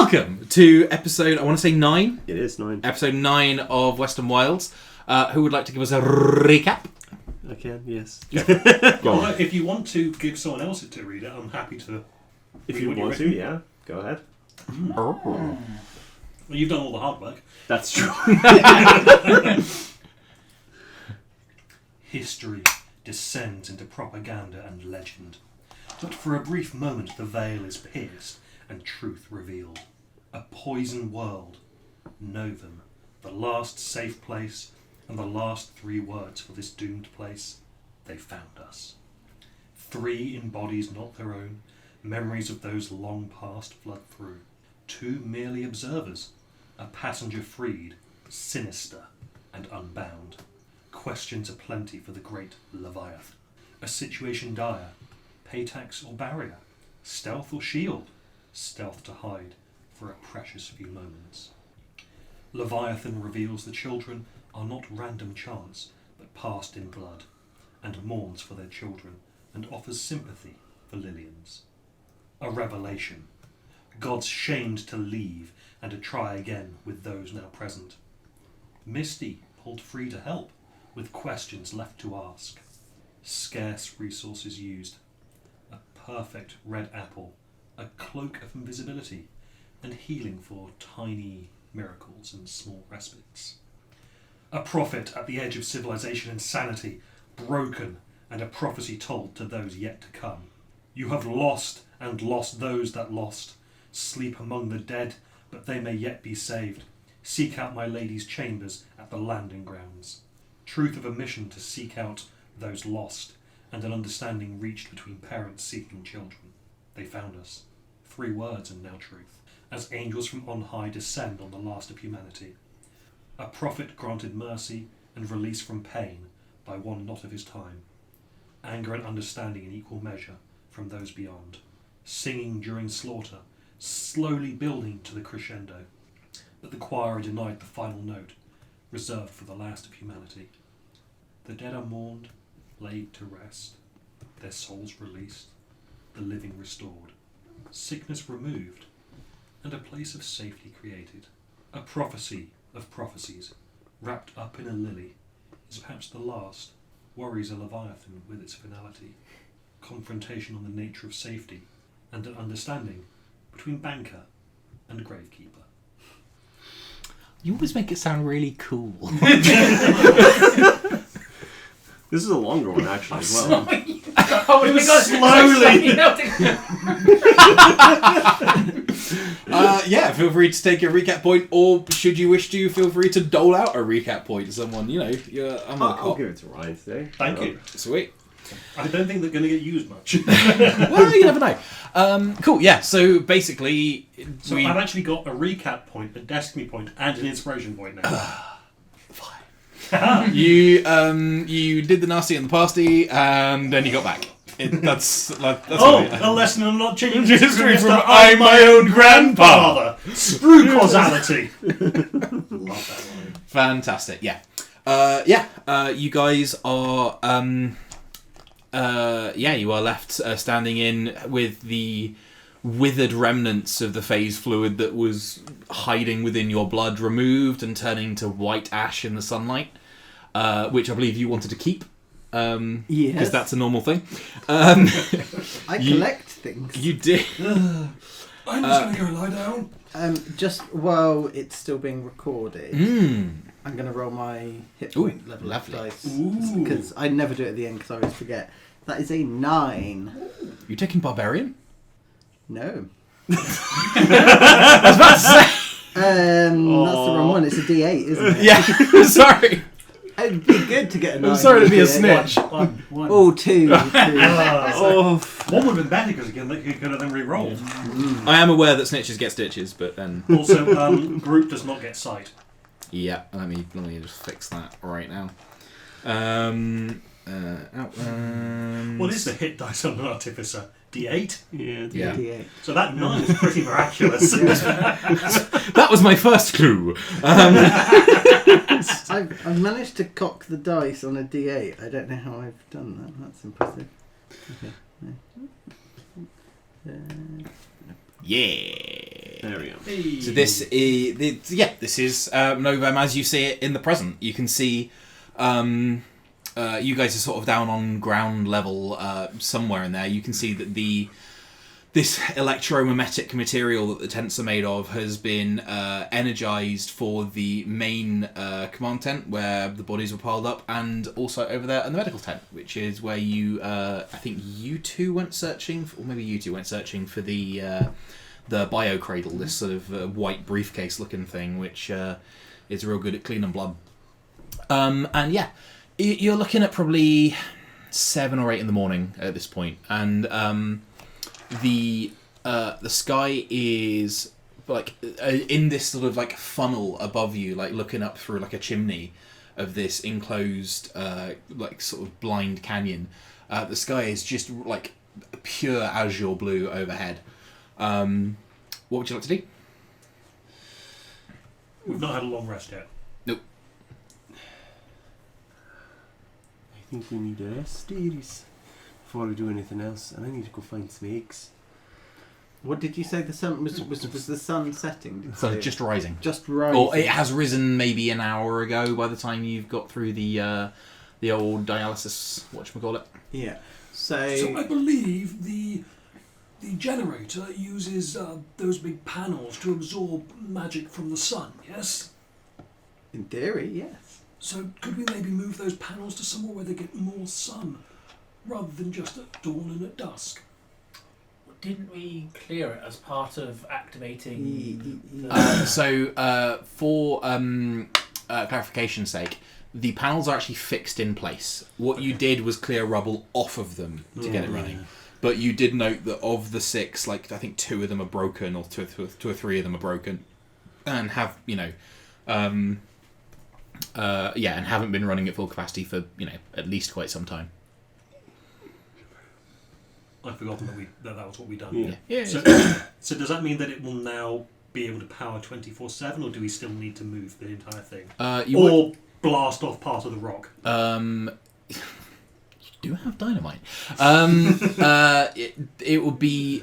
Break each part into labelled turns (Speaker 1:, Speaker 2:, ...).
Speaker 1: Welcome to episode, I want to say 9.
Speaker 2: It is 9.
Speaker 1: Episode 9 of Western Wilds. Who would like to give us a recap?
Speaker 2: I can, yes.
Speaker 3: Go on. If you want to give someone else to read it, I'm happy to.
Speaker 2: If you want to, yeah. Go ahead.
Speaker 1: Oh.
Speaker 3: Well, you've done all the hard work.
Speaker 2: That's true.
Speaker 3: History descends into propaganda and legend. But for a brief moment the veil is pierced and truth revealed. A poisoned world. Novum, the last safe place, and the last 3 words for this doomed place. They found us. 3 in bodies not their own, memories of those long past flood through. 2 merely observers, a passenger freed, sinister and unbound. Questions aplenty for the great Leviathan. A situation dire, pay tax or barrier, stealth or shield, stealth to hide for a precious few moments. Leviathan reveals the children are not random chance, but passed in blood, and mourns for their children, and offers sympathy for Lillian's. A revelation. God's shamed to leave, and to try again with those now present. Misty pulled free to help, with questions left to ask. Scarce resources used. A perfect red apple, a cloak of invisibility, and healing for tiny miracles and small respites. A prophet at the edge of civilization and sanity, broken, and a prophecy told to those yet to come. You have lost and lost those that lost. Sleep among the dead, but they may yet be saved. Seek out my lady's chambers at the landing grounds. Truth of a mission to seek out those lost, and an understanding reached between parents seeking children. They found us. 3 words and now truth. As angels from on high descend on the last of humanity. A prophet granted mercy and release from pain by one not of his time. Anger and understanding in equal measure from those beyond. Singing during slaughter, slowly building to the crescendo. But the choir denied the final note, reserved for the last of humanity. The dead are mourned, laid to rest, their souls released, the living restored, sickness removed, and a place of safety created. A prophecy of prophecies, wrapped up in a lily, is perhaps the last, worries a Leviathan with its finality. Confrontation on the nature of safety, and an understanding between banker and gravekeeper.
Speaker 1: You always make it sound really cool.
Speaker 2: This is a longer one, actually, as well.
Speaker 3: It was slowly.
Speaker 1: Yeah, feel free to take a recap point, or should you wish to, feel free to dole out a recap point to someone. You know,
Speaker 2: I'll give it to Ryan today.
Speaker 3: Thank you.
Speaker 1: Sweet.
Speaker 3: I don't think they're going to get used much.
Speaker 1: Well, you never know. Cool, yeah, so basically...
Speaker 3: So I've actually got a recap point, a destiny point, and an inspiration point now.
Speaker 1: Fine. You did the nasty and the pasty, and then you got back. That's
Speaker 3: A lesson I'm not changing
Speaker 1: History from
Speaker 3: I'm my own grandfather. Screw causality. Love that line.
Speaker 1: Fantastic, yeah. You guys are... you are left standing in with the withered remnants of the phase fluid that was hiding within your blood removed and turning to white ash in the sunlight, which I believe you wanted to keep. Yes. Because that's a normal thing.
Speaker 4: I collect things.
Speaker 1: You did.
Speaker 3: I'm just going to go lie down.
Speaker 4: Just while it's still being recorded, I'm going to roll my hit point level dice. Because I never do it at the end because I always forget. That is a 9.
Speaker 1: You taking Barbarian?
Speaker 4: No.
Speaker 1: I was about to say.
Speaker 4: That's the wrong one. It's a D8, isn't it?
Speaker 1: Yeah, sorry.
Speaker 4: It'd be good to get a 9.
Speaker 1: I'm sorry to be a snitch.
Speaker 3: One.
Speaker 4: Oh, 2.
Speaker 3: One would have been better because you could have then re-rolled.
Speaker 1: I am aware that snitches get stitches, but then...
Speaker 3: Also, group does not get sight.
Speaker 1: Yeah, let me just fix that right now.
Speaker 3: What is the hit dice on an artificer? D8?
Speaker 2: Yeah.
Speaker 4: D8.
Speaker 3: So that 9 is pretty miraculous.
Speaker 1: That was my first clue.
Speaker 4: I've managed to cock the dice on a D8. I don't know how I've done that. That's impressive. Okay.
Speaker 1: Yeah.
Speaker 2: There we go.
Speaker 1: So this is this is Novem as you see it in the present. You can see you guys are sort of down on ground level somewhere in there. You can see that this electromimetic material that the tents are made of has been energized for the main command tent where the bodies were piled up, and also over there in the medical tent, which is where you I think you two went searching for, or maybe you two went searching for the bio cradle, this sort of white briefcase looking thing, which is real good at cleaning blood. And yeah, you're looking at probably 7 or 8 in the morning at this point, and the sky is like in this sort of like funnel above you, like looking up through like a chimney of this enclosed like sort of blind canyon. The sky is just like pure azure blue overhead. What would you like to do?
Speaker 3: We've not had a long rest yet.
Speaker 1: Nope.
Speaker 2: I think we need a rest, dearies, before we do anything else, and I need to go find some eggs.
Speaker 4: What did you say? The sun was the sun setting?
Speaker 1: So just rising.
Speaker 4: Just rising.
Speaker 1: Or it has risen maybe an hour ago by the time you've got through the old dialysis whatchamacallit.
Speaker 4: Yeah.
Speaker 5: So I believe the generator uses those big panels to absorb magic from the sun, yes?
Speaker 4: In theory, yes.
Speaker 5: So could we maybe move those panels to somewhere where they get more sun, rather than just at dawn and at dusk?
Speaker 6: Didn't we clear it as part of activating...
Speaker 1: For clarification's sake, the panels are actually fixed in place. What you did was clear rubble off of them to get it running. But you did note that of the 6, like I think 2 of them are broken, or 2 or 3 of them are broken, and have and haven't been running at full capacity for at least quite some time.
Speaker 3: I've forgotten that was what we've done.
Speaker 1: Yeah.
Speaker 3: So does that mean that it will now be able to power 24/7, or do we still need to move the entire thing, blast off part of the rock?
Speaker 1: You do have dynamite. It will be.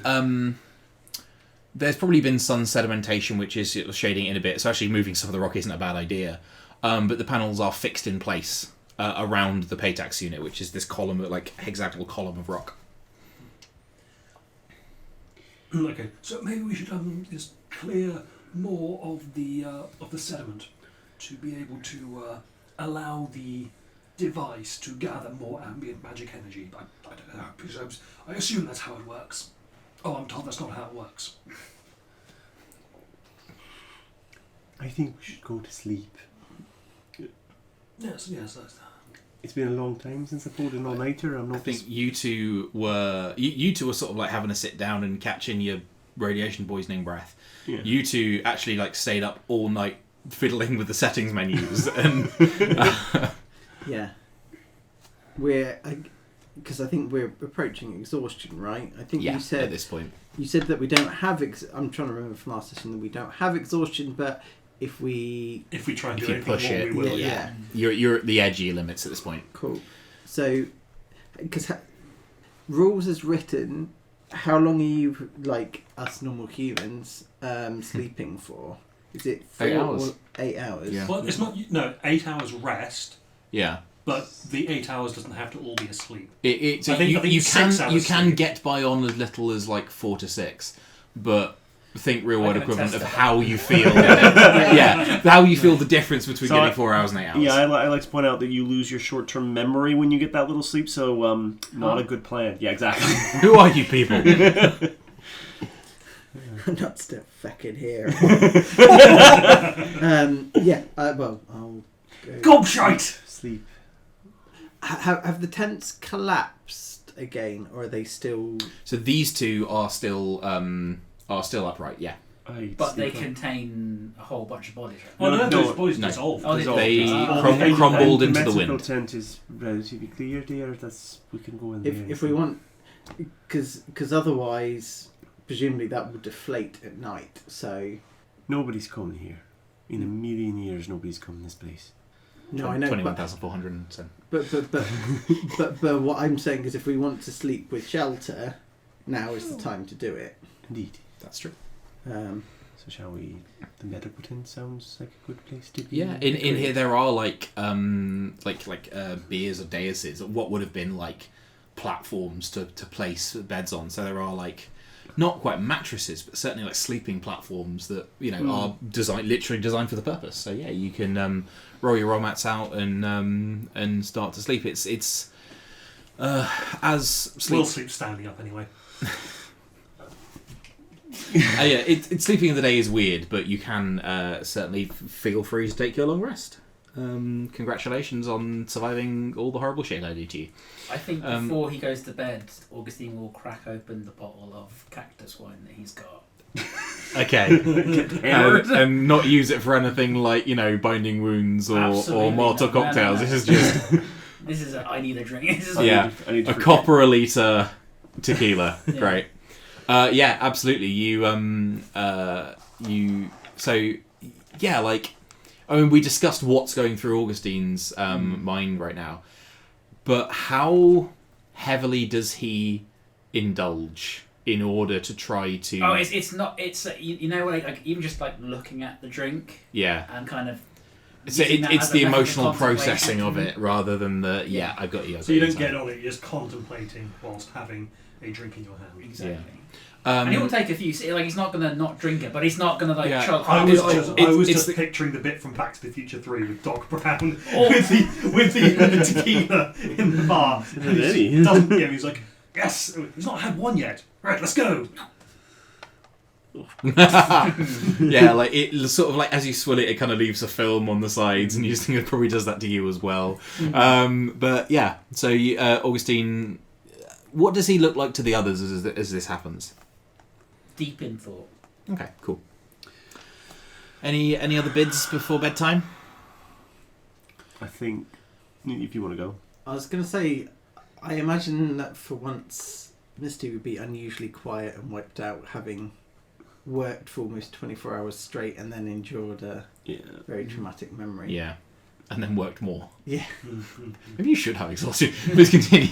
Speaker 1: There's probably been sun sedimentation, which is shading it in a bit. So actually, moving some of the rock isn't a bad idea. But the panels are fixed in place around the Paytax unit, which is this column, like hexagonal column of rock.
Speaker 5: Okay, so maybe we should just clear more of the sediment to be able to allow the device to gather more ambient magic energy. I don't know. I assume that's how it works. Oh, I'm told that's not how it works.
Speaker 2: I think we should go to sleep.
Speaker 5: Yes, that's
Speaker 2: It's been a long time since I pulled an all-nighter.
Speaker 1: I think you two were sort of like having a sit down and catching your radiation poisoning breath.
Speaker 2: Yeah.
Speaker 1: You two actually like stayed up all night fiddling with the settings menus and
Speaker 4: yeah. Because I think we're approaching exhaustion, right? I think you said
Speaker 1: at this point.
Speaker 4: You said that we don't have. I'm trying to remember from last session that we don't have exhaustion, but if we
Speaker 3: try and do
Speaker 1: you
Speaker 3: anything
Speaker 1: push
Speaker 3: more,
Speaker 1: it,
Speaker 3: we will.
Speaker 4: Yeah.
Speaker 1: You're at the edge of your limits at this point.
Speaker 4: Cool. So, because rules as written, how long are you, like us normal humans, sleeping for? Is it
Speaker 1: 8 hours?
Speaker 4: Or 8 hours?
Speaker 1: Yeah.
Speaker 3: Well, it's not 8 hours rest.
Speaker 1: Yeah.
Speaker 3: But the 8 hours doesn't have to all be asleep.
Speaker 1: I think
Speaker 3: you 6 hours
Speaker 1: you can
Speaker 3: sleep.
Speaker 1: get by on as little as like 4 to 6, but think real world
Speaker 6: I'm gonna
Speaker 1: equivalent
Speaker 6: test
Speaker 1: of
Speaker 6: that.
Speaker 1: how you feel. How you feel the difference between getting 4 hours and 8 hours.
Speaker 2: Yeah, I like to point out that you lose your short-term memory when you get that little sleep, so not a good plan. Yeah, exactly.
Speaker 1: Who are you people?
Speaker 4: Not still fucking here. Well, I'll go.
Speaker 5: Gobshite!
Speaker 2: Sleep.
Speaker 4: Have the tents collapsed again, or are they still?
Speaker 1: So these two are still upright. Yeah.
Speaker 6: But they contain a whole bunch of bodies. Right?
Speaker 3: Oh, no, those bodies
Speaker 1: no.
Speaker 3: dissolved.
Speaker 6: Oh,
Speaker 1: They
Speaker 6: dissolved.
Speaker 1: crumbled into the
Speaker 2: medical
Speaker 1: wind.
Speaker 2: tent is relatively clear there. We can go in there.
Speaker 4: If we want, because otherwise, presumably that will deflate at night. So
Speaker 2: Nobody's coming here. In a million years, nobody's coming this place.
Speaker 4: no, I know.
Speaker 1: 21,407.
Speaker 4: But what I'm saying is, if we want to sleep with shelter, now is the time to do it.
Speaker 2: Indeed.
Speaker 1: That's true.
Speaker 2: So shall we? The medical tent sounds like a good place to be.
Speaker 1: Yeah, in here there are like beers or daises, what would have been like platforms to place beds on. So there are like not quite mattresses, but certainly like sleeping platforms that are literally designed for the purpose. So yeah, you can roll your roll mats out and start to sleep. It's as sleep.
Speaker 3: We'll sleep standing up anyway.
Speaker 1: It's sleeping in the day is weird, but you can certainly feel free to take your long rest. Congratulations on surviving all the horrible shit I did to you.
Speaker 6: I think before he goes to bed, Augustine will crack open the bottle of cactus wine that he's got.
Speaker 1: Okay. And not use it for anything like, binding wounds or Molotov cocktails.
Speaker 6: No.
Speaker 1: This is just...
Speaker 6: This is I need a drink. This is
Speaker 2: I need to
Speaker 1: a copper a litre tequila.
Speaker 6: Yeah.
Speaker 1: Great. Yeah, absolutely. We discussed what's going through Augustine's mind right now, but how heavily does he indulge in order to try to?
Speaker 6: Oh, it's not. It's like even just like looking at the drink.
Speaker 1: Yeah.
Speaker 6: And kind of.
Speaker 1: So
Speaker 6: using that
Speaker 1: it's
Speaker 6: as a
Speaker 1: the
Speaker 6: method of
Speaker 1: emotional processing
Speaker 6: contemplation.
Speaker 1: of it rather than the I got you.
Speaker 3: So you don't get on it, you're just contemplating whilst having a drink in your hand.
Speaker 6: Exactly.
Speaker 1: Yeah.
Speaker 6: And it will take a few. Like he's not gonna not drink it, but he's not gonna like
Speaker 1: Yeah.
Speaker 6: choke.
Speaker 3: I was
Speaker 1: it's
Speaker 3: just
Speaker 1: the-
Speaker 3: picturing the bit from Back to the Future 3 with Doc Brown
Speaker 6: Oh.
Speaker 3: with the tequila in the bar. And he's like, yes, he's not had one yet. Right, let's go.
Speaker 1: Yeah, like it sort of like as you swill it, it kind of leaves a film on the sides, and you just think it probably does that to you as well. But yeah, so Augustine, what does he look like to the others as this happens?
Speaker 6: Deep in thought.
Speaker 1: Okay, cool. Any other bids before bedtime?
Speaker 2: I think if you want to go.
Speaker 4: I was going to say, I imagine that for once, Misty would be unusually quiet and wiped out, having worked for almost 24 hours straight and then endured a very traumatic memory.
Speaker 1: Yeah, and then worked more.
Speaker 4: Yeah.
Speaker 1: Maybe you should have exhaustion. Please continue.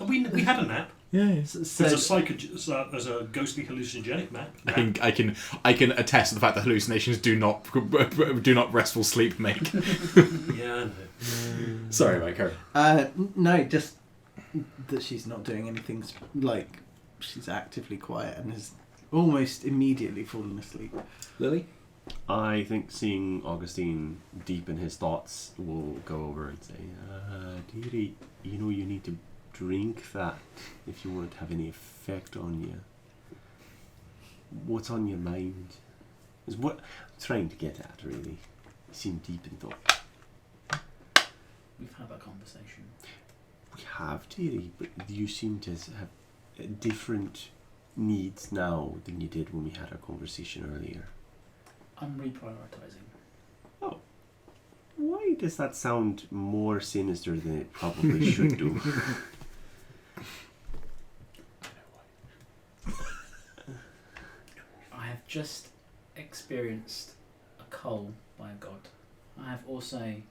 Speaker 3: We had a nap.
Speaker 1: Yeah.
Speaker 3: There's a ghostly hallucinogenic nap.
Speaker 1: I can attest to the fact that hallucinations do not restful sleep make.
Speaker 3: Yeah, I know.
Speaker 1: Sorry, Mike. Carry.
Speaker 4: No, just that she's not doing anything like she's actively quiet and has almost immediately fallen asleep.
Speaker 1: Lily?
Speaker 2: I think seeing Augustine deep in his thoughts will go over and say, dearie, you need to drink that if you want it to have any effect on you. What's on your mind? Is what I'm trying to get at, really. You seem deep in thought.
Speaker 6: We've had that conversation.
Speaker 2: We have, dearie, but you seem to have different needs now than you did when we had our conversation earlier.
Speaker 6: I'm reprioritising.
Speaker 2: Oh. Why does that sound more sinister than it probably should do?
Speaker 6: I have just experienced a cull by a god. I have also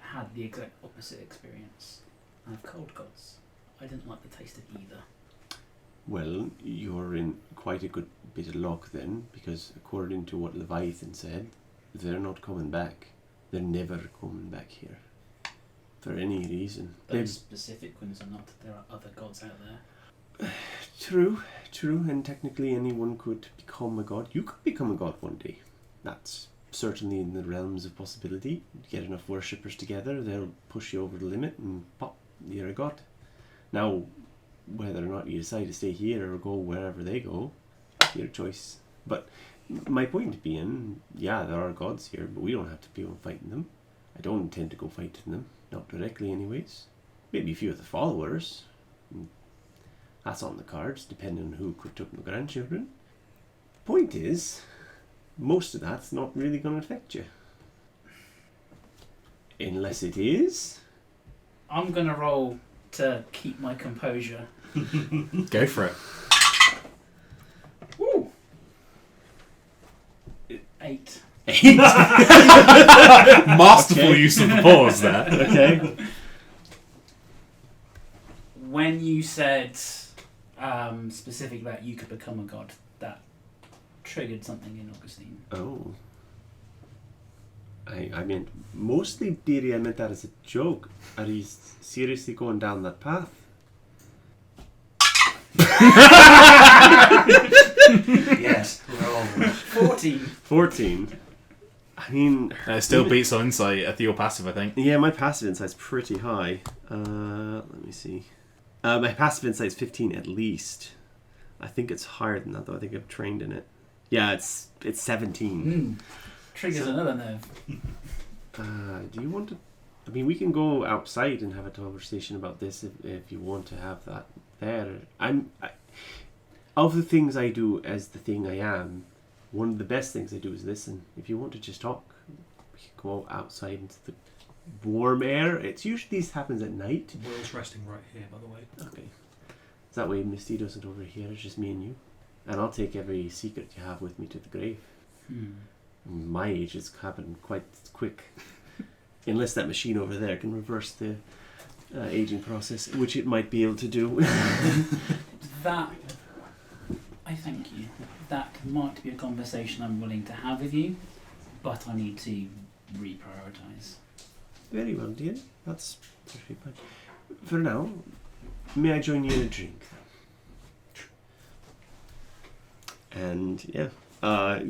Speaker 6: had the exact opposite experience. I have cold gods. I didn't like the taste of either.
Speaker 2: Well, you're in quite a good bit of luck then, because according to what Leviathan said, they're not coming back. They're never coming back here. For any reason.
Speaker 6: Those specific ones are not. There are other gods out there.
Speaker 2: True, and technically anyone could become a god. You could become a god one day. That's certainly in the realms of possibility. Get enough worshippers together, they'll push you over the limit and pop, you're a god. Now, whether or not you decide to stay here or go wherever they go, your choice. But my point being, yeah, there are gods here, but we don't have to be on fighting them. I don't intend to go fighting them, not directly anyways. Maybe a few of the followers. That's on the cards, depending on who took my grandchildren. Point is, most of that's not really going to affect you. Unless it is.
Speaker 6: I'm going to roll to keep my composure.
Speaker 1: Go for it.
Speaker 6: Woo! 8.
Speaker 1: Masterful use of the pause there.
Speaker 2: Okay.
Speaker 6: When you said specifically that you could become a god, that triggered something in Augustine.
Speaker 2: Oh. I meant, mostly, dearie, I meant that as a joke. Are you seriously going down that path?
Speaker 3: Yes. Roll.
Speaker 6: 14.
Speaker 2: 14. I mean...
Speaker 1: It still beats on insight at your passive, I think.
Speaker 2: Yeah, my passive insight's pretty high. Let me see. My passive insight's 15 at least. I think it's higher than that, though. I think I've trained in it. Yeah, it's 17.
Speaker 6: Triggers another nerve.
Speaker 2: Do you want to... I mean, we can go outside and have a conversation about this if you want to have that there. Of the things I do as the thing I am, one of the best things I do is listen. If you want to just talk, we can go outside into the warm air. It's usually this happens at night.
Speaker 3: Will's resting right here, by the way.
Speaker 2: Okay. That way Misty doesn't overhear. It's just me and you. And I'll take every secret you have with me to the grave. My age has happened quite quick. Unless that machine over there can reverse the aging process, which it might be able to do.
Speaker 6: That, I thank you. That might be a conversation I'm willing to have with you, but I need to reprioritise.
Speaker 2: Very well, dear. That's perfectly fine. For now, may I join you in a drink? And yeah,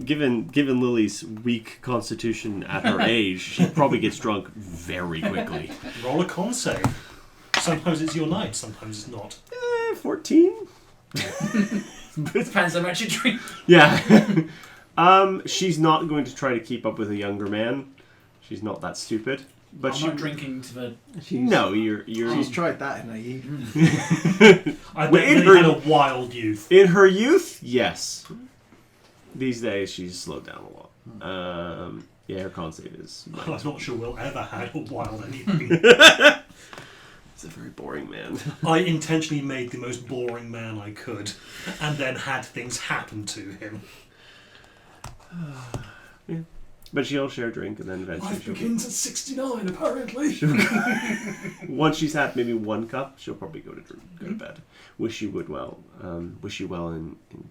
Speaker 2: given Lily's weak constitution at her age, she probably gets drunk very quickly.
Speaker 3: Roll a con save. Sometimes it's your night, sometimes it's not.
Speaker 2: 14?
Speaker 6: Depends how much you drink.
Speaker 2: Yeah. She's not going to try to keep up with a younger man. She's not that stupid. But
Speaker 6: I'm not drinking to the...
Speaker 2: No, you're...
Speaker 4: She's tried that in her youth.
Speaker 3: I
Speaker 2: Well,
Speaker 3: bet
Speaker 2: in
Speaker 3: Lily
Speaker 2: her-
Speaker 3: had a wild youth.
Speaker 2: In her youth, yes. These days, she's slowed down a lot. Yeah, her con save is...
Speaker 3: I'm not sure Will ever had a wild anything.
Speaker 2: It's a very boring man.
Speaker 3: I intentionally made the most boring man I could, and then had things happen to him.
Speaker 2: Yeah. But she'll share a drink, and then eventually
Speaker 5: Life
Speaker 2: she'll...
Speaker 5: begins at 69, apparently.
Speaker 2: Once she's had maybe one cup, she'll probably go to bed. Wish you well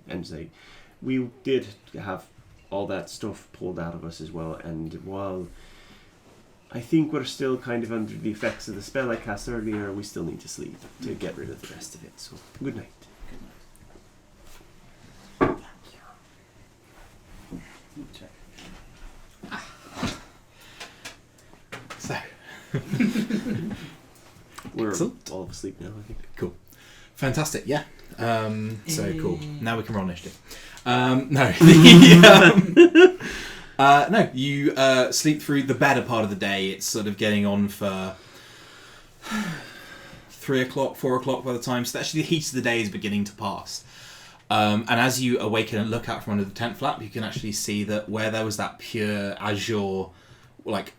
Speaker 2: and say, we did have all that stuff pulled out of us as well, and while I think we're still kind of under the effects of the spell I cast earlier, we still need to sleep to get rid of the rest of it. So, good night.
Speaker 1: So,
Speaker 2: We're
Speaker 1: Excellent.
Speaker 2: all asleep now, I think.
Speaker 1: cool. Fantastic, yeah. So cool. Now we can roll initiative. No. No, you sleep through the better part of the day. It's sort of getting on for 3 o'clock, 4 o'clock by the time. So actually the heat of the day is beginning to pass. And as you awaken and look out from under the tent flap, you can actually see that where there was that pure azure, like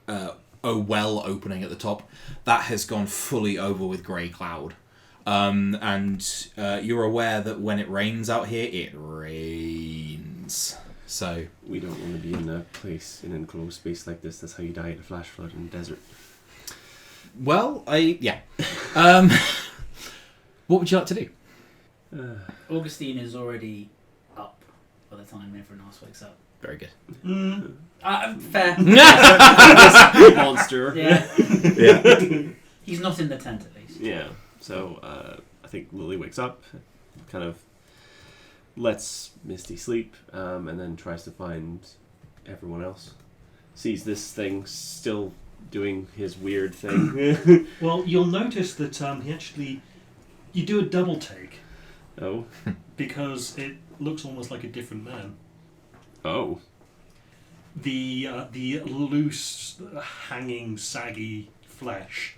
Speaker 1: well opening at the top, that has gone fully over with grey cloud. And you're aware that when it rains out here, it rains. So
Speaker 2: We don't want to be in a place, in an enclosed space like this. That's how you die in a flash flood in the desert.
Speaker 1: well, yeah. What would you like to do?
Speaker 6: Augustine is already up by the time everyone else wakes up.
Speaker 1: Very good.
Speaker 6: Fair.
Speaker 2: Monster.
Speaker 6: Yeah.
Speaker 1: Yeah.
Speaker 6: He's not in the tent at least.
Speaker 2: Yeah. So I think Lily wakes up, kind of lets Misty sleep, and then tries to find everyone else. Sees this thing still doing his weird thing.
Speaker 3: Well, you'll notice that he actually... You do a double take,
Speaker 2: Oh.
Speaker 3: because it looks almost like a different man.
Speaker 2: Oh.
Speaker 3: The loose, hanging, saggy flesh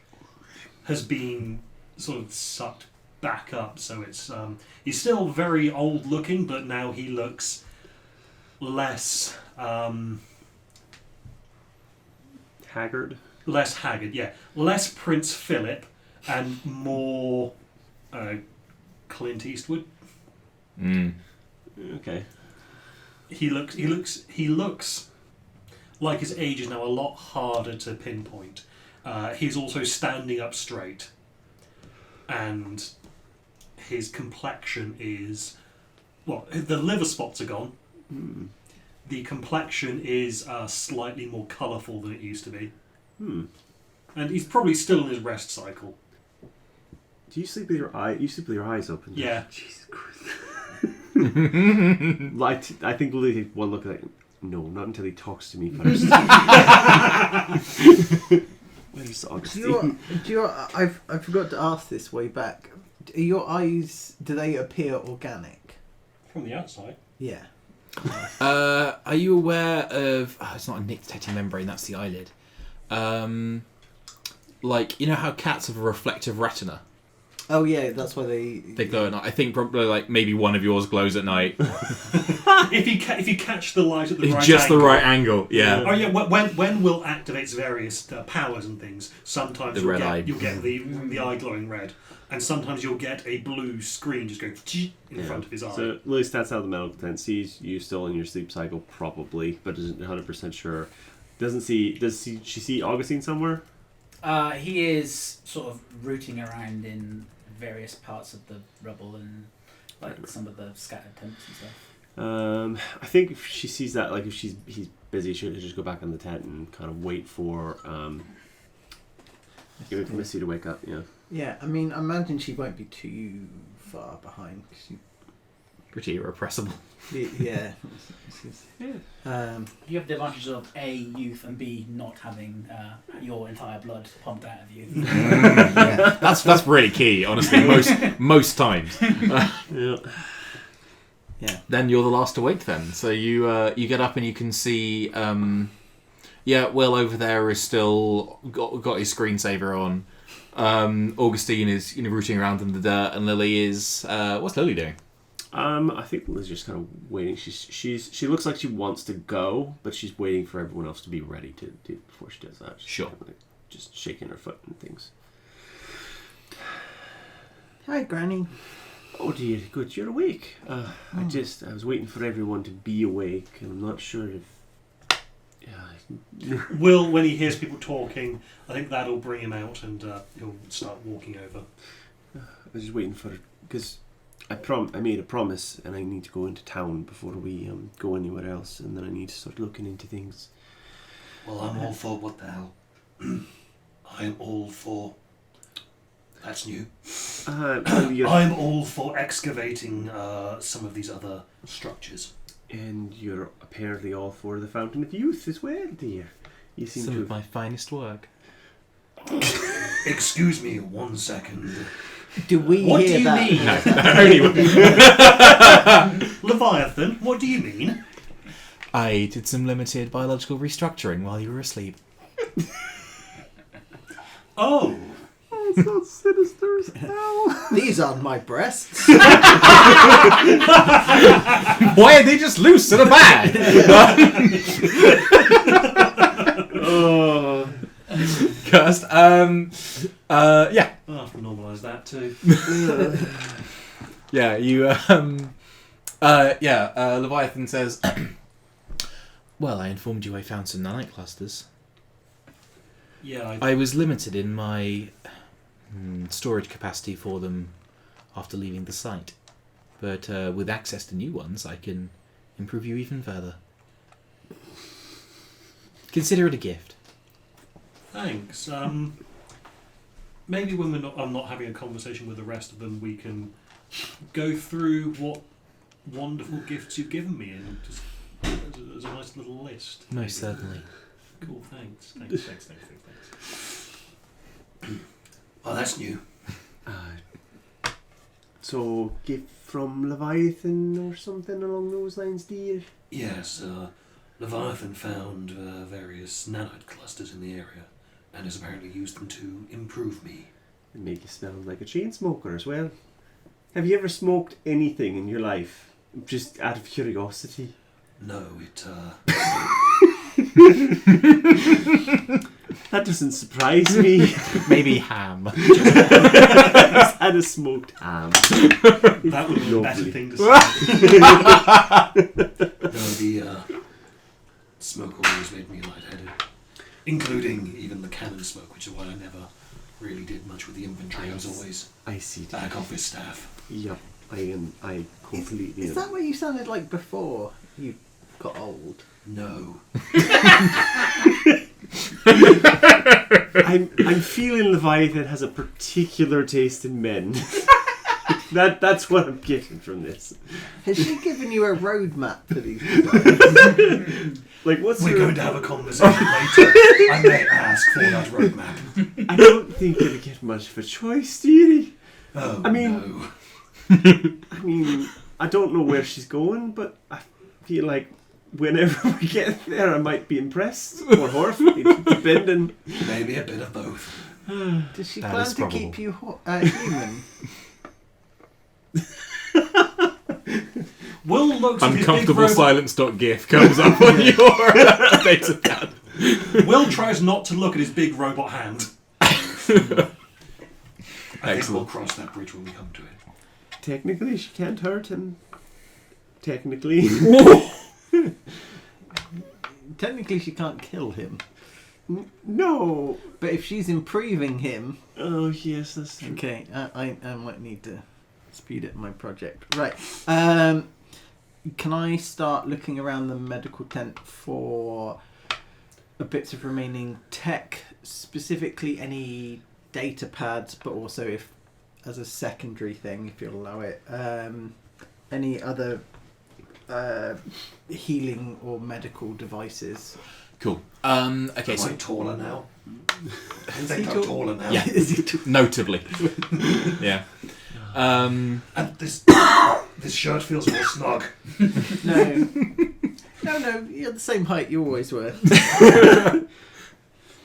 Speaker 3: has been sort of sucked back up, so it's he's still very old looking, but now he looks less
Speaker 2: Haggard.
Speaker 3: less haggard, yeah, less Prince Philip and more Clint Eastwood.
Speaker 2: Okay.
Speaker 3: He looks like his age is now a lot harder to pinpoint. He's also standing up straight, and his complexion is, well, the liver spots are gone, The complexion is slightly more colourful than it used to be. And he's probably still in his rest cycle.
Speaker 2: Do you sleep with your You sleep with your eyes open?
Speaker 3: Yeah.
Speaker 2: Jesus Christ. I think we'll take one look at it. No, not until he talks to me first. Where's Augustine?
Speaker 4: I forgot to ask this way back. Are your eyes, do they appear organic?
Speaker 3: From the outside.
Speaker 4: Yeah.
Speaker 1: Are you aware of... Oh, it's not a nictitating membrane, that's the eyelid. Like, you know how cats have a reflective retina?
Speaker 4: Oh yeah, that's why they
Speaker 1: glow at night. I think probably like maybe one of yours glows at night.
Speaker 3: if you catch the light at the right
Speaker 1: just
Speaker 3: angle.
Speaker 1: the right angle, yeah.
Speaker 3: Oh yeah, when Will activates various powers and things, sometimes you'll get the eye glowing red, and sometimes you'll get a blue screen just going in front of his eye.
Speaker 2: So Lily stats out the medical tent, sees you still in your sleep cycle probably, but isn't 100% sure. Does she see Augustine somewhere?
Speaker 6: He is sort of rooting around in various parts of the rubble and like some of the scattered tents and stuff.
Speaker 2: I think if she sees that, like if he's busy, she'll just go back in the tent and kind of wait for Missy to wake up. Yeah.
Speaker 4: Yeah, I mean, I imagine she won't be too far behind.
Speaker 1: Pretty irrepressible.
Speaker 4: Yeah.
Speaker 6: You have the advantage of A, youth, and B, not having your entire blood pumped out of you.
Speaker 1: Yeah. That's really key, honestly. Most times.
Speaker 2: Yeah.
Speaker 1: Then you're the last awake. Then, so you get up and you can see. Will over there is still got his screensaver on. Augustine is rooting around in the dirt, and Lily is. What's Lily doing?
Speaker 2: I think Lily's just kind of waiting. She looks like she wants to go, but she's waiting for everyone else to be ready to before she does that. She's
Speaker 1: sure.
Speaker 2: Kind of like just shaking her foot and things.
Speaker 4: Hi, Granny.
Speaker 2: Oh dear, good, you're awake. I was waiting for everyone to be awake, and I'm not sure if.
Speaker 3: Will, when he hears people talking, I think that'll bring him out, and he'll start walking over.
Speaker 2: I was just waiting for because. I made a promise, and I need to go into town before we go anywhere else, and then I need to start looking into things.
Speaker 3: Well, I'm all for what the hell. I'm all for. That's new. I'm all for excavating some of these other structures.
Speaker 2: And you're apparently all for the Fountain of Youth as well, dear. You seem
Speaker 1: some of my finest work.
Speaker 3: Excuse me 1 second.
Speaker 4: Do we
Speaker 3: what
Speaker 4: hear
Speaker 3: do you
Speaker 4: that?
Speaker 3: mean? No. Leviathan, what do you mean?
Speaker 1: I did some limited biological restructuring while you were asleep.
Speaker 3: Oh.
Speaker 2: That's so sinister as hell.
Speaker 4: These aren't my breasts.
Speaker 1: Why are they just loose in a bag?
Speaker 2: Oh.
Speaker 1: Cursed. Yeah.
Speaker 3: I'll have to normalise that too.
Speaker 1: Yeah, you, Leviathan says, well, I informed you I found some nanite clusters.
Speaker 3: Yeah,
Speaker 1: I was limited in my storage capacity for them after leaving the site. But with access to new ones, I can improve you even further. Consider it a gift.
Speaker 3: Thanks. Maybe when I'm not having a conversation with the rest of them, we can go through what wonderful gifts you've given me and just as a nice little list.
Speaker 1: Most certainly.
Speaker 3: Cool, thanks. Well, that's new.
Speaker 2: So, gift from Leviathan or something along those lines, dear?
Speaker 3: Yes, Leviathan found various nanite clusters in the area and has apparently used them to improve me.
Speaker 2: And make you smell like a chain smoker as well. Have you ever smoked anything in your life? Just out of curiosity?
Speaker 3: No, it,
Speaker 2: That doesn't surprise me.
Speaker 1: Maybe ham.
Speaker 2: Just had a smoked ham.
Speaker 3: That would be a better thing to say. No, the smoke always made me lightheaded. Including even the cannon smoke, which is why I never really did much with the inventory. I was always
Speaker 2: I see.
Speaker 3: back office staff.
Speaker 2: Yep. I completely.
Speaker 4: Is that what you sounded like before you got old?
Speaker 3: No.
Speaker 2: I'm feeling Leviathan has a particular taste in men. That's what I'm getting from this.
Speaker 4: Has she given you a roadmap for these designs?
Speaker 2: Like, what's
Speaker 3: We're
Speaker 2: her-
Speaker 3: going to have a conversation later. I may ask for that roadmap.
Speaker 2: I don't think it'll get much of a choice, dearie.
Speaker 3: Oh,
Speaker 2: I mean-
Speaker 3: no.
Speaker 2: I mean, I don't know where she's going, but I feel like whenever we get there, I might be impressed or horrified, depending.
Speaker 3: Maybe a bit of both.
Speaker 4: Does she
Speaker 1: That
Speaker 4: plan
Speaker 1: is
Speaker 4: to
Speaker 1: probable.
Speaker 4: keep you human?
Speaker 3: Will looks at his big
Speaker 1: Uncomfortable
Speaker 3: robot.
Speaker 1: silence.gif comes up on your data pad.
Speaker 3: Will tries not to look at his big robot hand. I think we'll
Speaker 1: Excellent.
Speaker 3: cross that bridge when we come to it.
Speaker 2: Technically, she can't hurt him. Technically.
Speaker 4: Technically, she can't kill him.
Speaker 2: No.
Speaker 4: But if she's improving him...
Speaker 2: Oh, yes, that's true.
Speaker 4: Okay, I might need to speed up my project. Right. Can I start looking around the medical tent for bits of remaining tech, specifically any data pads, but also if, as a secondary thing, if you'll allow it, any other healing or medical devices?
Speaker 1: Cool. Okay,
Speaker 3: Am
Speaker 1: so
Speaker 3: I taller now? I think
Speaker 4: he
Speaker 3: I'm
Speaker 4: tall?
Speaker 3: taller now.
Speaker 1: Yeah. Notably. Yeah.
Speaker 3: And this shirt feels more snug.
Speaker 4: No. No, you're the same height you always were.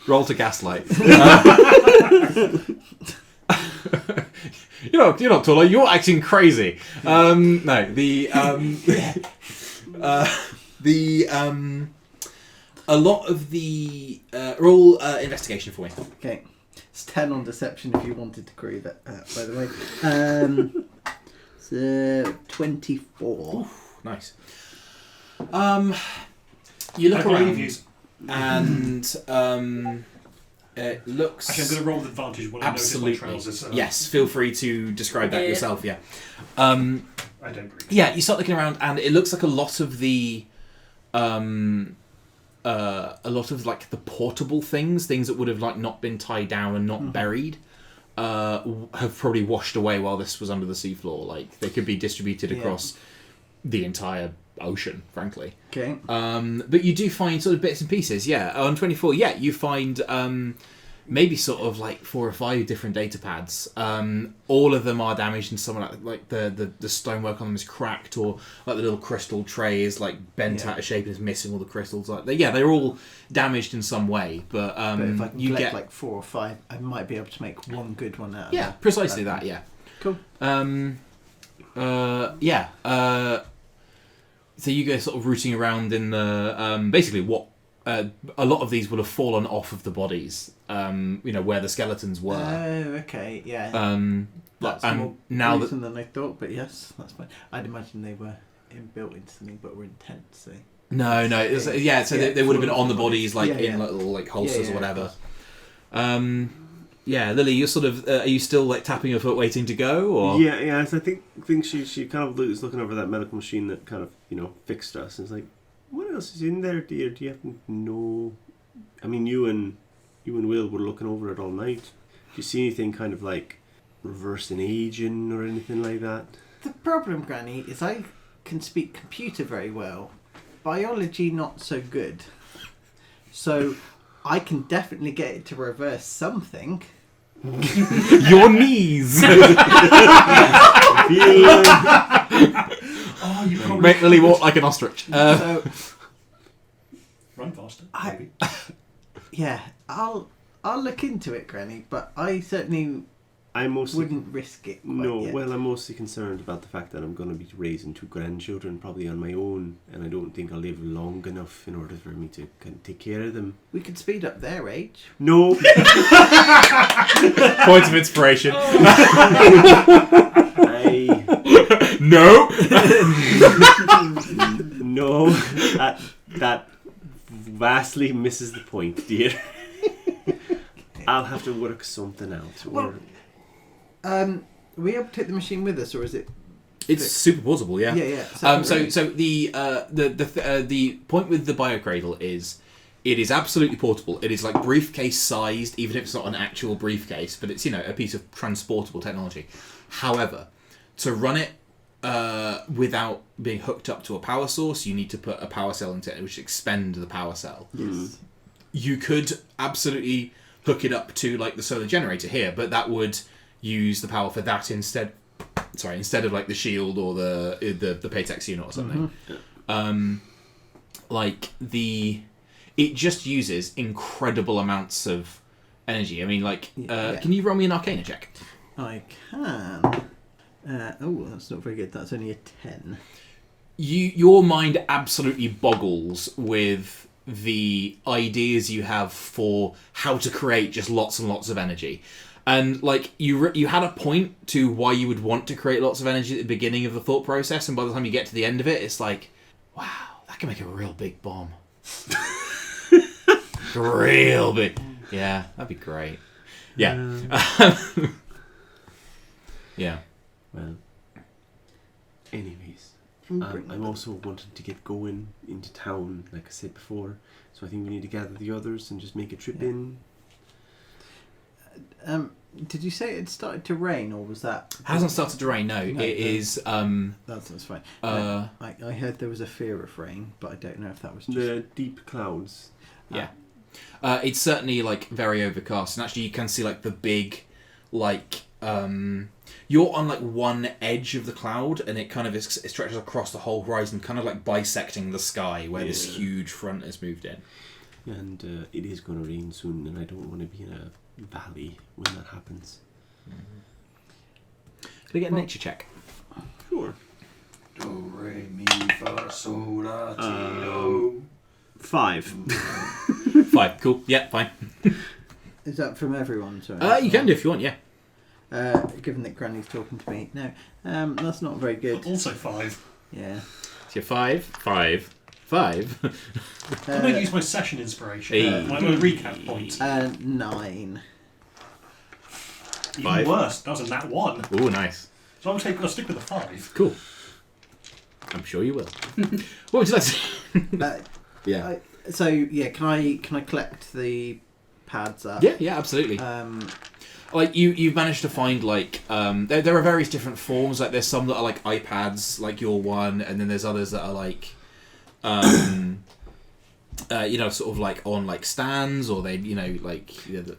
Speaker 1: Roll to gaslight. You're not taller. You're acting crazy. No, a lot of the roll investigation for me.
Speaker 4: Okay. It's 10 on deception if you wanted to query that, by the way. So 24.
Speaker 1: Nice. You look
Speaker 3: I believe
Speaker 1: around
Speaker 3: you.
Speaker 1: and it looks.
Speaker 3: Actually, I'm going to roll with advantage when I notice my
Speaker 1: Absolutely.
Speaker 3: trousers.
Speaker 1: Yes, feel free to describe that
Speaker 6: Yeah.
Speaker 1: yourself. Yeah.
Speaker 3: I don't breathe.
Speaker 1: Yeah, you start looking around, and it looks like a lot of the, like the portable things that would have like not been tied down and not buried, have probably washed away while this was under the seafloor. Like they could be distributed across the entire ocean, frankly.
Speaker 4: Okay.
Speaker 1: But you do find sort of bits and pieces. Yeah, on 24, yeah, you find maybe sort of like 4 or 5 different data pads. All of them are damaged in some like the stonework on them is cracked, or like the little crystal tray is like bent out of shape and is missing all the crystals. Like they're all damaged in some way. But,
Speaker 4: But if I can
Speaker 1: you
Speaker 4: collect
Speaker 1: get
Speaker 4: like 4 or 5, I might be able to make one good one out of
Speaker 1: yeah,
Speaker 4: it.
Speaker 1: precisely that. Yeah.
Speaker 4: Cool.
Speaker 1: So you go sort of rooting around in the basically what a lot of these will have fallen off of the bodies. Where the skeletons were.
Speaker 4: Oh, okay, yeah. That's
Speaker 1: and
Speaker 4: more
Speaker 1: now that
Speaker 4: gruesome than I thought, but yes, that's fine. I'd imagine they were inbuilt into something, but were in tents, so...
Speaker 1: no, it was, yeah. So
Speaker 4: Yeah,
Speaker 1: they would have been
Speaker 4: full
Speaker 1: on the
Speaker 4: of
Speaker 1: bodies, like
Speaker 4: yeah,
Speaker 1: in
Speaker 4: yeah.
Speaker 1: like little like holsters
Speaker 4: Yeah,
Speaker 1: or whatever.
Speaker 4: of course.
Speaker 1: Yeah, Lily, you're sort of are you still like tapping your foot, waiting to go, or
Speaker 2: Yeah. So I think she kind of is looking over that medical machine that kind of fixed us. And it's like, what else is in there, dear? Do you happen to know? I mean, you and Will were looking over it all night. Do you see anything kind of like reversing aging or anything like that?
Speaker 4: The problem, Granny, is I can speak computer very well. Biology, not so good. So, I can definitely get it to reverse something.
Speaker 1: your knees?
Speaker 3: Oh, you probably
Speaker 1: Make Lily walk like an ostrich.
Speaker 4: So,
Speaker 3: run faster.
Speaker 4: I-
Speaker 3: Maybe.
Speaker 4: yeah, I'll look into it, Granny, but I certainly
Speaker 2: I mostly
Speaker 4: wouldn't risk it quite
Speaker 2: no.
Speaker 4: yet.
Speaker 2: Well, I'm mostly concerned about the fact that I'm going to be raising 2 grandchildren, probably on my own, and I don't think I'll live long enough in order for me to kind of take care of them.
Speaker 4: We could speed up their age.
Speaker 2: No.
Speaker 1: Point of inspiration.
Speaker 2: No.
Speaker 1: No.
Speaker 2: No. That vastly misses the point, dear. I'll have to work something out.
Speaker 4: Well, are we able to take the machine with us, or is it
Speaker 1: It's super portable, yeah.
Speaker 4: Yeah.
Speaker 1: So the point with the biocradle is it is absolutely portable. It is like briefcase sized, even if it's not an actual briefcase, but it's a piece of transportable technology. However, to run it without being hooked up to a power source, you need to put a power cell into it, which expend the power cell.
Speaker 2: Yes.
Speaker 1: You could absolutely hook it up to like the solar generator here, but that would use the power for that instead of like the shield or the Paytex unit or something. It just uses incredible amounts of energy. I mean, can you roll me an Arcana check?
Speaker 4: I can. That's not very good. That's only a 10.
Speaker 1: Your mind absolutely boggles with the ideas you have for how to create just lots and lots of energy. And you had a point to why you would want to create lots of energy at the beginning of the thought process, and by the time you get to the end of it, it's like, wow, that can make a real big bomb. Real big. Yeah, that'd be great. Yeah. Yeah.
Speaker 2: Well, anyways, I'm also wanting to get going into town, like I said before, so I think we need to gather the others and just make a trip in.
Speaker 4: Did you say it started to rain, or was that...
Speaker 1: It hasn't started to rain, no. It is...
Speaker 4: That's fine.
Speaker 1: I
Speaker 4: heard there was a fear of rain, but I don't know if that was just...
Speaker 2: The deep clouds.
Speaker 1: Yeah. It's certainly, very overcast. And actually, you can see, the big, you're on, one edge of the cloud, and it kind of it stretches across the whole horizon, kind of, bisecting the sky, where this huge front has moved in.
Speaker 2: And it is going to rain soon, and I don't want to be in a valley when that happens.
Speaker 1: Can I get a nature check?
Speaker 2: Sure.
Speaker 3: Do, re, mi, fa, sol, la, ti, do.
Speaker 2: 5.
Speaker 1: 5, cool. Yeah, fine.
Speaker 4: Is that from everyone? Sorry.
Speaker 1: You can do if you want, yeah.
Speaker 4: Given that Granny's talking to me. No, that's not very good.
Speaker 3: Also 5.
Speaker 4: Yeah.
Speaker 1: So 5, 5, 5.
Speaker 3: I'm going to use my session inspiration.
Speaker 1: Hey.
Speaker 3: My recap point.
Speaker 4: 9.
Speaker 3: Even
Speaker 1: 5.
Speaker 3: worse, that was a nat 1.
Speaker 1: Ooh, nice.
Speaker 3: So I'll stick with a 5.
Speaker 1: Cool. I'm sure you will. What would you like to Yeah.
Speaker 4: Can I collect the pads up?
Speaker 1: Yeah, absolutely. You've managed to find there are various different forms. There's some that are iPads, like your one, and then there's others that are on stands, or they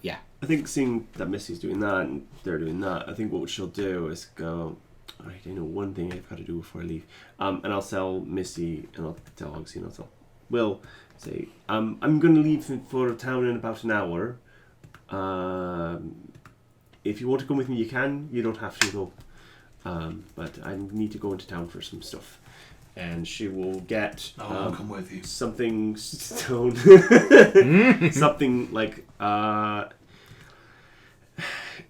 Speaker 1: yeah.
Speaker 2: I think seeing that Missy's doing that and they're doing that, I think what she'll do is go, alright, I know one thing I've got to do before I leave. And I'll tell Missy, and I'll tell Oxy, and I'll tell Will, say, I'm going to leave for town in about an hour. If you want to come with me, you can. You don't have to, though. But I need to go into town for some stuff. And she will get
Speaker 3: I'll come with you.
Speaker 2: something stone. Something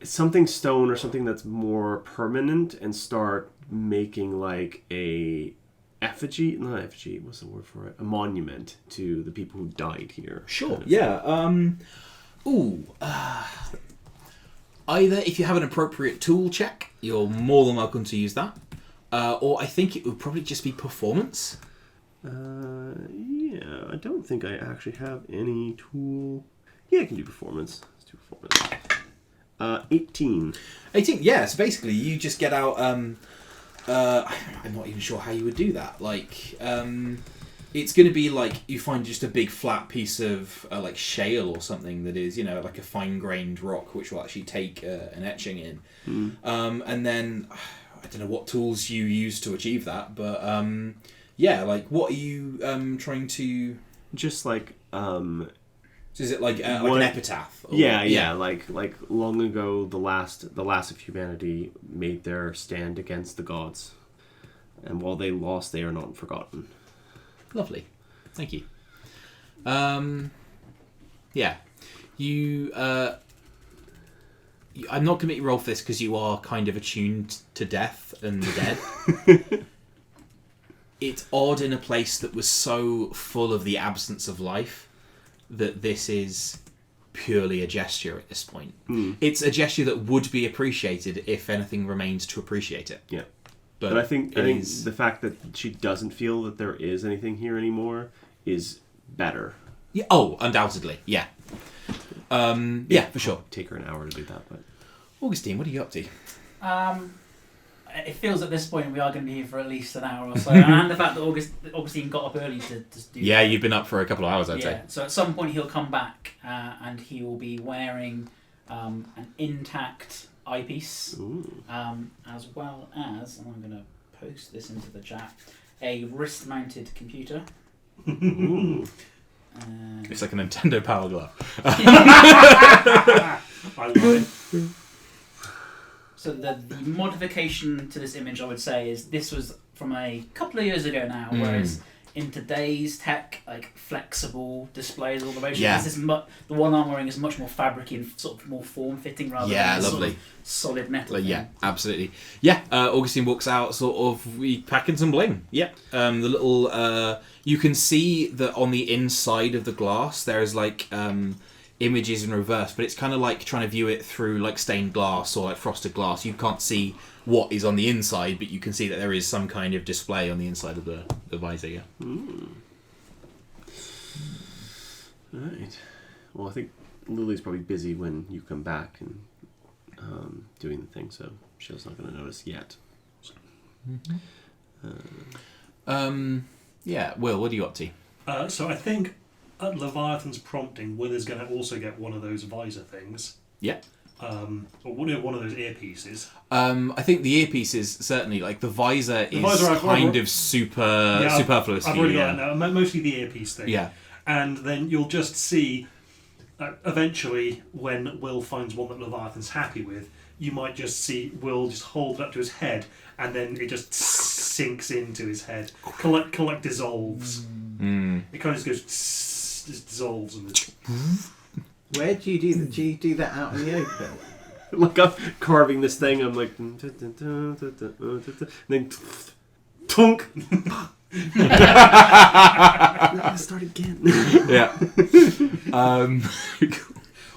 Speaker 2: something stone or something that's more permanent, and start making a effigy, not effigy, what's the word for it? A monument to the people who died here.
Speaker 1: Sure. Yeah. Either if you have an appropriate tool check, you're more than welcome to use that. Or I think it would probably just be performance.
Speaker 2: Yeah, I don't think I actually have any tool. Yeah, I can do performance. Let's do performance. 18.
Speaker 1: 18, yeah. So basically, you just get out. I'm not even sure how you would do that. It's going to be you find just a big flat piece of shale or something that is, a fine-grained rock, which will actually take an etching in. And then I don't know what tools you use to achieve that, but what are you trying to?
Speaker 2: Just
Speaker 1: Is it an epitaph? Or,
Speaker 2: yeah. Like long ago, the last of humanity made their stand against the gods, and while they lost, they are not forgotten.
Speaker 1: Lovely, thank you. Yeah, you. I'm not going to make you roll for this because you are kind of attuned to death and the dead. It's odd in a place that was so full of the absence of life that this is purely a gesture at this point. It's a gesture that would be appreciated if anything remained to appreciate it.
Speaker 2: Yeah. But I think
Speaker 1: is-
Speaker 2: the fact that she doesn't feel that there is anything here anymore is better.
Speaker 1: Yeah. Oh, undoubtedly. Yeah. Yeah, for sure.
Speaker 2: Take her an hour to do that, but
Speaker 1: Augustine, what are you up to?
Speaker 6: It feels at this point we are going to be here for at least an hour or so, and the fact that Augustine got up early to do.
Speaker 1: Yeah, you've been up for a couple of hours, I'd say.
Speaker 6: Yeah. So at some point he'll come back, and he will be wearing an intact eyepiece, as well as, and I'm going to post this into the chat, a wrist-mounted computer.
Speaker 2: Ooh.
Speaker 1: It's like a Nintendo Power Glove.
Speaker 3: I love it.
Speaker 6: So the modification to this image, I would say, is this was from a couple of years ago now, whereas in today's tech, like flexible displays, all the motion,
Speaker 1: Yeah.
Speaker 6: this is the one I'm wearing is much more fabric and sort of more form-fitting rather
Speaker 1: Yeah,
Speaker 6: than this
Speaker 1: lovely.
Speaker 6: sort of solid metal.
Speaker 1: Yeah,
Speaker 6: thing.
Speaker 1: absolutely. Yeah, Augustine walks out, sort of packing some bling. Yeah, the little you can see that on the inside of the glass there's like images in reverse, but it's kind of like trying to view it through like stained glass or like frosted glass. You can't see what is on the inside, but you can see that there is some kind of display on the inside of the visor. Yeah.
Speaker 2: Right. Well, I think Lily's probably busy when you come back and doing the thing, so she's not going to notice yet.
Speaker 1: Yeah. Will, what are you up to?
Speaker 3: So I think at Leviathan's prompting, Will is going to also get one of those visor things.
Speaker 1: Yeah.
Speaker 3: Or one of those earpieces.
Speaker 1: I think the earpiece is certainly like the visor is
Speaker 3: visor
Speaker 1: kind of superfluous.
Speaker 3: I've
Speaker 1: for
Speaker 3: already
Speaker 1: you,
Speaker 3: got it now. Mostly the earpiece thing.
Speaker 1: Yeah.
Speaker 3: And then you'll just see, eventually, when Will finds one that Leviathan's happy with, you might just see Will just hold it up to his head, and then it just sinks into his head. Collect dissolves. It kind of just goes, just dissolves. And
Speaker 4: Where do you do that? Do you do that out in the open?
Speaker 2: Like I'm carving this thing, I'm like, then tunk. Let's start again.
Speaker 1: Yeah.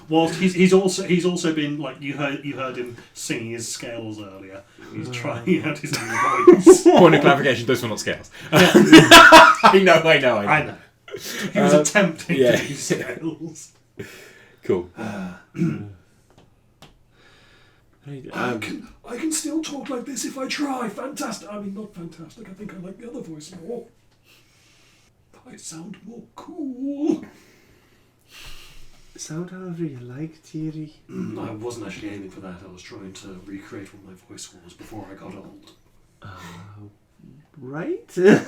Speaker 3: Whilst he's also been like you heard him singing his scales earlier. He's trying out his new voice.
Speaker 1: Point of clarification: those were not scales. I know.
Speaker 3: I know. He was attempting
Speaker 1: yeah.
Speaker 3: to do scales.
Speaker 1: Cool.
Speaker 5: I can still talk like this if I try. Fantastic. I mean, not fantastic. I think I like the other voice more. I sound more cool.
Speaker 2: Sound however you like, Thierry.
Speaker 3: I wasn't actually aiming for that. I was trying to recreate what my voice was before I got old.
Speaker 2: Right? Do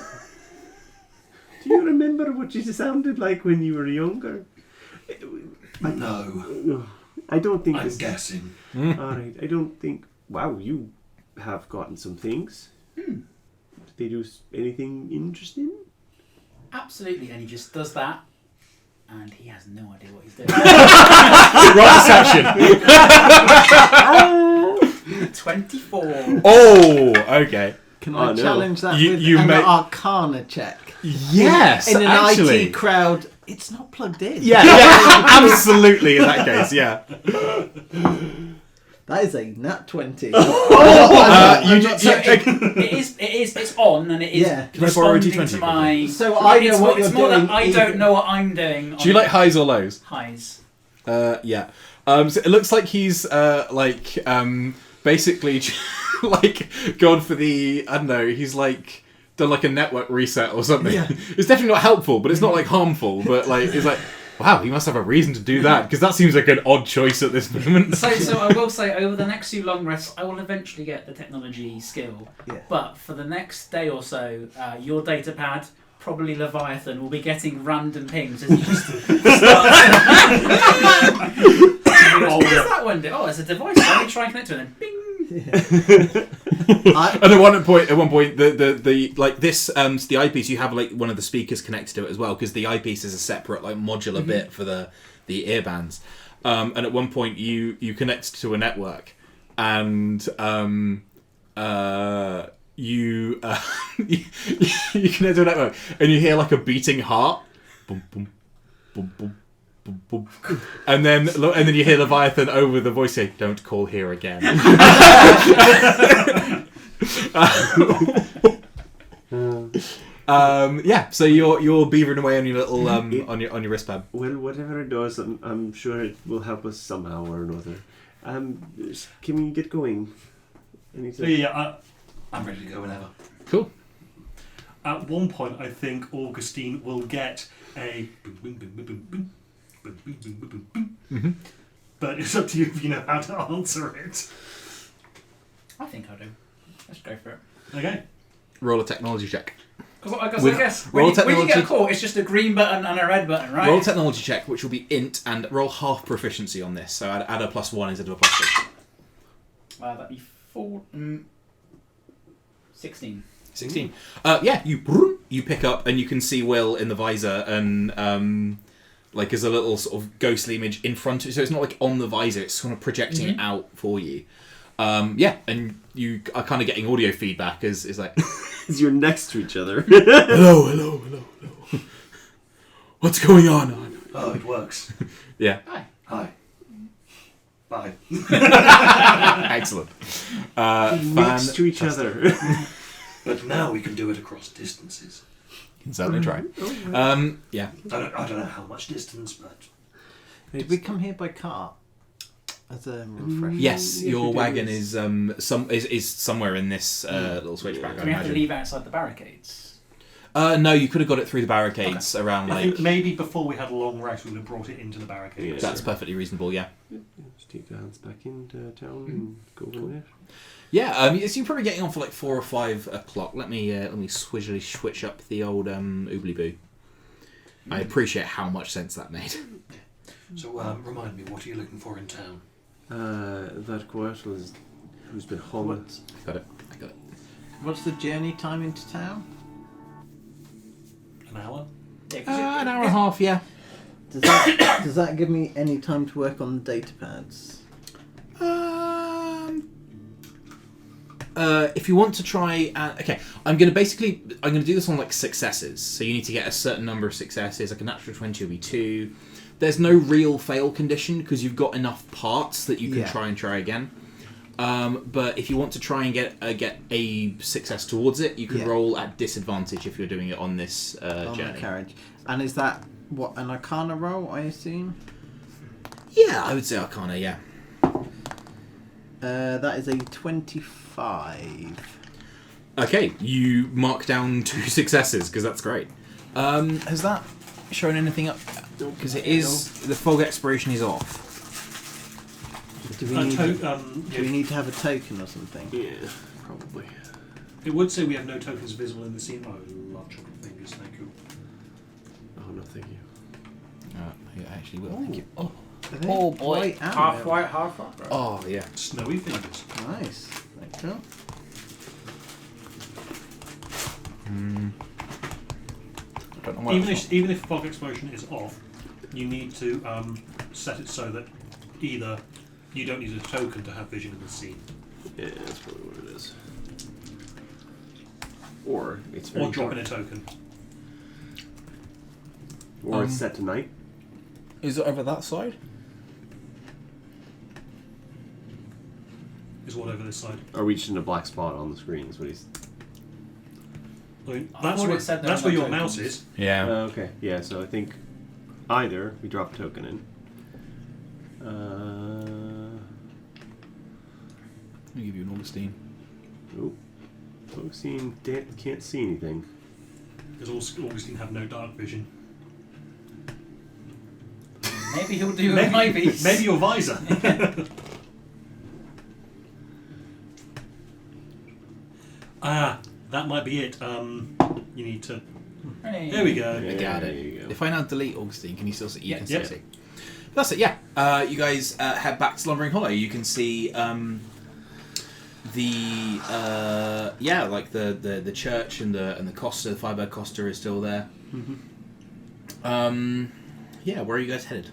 Speaker 2: you remember what you sounded like when you were younger?
Speaker 3: No.
Speaker 2: I don't think
Speaker 3: I'm guessing.
Speaker 2: Alright, I don't think... Wow, you have gotten some things. Did they do anything interesting?
Speaker 6: Absolutely, and he just does that, and he has no idea what he's doing.
Speaker 1: Right section.
Speaker 6: 24.
Speaker 1: Oh, okay.
Speaker 4: Can I
Speaker 2: no.
Speaker 4: challenge that
Speaker 1: You-
Speaker 4: with
Speaker 1: you
Speaker 4: an
Speaker 1: may-
Speaker 4: Arcana check?
Speaker 1: Yes,
Speaker 4: In an
Speaker 1: actually.
Speaker 4: IT crowd, it's not plugged in.
Speaker 1: Yeah, absolutely. In that case, yeah.
Speaker 4: That is a nat 20.
Speaker 6: It's on, and it is
Speaker 4: Yeah.
Speaker 1: Can I borrow a
Speaker 6: responding
Speaker 1: D20
Speaker 6: to my...
Speaker 4: So I know
Speaker 6: it's
Speaker 4: what
Speaker 6: more,
Speaker 4: you're
Speaker 6: it's more
Speaker 4: doing.
Speaker 6: that I don't know what I'm doing.
Speaker 1: Do you like highs or lows?
Speaker 6: highs?
Speaker 1: Yeah. So it looks like he's basically like gone for the, I don't know, he's like done like a network reset or something.
Speaker 4: Yeah.
Speaker 1: It's definitely not helpful, but it's not like harmful, but like it's like, wow, he must have a reason to do that, because that seems like an odd choice at this moment.
Speaker 6: So I will say, over the next few long rests, I will eventually get the technology skill.
Speaker 4: Yeah.
Speaker 6: But for the next day or so, your data pad, probably Leviathan, will be getting random pings as you just start. What does that one do? Oh, it's a device. Let me try and connect to it, and bing.
Speaker 1: And at one point, the like this the eyepiece, you have like one of the speakers connected to it as well, because the eyepiece is a separate like modular bit for the earbands. And at one point, you connect to a network, and you connect to a network, and you hear like a beating heart, boom boom boom boom. Boom, boom. And then you hear Leviathan over the voice say, "Don't call here again." Yeah, so you're beavering away on your little on your wristband.
Speaker 2: Well, whatever it does, I'm sure it will help us somehow or another. Can we get going?
Speaker 3: I'm ready to go whenever.
Speaker 1: Cool.
Speaker 3: At one point, I think Augustine will get a boom, boom, boom, boom, boom, boom, boom, boom, boom, boom, boom.
Speaker 1: Mm-hmm.
Speaker 3: But it's up to you if you know how to answer it.
Speaker 6: I think I do. Let's go for it.
Speaker 3: Okay.
Speaker 1: Roll a technology check.
Speaker 6: Because I
Speaker 1: With-
Speaker 6: guess
Speaker 1: roll
Speaker 6: when you get
Speaker 1: technology-
Speaker 6: a call, it's just a green button and a red button, right?
Speaker 1: Roll a technology check, which will be int, and roll half proficiency on this. So add a +1 instead of a +2.
Speaker 6: That'd be 16.
Speaker 1: 16. Yeah, you pick up and you can see Will in the visor, and like there's a little sort of ghostly image in front of you. So it's not like on the visor; it's kind of projecting it out for you. Yeah, and you are kind of getting audio feedback as like
Speaker 2: As you're next to each other.
Speaker 1: hello. What's going on?
Speaker 3: Oh, it works.
Speaker 1: Yeah,
Speaker 3: Hi. Bye.
Speaker 1: excellent.
Speaker 2: Next to each other.
Speaker 3: But now we can do it across distances.
Speaker 1: You can certainly try. Yeah.
Speaker 3: I don't know how much distance, but
Speaker 4: Did we come here by car? As a refresher.
Speaker 1: Yes,
Speaker 2: If
Speaker 1: your
Speaker 2: you do
Speaker 1: wagon
Speaker 2: this.
Speaker 1: is somewhere in this little switchback.
Speaker 6: Do
Speaker 1: I
Speaker 6: we have to
Speaker 1: imagine.
Speaker 6: leave outside the barricades?
Speaker 1: No, you could have got it through the barricades around
Speaker 3: I
Speaker 1: like.
Speaker 3: think maybe before we had a long race, we would have brought it into the barricades.
Speaker 1: That's perfectly reasonable. Yeah.
Speaker 2: Just take the hands back into town and go from there.
Speaker 1: Yeah. So you're probably getting on for like 4 or 5 o'clock. Let me swizzily switch up the old oobly boo. I appreciate how much sense that made.
Speaker 3: So remind me, what are you looking for in town?
Speaker 2: That Quirtle who's been hung.
Speaker 1: I got it.
Speaker 4: What's the journey time into town?
Speaker 3: An hour?
Speaker 6: Yeah,
Speaker 1: An hour and a half. Yeah.
Speaker 4: Does that give me any time to work on the data pads?
Speaker 1: If you want to try, okay, I'm gonna do this on like successes. So you need to get a certain number of successes. Like a natural 20 will be 2. There's no real fail condition because you've got enough parts that you can try again. But if you want to try and get a success towards it, you can roll at disadvantage if you're doing it on this
Speaker 4: On
Speaker 1: journey.
Speaker 4: the carriage. And is that what, an Arcana roll, I assume?
Speaker 1: Yeah, I would say Arcana. Yeah.
Speaker 4: That is a 25.
Speaker 1: Okay, you mark down 2 successes because that's great. Has that shown anything up? Because it is the fog expiration is off.
Speaker 4: Do we need to have a token or something?
Speaker 2: Yeah, probably.
Speaker 3: It would say we have no tokens visible in the scene. Oh, I love chocolate fingers, thank you.
Speaker 2: Oh no, thank you.
Speaker 1: I actually will. Thank you. Oh,
Speaker 4: Are they
Speaker 1: Oh, boy.
Speaker 4: white and
Speaker 6: half
Speaker 4: milk?
Speaker 6: white, half rock.
Speaker 1: oh yeah.
Speaker 3: Snowy fingers.
Speaker 4: Nice. Thank you.
Speaker 1: I don't know why
Speaker 3: Even if fog explosion is off, you need to set it so that either you don't need a token to have vision in the scene,
Speaker 2: Yeah, that's probably what it is. Or it's very
Speaker 3: or drop in
Speaker 2: dark.
Speaker 3: a token.
Speaker 2: Or it's set to night.
Speaker 1: Is it over that side?
Speaker 3: Is one over this side.
Speaker 2: Or we just in a black spot on the screen is what he's...
Speaker 3: I mean,
Speaker 6: I
Speaker 3: that's
Speaker 6: thought
Speaker 3: where,
Speaker 6: it said there
Speaker 3: that's
Speaker 6: were
Speaker 3: where
Speaker 6: no
Speaker 3: your mouse
Speaker 6: tokens.
Speaker 3: is.
Speaker 1: Yeah.
Speaker 2: Okay, yeah, so I think either we drop a token in.
Speaker 1: Let me give you an Augustine.
Speaker 2: Oh, Augustine can't see anything.
Speaker 3: Because Augustine have no dark vision.
Speaker 6: Maybe he'll do a maybe.
Speaker 3: Maybe your visor. That might be it. You need to.
Speaker 6: Hey.
Speaker 3: There we go.
Speaker 2: Yeah,
Speaker 1: Got
Speaker 2: there
Speaker 1: it.
Speaker 2: you go.
Speaker 1: If I now delete Augustine, can you still see? You
Speaker 6: Yeah.
Speaker 1: can still
Speaker 3: Yeah.
Speaker 1: see. That's it. Yeah. You guys head back to Slumbering Hollow. You can see like the church and the Costa, the Firebird Costa is still there. Yeah. Where are you guys headed?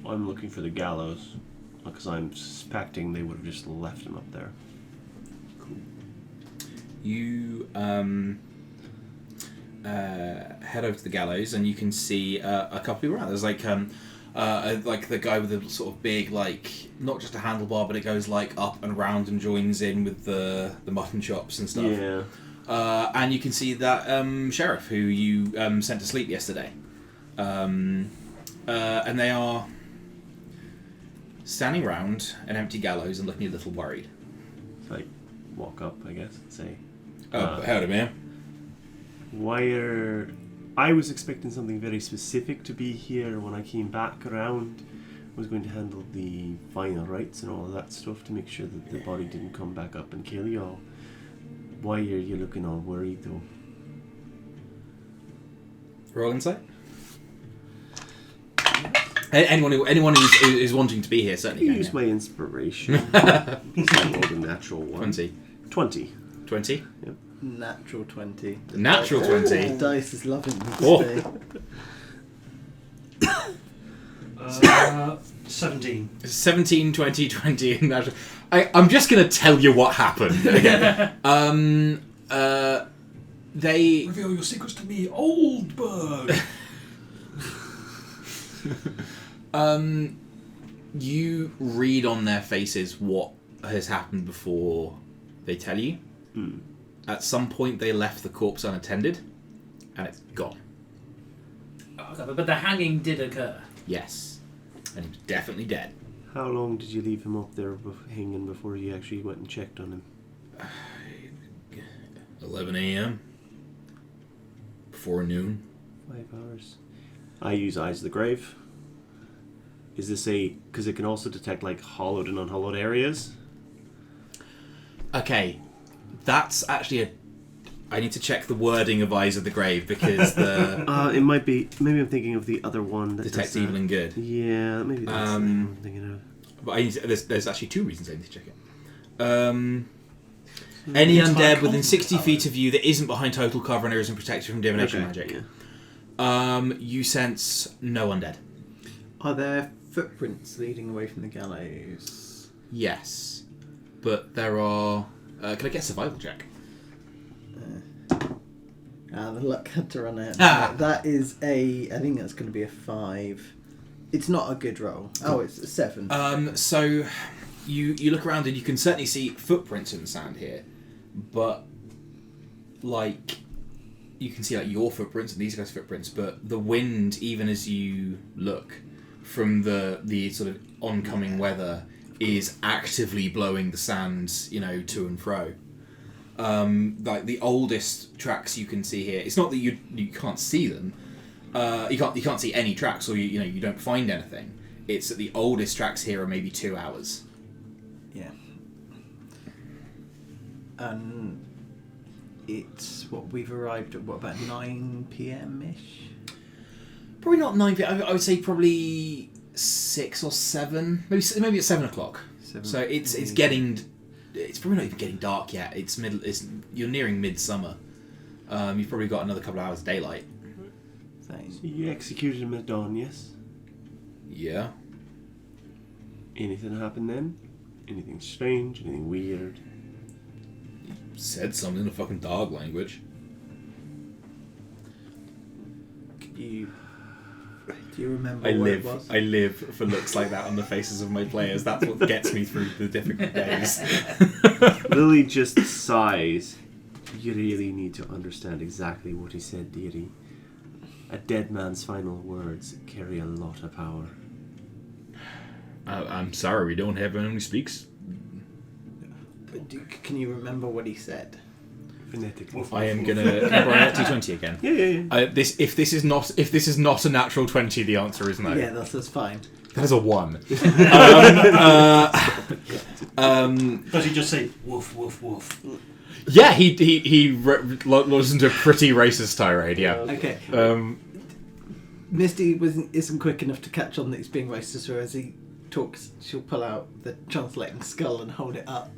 Speaker 2: I'm looking for the gallows because I'm suspecting they would have just left him up there.
Speaker 1: You head over to the gallows and you can see a couple people around. There's like like the guy with the sort of big, like, not just a handlebar, but it goes like up and round and joins in with the mutton chops and stuff.
Speaker 2: Yeah.
Speaker 1: And you can see that sheriff who you sent to sleep yesterday. And they are standing round an empty gallows and looking a little worried.
Speaker 2: So I walk up, I guess, and say,
Speaker 1: Howdy, man.
Speaker 2: I was expecting something very specific to be here when I came back around. I was going to handle the final rites and all of that stuff to make sure that the body didn't come back up and kill you all. Why are you looking all worried, though?
Speaker 1: Roll insight. Anyone who is wanting to be here certainly can.
Speaker 2: Use my inspiration. I rolled a natural one. 20.
Speaker 1: 20?
Speaker 2: Yep.
Speaker 4: Natural 20.
Speaker 1: Natural 20.
Speaker 4: The dice is loving me
Speaker 3: Uh, 17.
Speaker 1: 17, 20, 20. Natural. I'm just going to tell you what happened again. They...
Speaker 5: Reveal your secrets to me, Oldberg!
Speaker 1: You read on their faces what has happened before they tell you. At some point they left the corpse unattended, and it's gone.
Speaker 6: Okay, but the hanging did occur.
Speaker 1: Yes. And he was definitely dead.
Speaker 2: How long did you leave him up there hanging before you actually went and checked on him?
Speaker 1: 11 a.m. Before noon.
Speaker 2: 5 hours. I use Eyes of the Grave. Is this because it can also detect like hollowed and unhollowed areas?
Speaker 1: Okay, that's actually I need to check the wording of Eyes of the Grave because the...
Speaker 2: It might be... Maybe I'm thinking of the other one that
Speaker 1: detects evil and good.
Speaker 2: Yeah, maybe that's the one I'm thinking of.
Speaker 1: But there's actually 2 reasons I need to check it. Any undead within 60 feet of you that isn't behind total cover and isn't protected from divination magic.
Speaker 2: Yeah.
Speaker 1: You sense no undead.
Speaker 4: Are there footprints leading away from the gallows?
Speaker 1: Yes. But there are... can I get a survival check?
Speaker 4: The luck had to run out.
Speaker 1: Ah.
Speaker 4: That is I think that's going to be a 5. It's not a good roll. Oh, it's a 7.
Speaker 1: So you look around and you can certainly see footprints in the sand here, but like you can see like your footprints and these guys' footprints, but the wind, even as you look from the sort of oncoming weather, is actively blowing the sand, to and fro. Like the oldest tracks you can see here, it's not that you can't see them. You can't see any tracks, or you don't find anything. It's that the oldest tracks here are maybe 2 hours.
Speaker 4: Yeah. And it's we've arrived at about 9 p.m. ish.
Speaker 1: Probably not 9 p.m. I would say probably 6 or 7. Maybe it's 7 o'clock.
Speaker 4: 7.
Speaker 1: So it's getting. It's probably not even getting dark yet. You're nearing midsummer. You've probably got another couple of hours of daylight.
Speaker 4: Fine.
Speaker 2: So you executed him at dawn, yes?
Speaker 1: Yeah.
Speaker 2: Anything happened then? Anything strange? Anything weird?
Speaker 1: Said something in a fucking dog language.
Speaker 4: Do you remember where it was?
Speaker 1: I live for looks like that on the faces of my players. That's what gets me through the difficult days.
Speaker 2: Lily just sighs. You really need to understand exactly what he said, dearie. A dead man's final words carry a lot of power.
Speaker 1: I'm sorry, we don't have anyone who speaks.
Speaker 4: Can you remember what he said?
Speaker 2: Phonetically.
Speaker 1: I am gonna roll out D20 again.
Speaker 2: Yeah.
Speaker 1: If this is not a natural 20, the answer is no.
Speaker 4: Yeah, that's fine.
Speaker 1: That is a 1.
Speaker 3: Does he just say woof woof woof?
Speaker 1: Yeah, he listened to a pretty racist tirade. Yeah.
Speaker 4: Okay. Misty isn't quick enough to catch on that he's being racist, so as he talks, she'll pull out the translating skull and hold it up.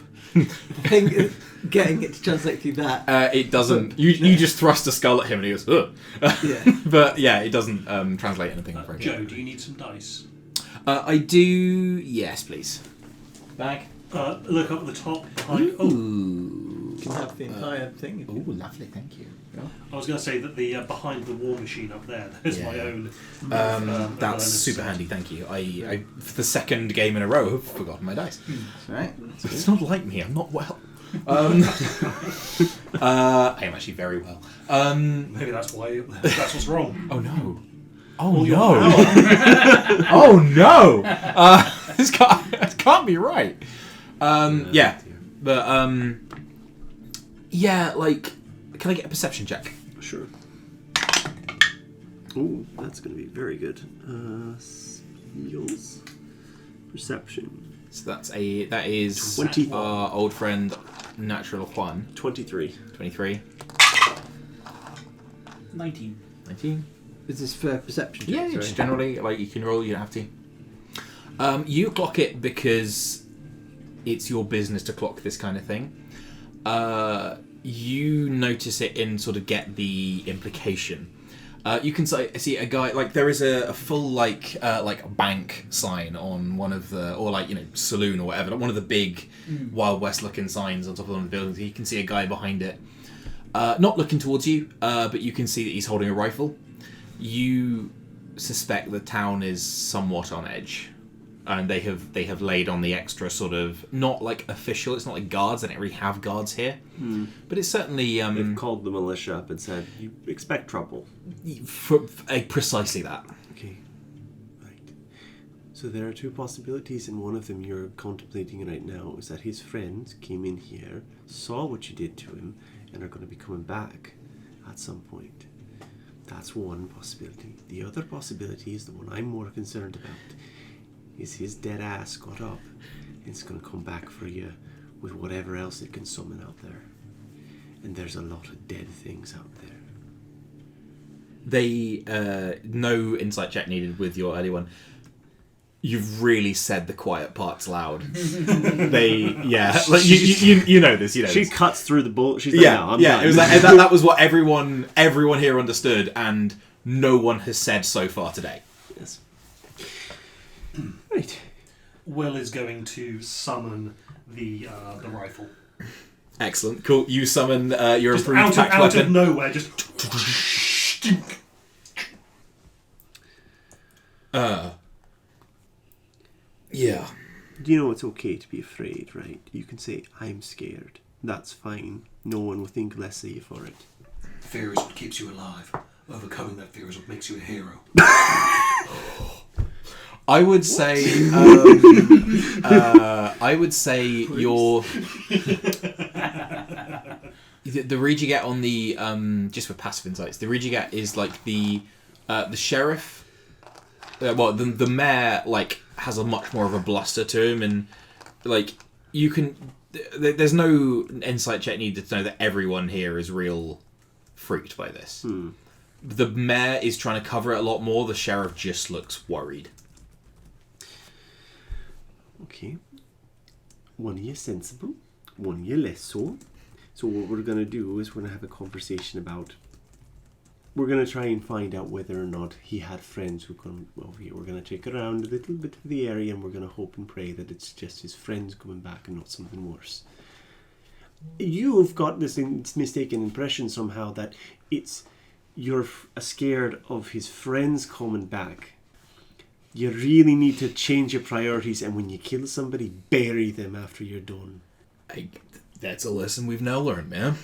Speaker 4: Getting it to translate through that.
Speaker 1: It doesn't. You just thrust a skull at him and he goes, ugh.
Speaker 4: Yeah.
Speaker 1: But yeah, it doesn't translate anything.
Speaker 3: Joe, do you need some dice?
Speaker 1: I do. Yes, please. Bag.
Speaker 3: Look up at the top. Behind,
Speaker 4: can have the entire thing.
Speaker 1: Oh, lovely, thank you.
Speaker 3: I was going to say that the behind the war machine up there's my own.
Speaker 1: That's
Speaker 3: bonus
Speaker 1: super
Speaker 3: set.
Speaker 1: handy, thank you. I for the second game in a row, have forgotten my dice.
Speaker 4: That's right.
Speaker 1: It's not like me, I'm not well. I am actually very well.
Speaker 3: Maybe that's what's wrong.
Speaker 1: Oh no. Oh no. Oh no. This can't be right. Yeah. But yeah, like, can I get a perception check?
Speaker 2: Sure. Oh, that's going to be very good. Skills. Perception.
Speaker 1: So that is
Speaker 2: 20.
Speaker 1: our old friend Natural Juan.
Speaker 2: 23.
Speaker 1: 23.
Speaker 6: 19.
Speaker 1: 19.
Speaker 4: Is this for perception?
Speaker 1: Yeah,
Speaker 4: checks,
Speaker 1: just
Speaker 4: sorry?
Speaker 1: generally, like, you can roll, you don't have to. You clock it because it's your business to clock this kind of thing. You notice it and sort of get the implication. You can see a guy, like, there is a full like bank sign on one of the, or like, saloon or whatever, like one of the big Wild West looking signs on top of one of the buildings. You can see a guy behind it, not looking towards you, but you can see that he's holding a rifle. You suspect the town is somewhat on edge, and they have laid on the extra sort of, not like official, it's not like guards, they don't really have guards here, but it's certainly
Speaker 2: They've called the militia up and said, you expect trouble.
Speaker 1: Precisely that.
Speaker 2: Okay. Right. So there are two possibilities, and one of them you're contemplating right now is that his friends came in here, saw what you did to him, and are going to be coming back at some point. That's one possibility. The other possibility is the one I'm more concerned about. Is his dead ass got up and it's going to come back for you with whatever else it can summon out there. And there's a lot of dead things out there.
Speaker 1: They no insight check needed with your early one. You've really said the quiet parts loud. Like you know this. You know
Speaker 2: She
Speaker 1: this.
Speaker 2: cuts through the bull. She's like, no, I'm done.
Speaker 1: It was like that was what everyone here understood, and no one has said so far today.
Speaker 2: Yes. Right.
Speaker 3: Will is going to summon the rifle.
Speaker 1: Excellent, cool. You summon your
Speaker 3: Just
Speaker 1: improved tact
Speaker 3: out of
Speaker 1: weapon.
Speaker 3: nowhere, just.
Speaker 1: Yeah.
Speaker 2: You know it's okay to be afraid, right? You can say, I'm scared. That's fine. No one will think less of you for it.
Speaker 5: Fear is what keeps you alive. Overcoming that fear is what makes you a hero.
Speaker 1: I would say. I would say your. The read you get on the just for passive insights. The read you get is like the sheriff. The mayor like has a much more of a bluster to him, and like you can. There's no insight check needed to know that everyone here is real freaked by this. The mayor is trying to cover it a lot more. The sheriff just looks worried.
Speaker 2: Okay. One of you sensible, one of you less so. So what we're going to do is we're going to have a conversation about... We're going to try and find out whether or not he had friends who come over here. We're going to check around a little bit of the area, and we're going to hope and pray that it's just his friends coming back and not something worse. You've got this mistaken impression somehow that you're scared of his friends coming back. You really need to change your priorities, and when you kill somebody, bury them after you're done.
Speaker 1: That's a lesson we've now learned, man.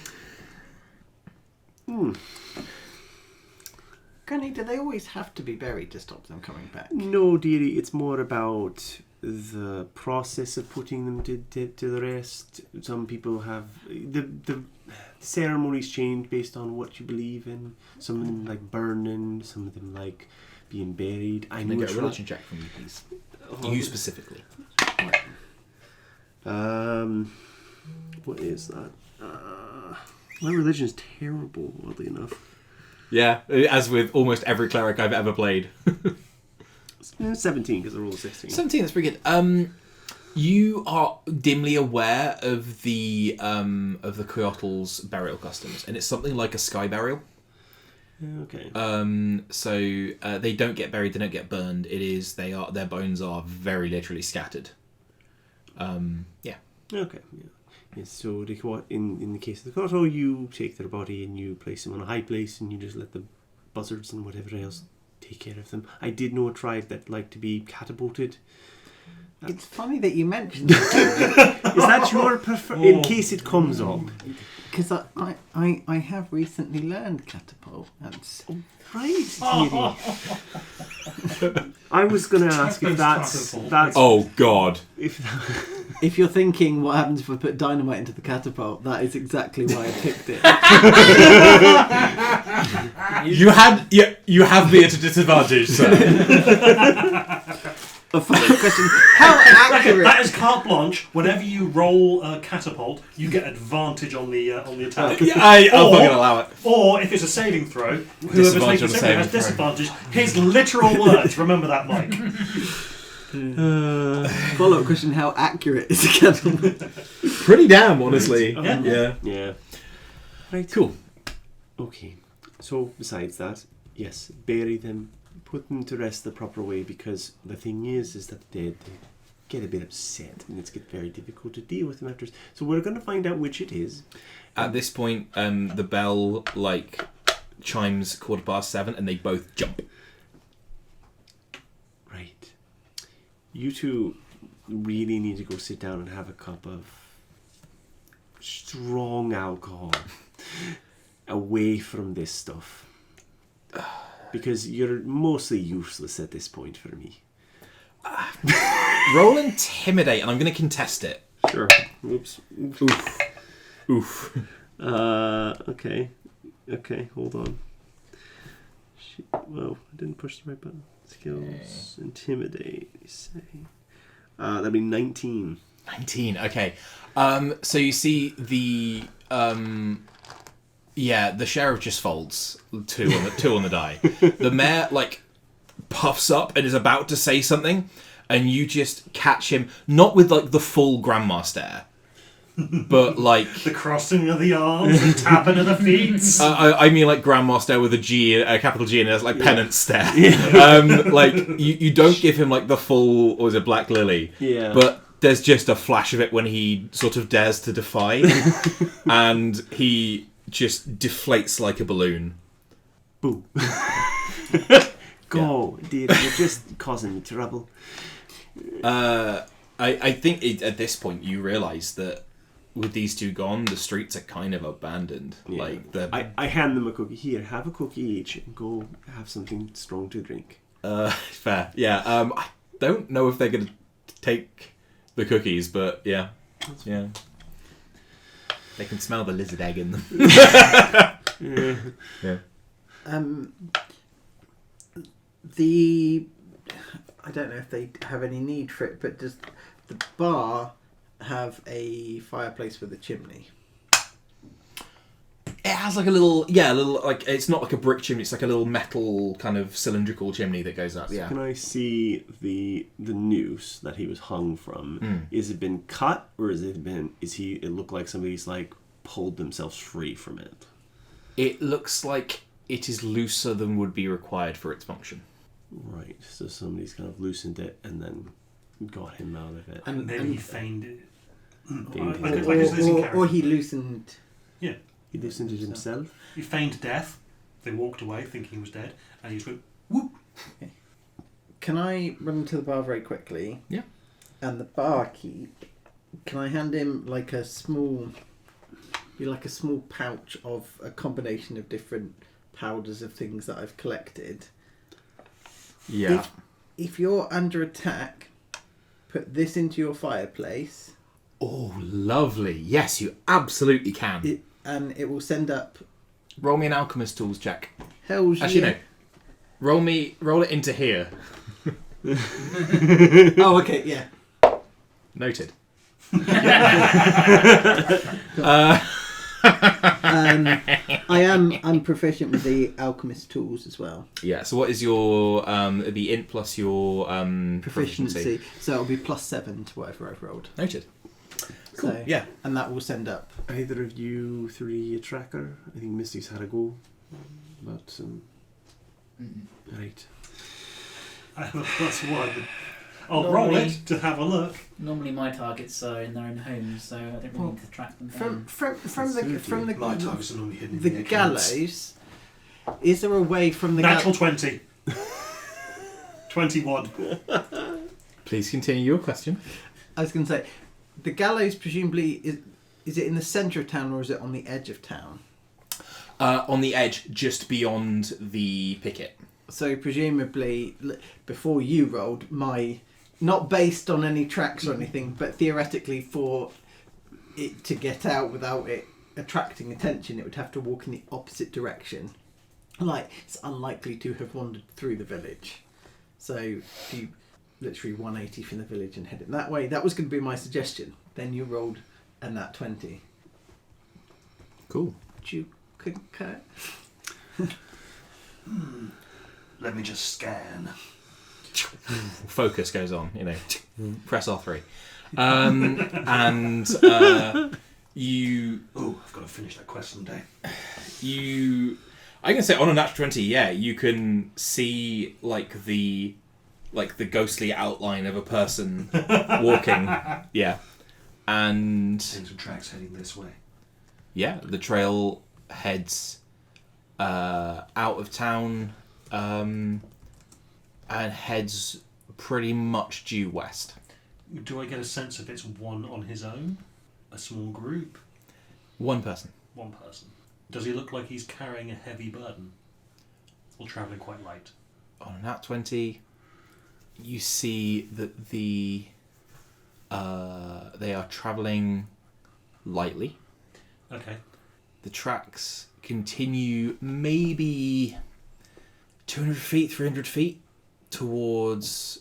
Speaker 4: Granny, do they always have to be buried to stop them coming back?
Speaker 2: No, dearie, it's more about the process of putting them to the rest. Some people have... The ceremonies change based on what you believe in. Some of them like burning, some of them like being buried.
Speaker 1: Can I get a religion check from you, please? You specifically.
Speaker 2: What is that? My religion is terrible, oddly enough.
Speaker 1: Yeah, as with almost every cleric I've ever played.
Speaker 2: 17, because I rolled a 16.
Speaker 1: 17, that's pretty good. You are dimly aware of the Coyotl's burial customs, and it's something like a sky burial.
Speaker 2: Okay.
Speaker 1: So they don't get buried, they don't get burned. Their bones are very literally scattered. Yeah.
Speaker 2: Okay. Yeah. Yes, so in the case of the Koto, you take their body and you place them on a high place and you just let the buzzards and whatever else take care of them. I did know a tribe that liked to be catapulted.
Speaker 4: It's funny that you mentioned it.
Speaker 2: Is that your in case it comes up?
Speaker 4: Because I have recently learned catapult. That's
Speaker 2: Right. I was going to ask if that's
Speaker 1: Oh God!
Speaker 4: if you're thinking what happens if I put dynamite into the catapult, that is exactly why I picked it.
Speaker 1: You have me at a disadvantage, sir.
Speaker 4: A follow-up question: how accurate?
Speaker 3: That is carte blanche. Whenever you roll a catapult, you get advantage on the attack.
Speaker 1: I'll fucking allow it.
Speaker 3: Or if it's a saving throw, whoever's making the saving has disadvantage. His literal words. Remember that, Mike.
Speaker 4: Follow-up question: how accurate is a catapult?
Speaker 1: Pretty damn, honestly.
Speaker 2: Yeah. Right.
Speaker 1: Cool.
Speaker 2: Okay. So besides that, yes, bury them. Put them to rest the proper way, because the thing is that they get a bit upset and it's very difficult to deal with them after. So we're going to find out which it is.
Speaker 1: At this point, the bell chimes 7:15, and they both jump.
Speaker 2: Right. You two really need to go sit down and have a cup of strong alcohol away from this stuff. Because you're mostly useless at this point for me.
Speaker 1: Roll intimidate, and I'm going to contest it.
Speaker 2: Sure. Oops.
Speaker 1: Oof.
Speaker 2: Okay. Okay, hold on. Shit. Whoa, I didn't push the right button. Skills. Intimidate, you say. That'd be 19.
Speaker 1: 19, okay. So you see the sheriff just folds two on the die. The mayor puffs up and is about to say something, and you just catch him, not with the full grandma stare, but
Speaker 3: the crossing of the arms, the tapping of the feet.
Speaker 1: I mean grandma stare with a capital G, and it's penance stare. You don't give him the full, or is it Black Lily?
Speaker 2: Yeah.
Speaker 1: But there's just a flash of it when he sort of dares to defy, and he just deflates like a balloon.
Speaker 2: Boo. Go, dude. You're just causing me trouble.
Speaker 1: I think at this point you realise that with these two gone, the streets are kind of abandoned.
Speaker 2: Yeah. I hand them a cookie. Here, have a cookie each and go have something strong to drink.
Speaker 1: Fair. Yeah. I don't know if they're going to take the cookies, but yeah. Yeah. They can smell the lizard egg in them. Yeah.
Speaker 4: I don't know if they have any need for it, but does the bar have a fireplace with a chimney?
Speaker 1: It has a little, it's not like a brick chimney, it's like a little metal kind of cylindrical chimney that goes up, yeah.
Speaker 2: Can I see the noose that he was hung from? Is it been cut, or it look like somebody's pulled themselves free from it?
Speaker 1: It looks like it is looser than would be required for its function.
Speaker 2: Right, so somebody's kind of loosened it and then got him out of it.
Speaker 3: And then he feigned it.
Speaker 4: Or he loosened...
Speaker 3: Yeah.
Speaker 2: He loosened it himself?
Speaker 3: He feigned death. They walked away thinking he was dead, and he just went, whoop!
Speaker 4: Okay. Can I run to the bar very quickly?
Speaker 1: Yeah.
Speaker 4: And the barkeep, can I hand him a small pouch of a combination of different powders of things that I've collected?
Speaker 1: Yeah.
Speaker 4: If you're under attack, put this into your fireplace.
Speaker 1: Oh, lovely. Yes, you absolutely can.
Speaker 4: And it will send up...
Speaker 1: Roll me an alchemist tools check.
Speaker 4: Hell's yeah.
Speaker 1: Actually, no. Roll it into here.
Speaker 4: Oh, okay, yeah.
Speaker 1: Noted.
Speaker 4: I'm proficient with the alchemist tools as well.
Speaker 1: Yeah, so what is your the int plus your proficiency?
Speaker 4: So it'll be +7 to whatever I've rolled.
Speaker 1: Noted. Cool.
Speaker 4: So,
Speaker 1: yeah.
Speaker 4: And that will send up.
Speaker 2: Either of you three a tracker? I think Misty's had a go. But right.
Speaker 3: I have a +1. I'll roll it to have a look.
Speaker 6: Normally my targets are in their own homes, so I don't really need to track them down.
Speaker 4: From the
Speaker 3: My targets are normally hidden in
Speaker 4: the
Speaker 3: the accounts.
Speaker 4: gallows. Is there a way from the
Speaker 3: Natural 20. 21.
Speaker 1: Please continue your question.
Speaker 4: I was going to say, the gallows presumably is it in the centre of town or is it on the edge of town?
Speaker 1: On the edge, just beyond the picket.
Speaker 4: So presumably, before you rolled, not based on any tracks or anything, but theoretically for it to get out without it attracting attention, it would have to walk in the opposite direction. Like, it's unlikely to have wandered through the village. So if you literally 180 from the village and head it that way, that was going to be my suggestion. Then you rolled a nat 20.
Speaker 1: Cool.
Speaker 4: Would you concur?
Speaker 3: Let me just scan.
Speaker 1: Focus goes on, press R3. And you...
Speaker 3: Oh, I've got to finish that quest someday.
Speaker 1: I can say on a natural 20, you can see the ghostly outline of a person walking. Yeah. And
Speaker 3: Seeing some tracks heading this way.
Speaker 1: yeah, the trail heads out of town and heads pretty much due west.
Speaker 3: Do I get a sense if it's one on his own? A small group?
Speaker 1: One person.
Speaker 3: One person. Does he look like he's carrying a heavy burden? Or travelling quite light?
Speaker 1: On a nat 20, you see that they are travelling lightly.
Speaker 3: Okay.
Speaker 1: The tracks continue maybe 200 feet, 300 feet towards,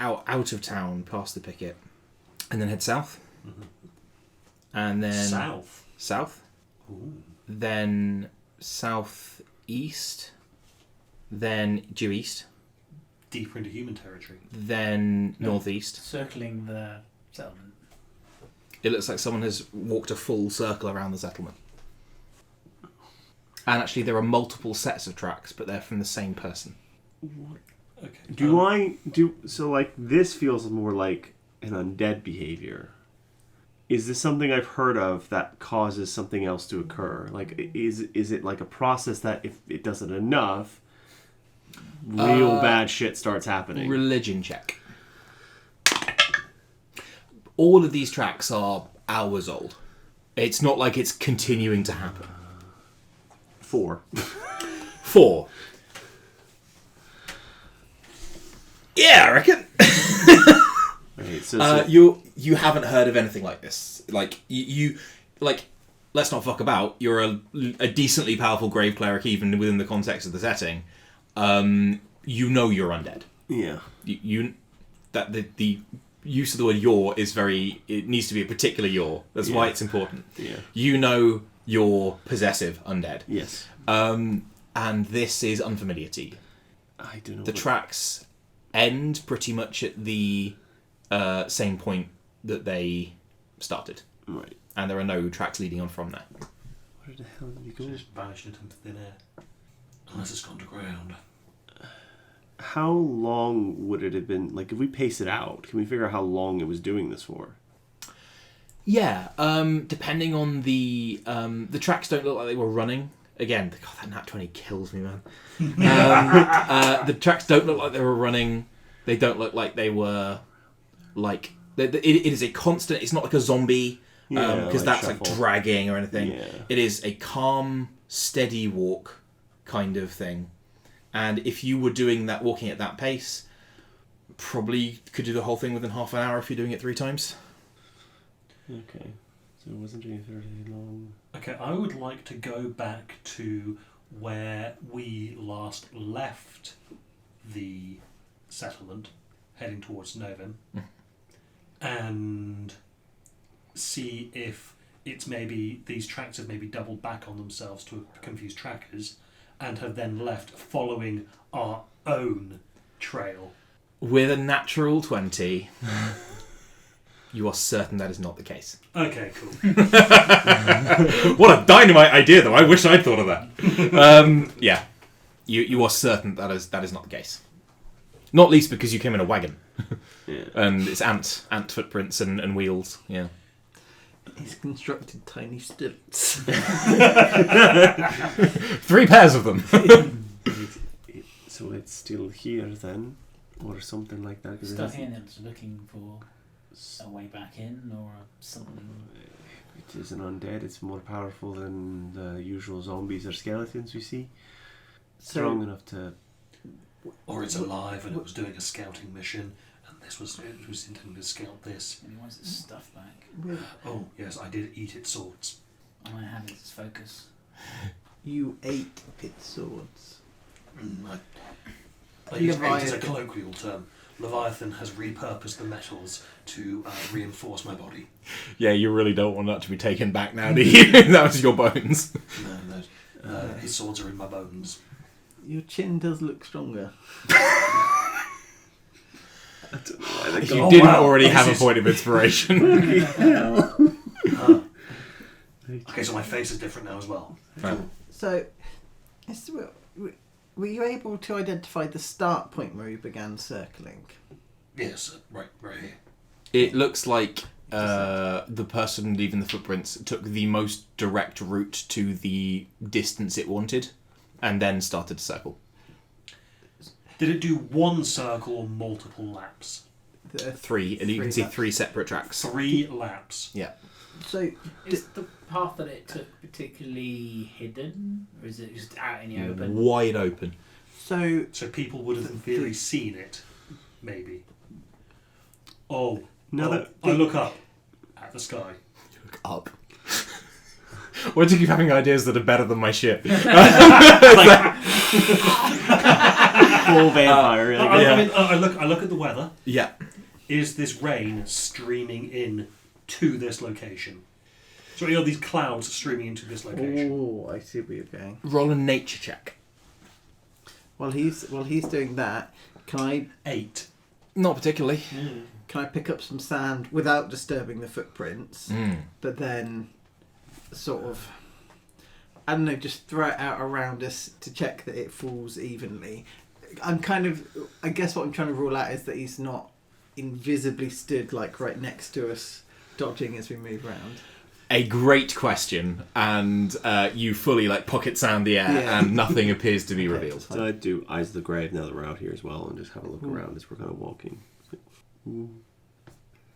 Speaker 1: out of town past the picket, and then head south.
Speaker 3: Mm-hmm.
Speaker 1: And then
Speaker 3: South? Ooh.
Speaker 1: Then southeast, then due east,
Speaker 3: Deeper into human territory.
Speaker 1: then northeast.
Speaker 6: Circling the settlement.
Speaker 1: It looks like someone has walked a full circle around the settlement. And actually there are multiple sets of tracks, but they're from the same person.
Speaker 3: Okay.
Speaker 2: So this feels more like an undead behavior. Is this something I've heard of that causes something else to occur? Is it like a process that if it does it enough, real bad shit starts happening?
Speaker 1: Religion check. All of these tracks are hours old. It's not like it's continuing to happen.
Speaker 2: 4.
Speaker 1: 4. Yeah, I reckon.
Speaker 2: Right, so
Speaker 1: You haven't heard of anything like this. You let's not fuck about. You're a decently powerful grave cleric, even within the context of the setting. You're undead.
Speaker 2: Yeah.
Speaker 1: That the use of the word "you're" is it needs to be a particular "you're." That's why it's important.
Speaker 2: Yeah.
Speaker 1: You're possessive undead.
Speaker 2: Yes.
Speaker 1: And this is unfamiliar to you.
Speaker 2: I don't know.
Speaker 1: The tracks end pretty much at the same point that they started.
Speaker 2: Right.
Speaker 1: And there are no tracks leading on from there.
Speaker 2: Where the hell did he go?
Speaker 3: Just vanished into thin air. Unless it's gone to ground.
Speaker 2: How long would it have been? If we pace it out, can we figure out how long it was doing this for?
Speaker 1: Yeah, depending on the tracks don't look like they were running. Again, God, that nat 20 kills me, man. The tracks don't look like they were running. They don't look like they were it is a constant. It's not like a zombie because that's
Speaker 2: shuffle.
Speaker 1: dragging or anything.
Speaker 2: Yeah.
Speaker 1: It is a calm, steady walk kind of thing. And if you were walking at that pace, probably could do the whole thing within half an hour if you're doing it 3 times.
Speaker 2: Okay. So it wasn't doing 30 long.
Speaker 3: Okay, I would like to go back to where we last left the settlement, heading towards Novum, and see if it's maybe these tracks have maybe doubled back on themselves to confuse trackers and have then left following our own trail.
Speaker 1: With a natural 20, you are certain that is not the case.
Speaker 3: Okay, cool.
Speaker 1: What a dynamite idea, though. I wish I'd thought of that. Yeah. You are certain that is not the case. Not least because you came in a wagon.
Speaker 2: Yeah.
Speaker 1: And it's ant footprints and wheels. Yeah.
Speaker 4: He's constructed tiny stilts.
Speaker 1: 3 pairs of them.
Speaker 2: So it's still here then, or something like that. 'Cause
Speaker 6: Stuck in and looking for a way back in or something.
Speaker 2: It is an undead. It's more powerful than the usual zombies or skeletons we see. Strong enough to.
Speaker 3: Or it's alive and it was doing a scouting mission, and it was intending to scout this.
Speaker 6: And he wants its stuff back.
Speaker 3: Oh yes, I did eat its swords.
Speaker 6: And I have its focus.
Speaker 4: You ate its swords.
Speaker 3: I use ate as a
Speaker 4: Leviathan.
Speaker 3: colloquial term. Leviathan has repurposed the metals to reinforce my body.
Speaker 1: Yeah, you really don't want that to be taken back now, do you? That was your bones.
Speaker 3: No, his swords are in my bones.
Speaker 4: Your chin does look stronger.
Speaker 2: I don't know why they
Speaker 1: You
Speaker 2: go.
Speaker 1: didn't
Speaker 3: wow.
Speaker 1: already have a
Speaker 3: This is-
Speaker 1: point of inspiration.
Speaker 3: Okay, so my face is different now as well.
Speaker 1: Right.
Speaker 4: So, were you able to identify the start point where you began circling?
Speaker 3: Yes, right here.
Speaker 1: It looks like the person leaving the footprints took the most direct route to the distance it wanted, and then started to circle.
Speaker 3: Did it do one circle or multiple laps?
Speaker 1: 3, and you can see
Speaker 4: laps.
Speaker 1: 3 separate tracks.
Speaker 3: 3 laps.
Speaker 1: Yeah.
Speaker 4: So,
Speaker 6: Is the path that it took particularly hidden? Or is it just out in the open?
Speaker 1: Wide open.
Speaker 4: so
Speaker 3: So people would have in theory seen it, maybe. Oh,
Speaker 2: No, that-
Speaker 3: I look up at the sky.
Speaker 1: Look up. Why do you keep having ideas that are better than my shit?
Speaker 2: Full vampire. really.
Speaker 3: I mean, I look at the weather.
Speaker 1: Yeah.
Speaker 3: Is this rain streaming in to this location? So you know these clouds streaming into this location.
Speaker 4: oh, I see where you're going.
Speaker 1: Roll a nature check.
Speaker 4: While he's doing that, can
Speaker 3: 8.
Speaker 1: Not particularly.
Speaker 4: I pick up some sand without disturbing the footprints,
Speaker 1: Mm.
Speaker 4: but then sort of, I don't know, just throw it out around us to check that it falls evenly. I guess what I'm trying to rule out is that he's not invisibly stood like right next to us, dodging as we move around.
Speaker 1: A great question, and you fully pocket sound the air,
Speaker 4: Yeah.
Speaker 1: and nothing appears to be
Speaker 4: Okay,
Speaker 1: revealed.
Speaker 2: So I'd do Eyes of the Grave now that we're out here as well, and just have a look around as we're kind of walking. Ooh,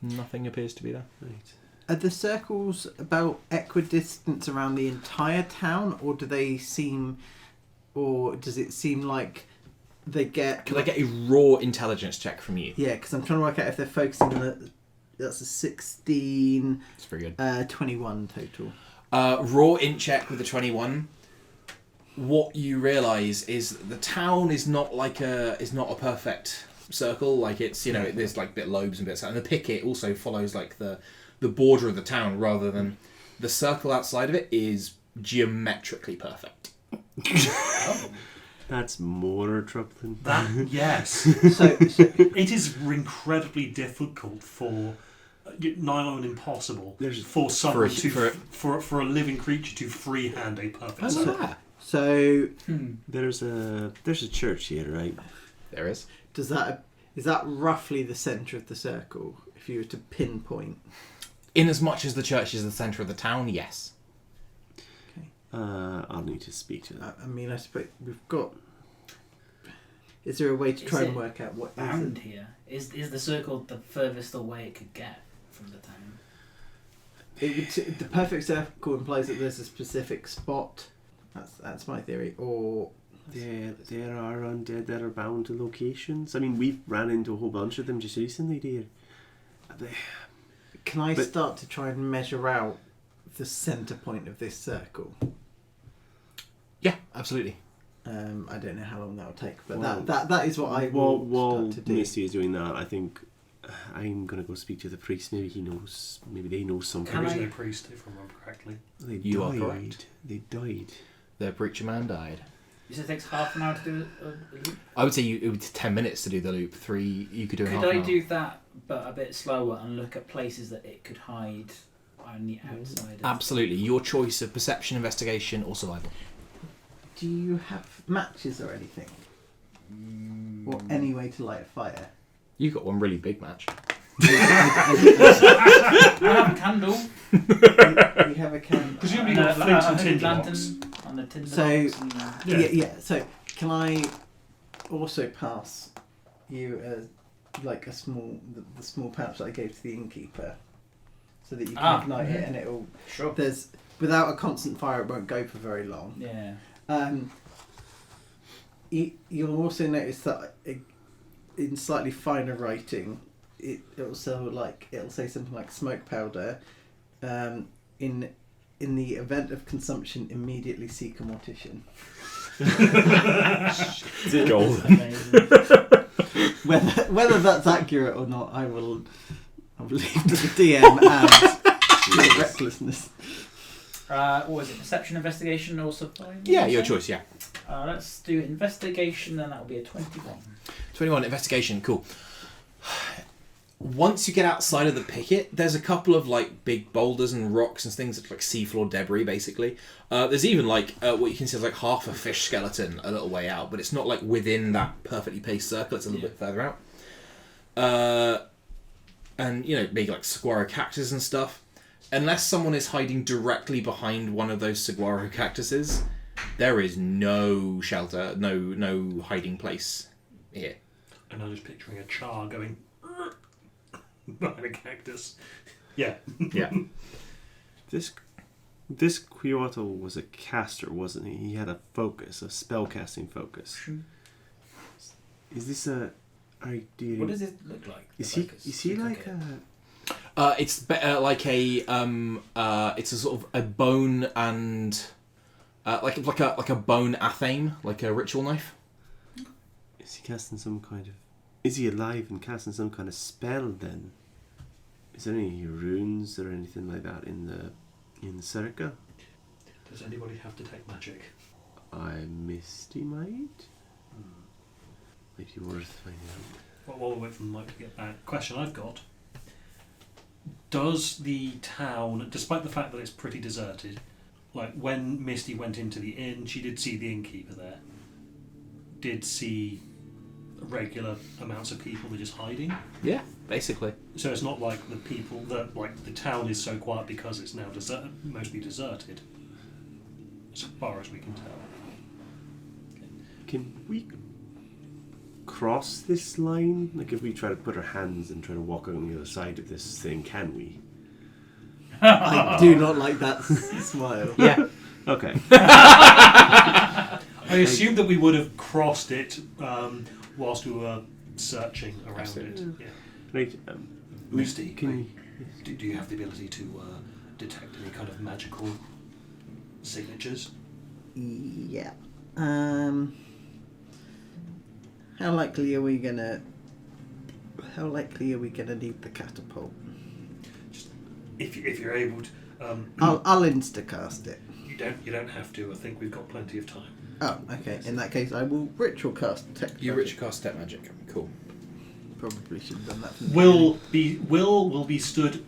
Speaker 1: Nothing appears to be there.
Speaker 2: right.
Speaker 4: Are the circles about equidistant around the entire town, or does it seem like they get?
Speaker 1: Could I get a raw intelligence check from you?
Speaker 4: Yeah, because I'm trying to work out if they're focusing on the. That's a 16,
Speaker 1: It's very good.
Speaker 4: 21 total.
Speaker 1: Raw int check with a 21. What you realise is that the town is not a perfect circle. Like it's there's bit lobes and bits, and the picket also follows the border of the town rather than the circle outside of it is geometrically perfect.
Speaker 2: That's more troubling.
Speaker 3: That yes,
Speaker 4: So
Speaker 3: it is incredibly difficult for, nigh on impossible,
Speaker 2: There's-
Speaker 3: for someone
Speaker 1: for
Speaker 3: for a living creature to freehand a perfect circle.
Speaker 4: so
Speaker 2: There's a church here, right?
Speaker 1: There is.
Speaker 4: is that roughly the centre of the circle? If you were to pinpoint,
Speaker 1: In as much as the church is the centre of the town, yes.
Speaker 2: I'll need to speak to them.
Speaker 4: I mean, I suppose we've got. Is there a way to try
Speaker 6: Is
Speaker 4: and
Speaker 6: it
Speaker 4: work out what
Speaker 6: Bound here. Is the circle the furthest away it could get from the town?
Speaker 4: the perfect circle implies that there's a specific spot. That's my theory. Or
Speaker 2: There are undead that are bound to locations. I mean, we've ran into a whole bunch of them just recently, dear.
Speaker 4: can I
Speaker 2: But-
Speaker 4: start to try and measure out the centre point of this circle?
Speaker 1: Yeah, absolutely.
Speaker 4: I don't know how long that will take, but
Speaker 2: Well,
Speaker 4: that is what I will
Speaker 2: While
Speaker 4: start to do.
Speaker 2: Misty is doing that, I think I'm gonna go speak to the priest. Maybe he knows. Maybe they know something.
Speaker 3: There is
Speaker 6: Can I-
Speaker 3: no priest, if I remember correctly.
Speaker 2: They
Speaker 1: You are
Speaker 2: died.
Speaker 1: correct.
Speaker 2: They died.
Speaker 1: The preacher man died.
Speaker 6: You said it takes half an hour to do a loop?
Speaker 1: I would say it would take 10 minutes to do the loop. 3, you could do in half
Speaker 6: Could
Speaker 1: an
Speaker 6: I
Speaker 1: hour.
Speaker 6: do that, but a bit slower, and look at places that it could hide on the outside? of-
Speaker 1: Absolutely. Your choice of perception, investigation, or survival.
Speaker 4: Do you have matches or anything? or any way to light a fire.
Speaker 1: You got one really big match.
Speaker 6: I have a candle.
Speaker 4: We have a candle.
Speaker 3: Presumably
Speaker 6: And
Speaker 3: got
Speaker 6: a
Speaker 3: flint and
Speaker 6: hooded
Speaker 3: tinder
Speaker 6: lantern
Speaker 3: box.
Speaker 6: and a tinder
Speaker 4: So-
Speaker 6: box. And,
Speaker 4: Yeah. So can I also pass you like a small the small pouch that I gave to the innkeeper, so that you can ignite it and it will.
Speaker 6: sure.
Speaker 4: There's without a constant fire, it won't go for very long.
Speaker 6: Yeah.
Speaker 4: You'll also notice that in slightly finer writing, it'll say something like smoke powder. In the event of consumption, immediately seek a mortician.
Speaker 1: Gold.
Speaker 6: Amazing.
Speaker 4: Whether that's accurate or not, I will leave to the DM and your recklessness.
Speaker 6: What was it? Perception, investigation, or survival?
Speaker 1: Yeah, your choice. Yeah.
Speaker 6: Let's do investigation, and that will be a 21.
Speaker 1: 21 investigation. Cool. Once you get outside of the picket, there's a couple of like big boulders and rocks and things that's like seafloor debris, basically. There's even like what you can see as like half a fish skeleton a little way out, but it's not like within that perfectly paced circle. It's a little bit further out. And maybe like saguaro cactus and stuff. Unless someone is hiding directly behind one of those saguaro cactuses, there is no shelter, no hiding place here.
Speaker 3: And I'm just picturing a char going behind a cactus. Yeah.
Speaker 1: Yeah.
Speaker 2: This Kyoto was a caster, wasn't he? He had a focus, a spellcasting focus. Is this a...
Speaker 6: What does it look like?
Speaker 2: Is he like a...
Speaker 1: It's like a it's a sort of a bone and like a bone athame, like a ritual knife.
Speaker 2: Is he casting some kind of... Is he alive and casting some kind of spell then? Is there any runes or anything like that in the circle?
Speaker 3: Does anybody have to take magic?
Speaker 2: Misty might? Might be worth finding out.
Speaker 3: Well, while we wait for the mic to get back, question I've got. Does the town, despite the fact that it's pretty deserted, like when Misty went into the inn, she did see the innkeeper there, did see regular amounts of people that are just hiding?
Speaker 1: Yeah, basically.
Speaker 3: So it's not like the people that, like, the town is so quiet because it's now mostly deserted, as far as we can tell.
Speaker 2: Can we cross this line? Like, if we try to put our hands and try to walk on the other side of this thing, can we?
Speaker 4: I do not like that smile.
Speaker 1: Yeah.
Speaker 2: Okay.
Speaker 3: I assumed that we would have crossed it whilst we were searching around
Speaker 1: Absolutely.
Speaker 3: it. Yeah.
Speaker 2: Right.
Speaker 3: Misty,
Speaker 2: Can
Speaker 3: do you have the ability to detect any kind of magical signatures?
Speaker 4: Yeah. How likely are we gonna need the catapult?
Speaker 3: Just if you're able to,
Speaker 4: I'll instacast it.
Speaker 3: you don't have to. I think we've got plenty of time.
Speaker 4: Oh, okay. In that case, I will ritual cast detect.
Speaker 1: You
Speaker 4: magic.
Speaker 1: ritual cast step magic. Cool.
Speaker 4: Probably should have done that. From the
Speaker 3: Will be stood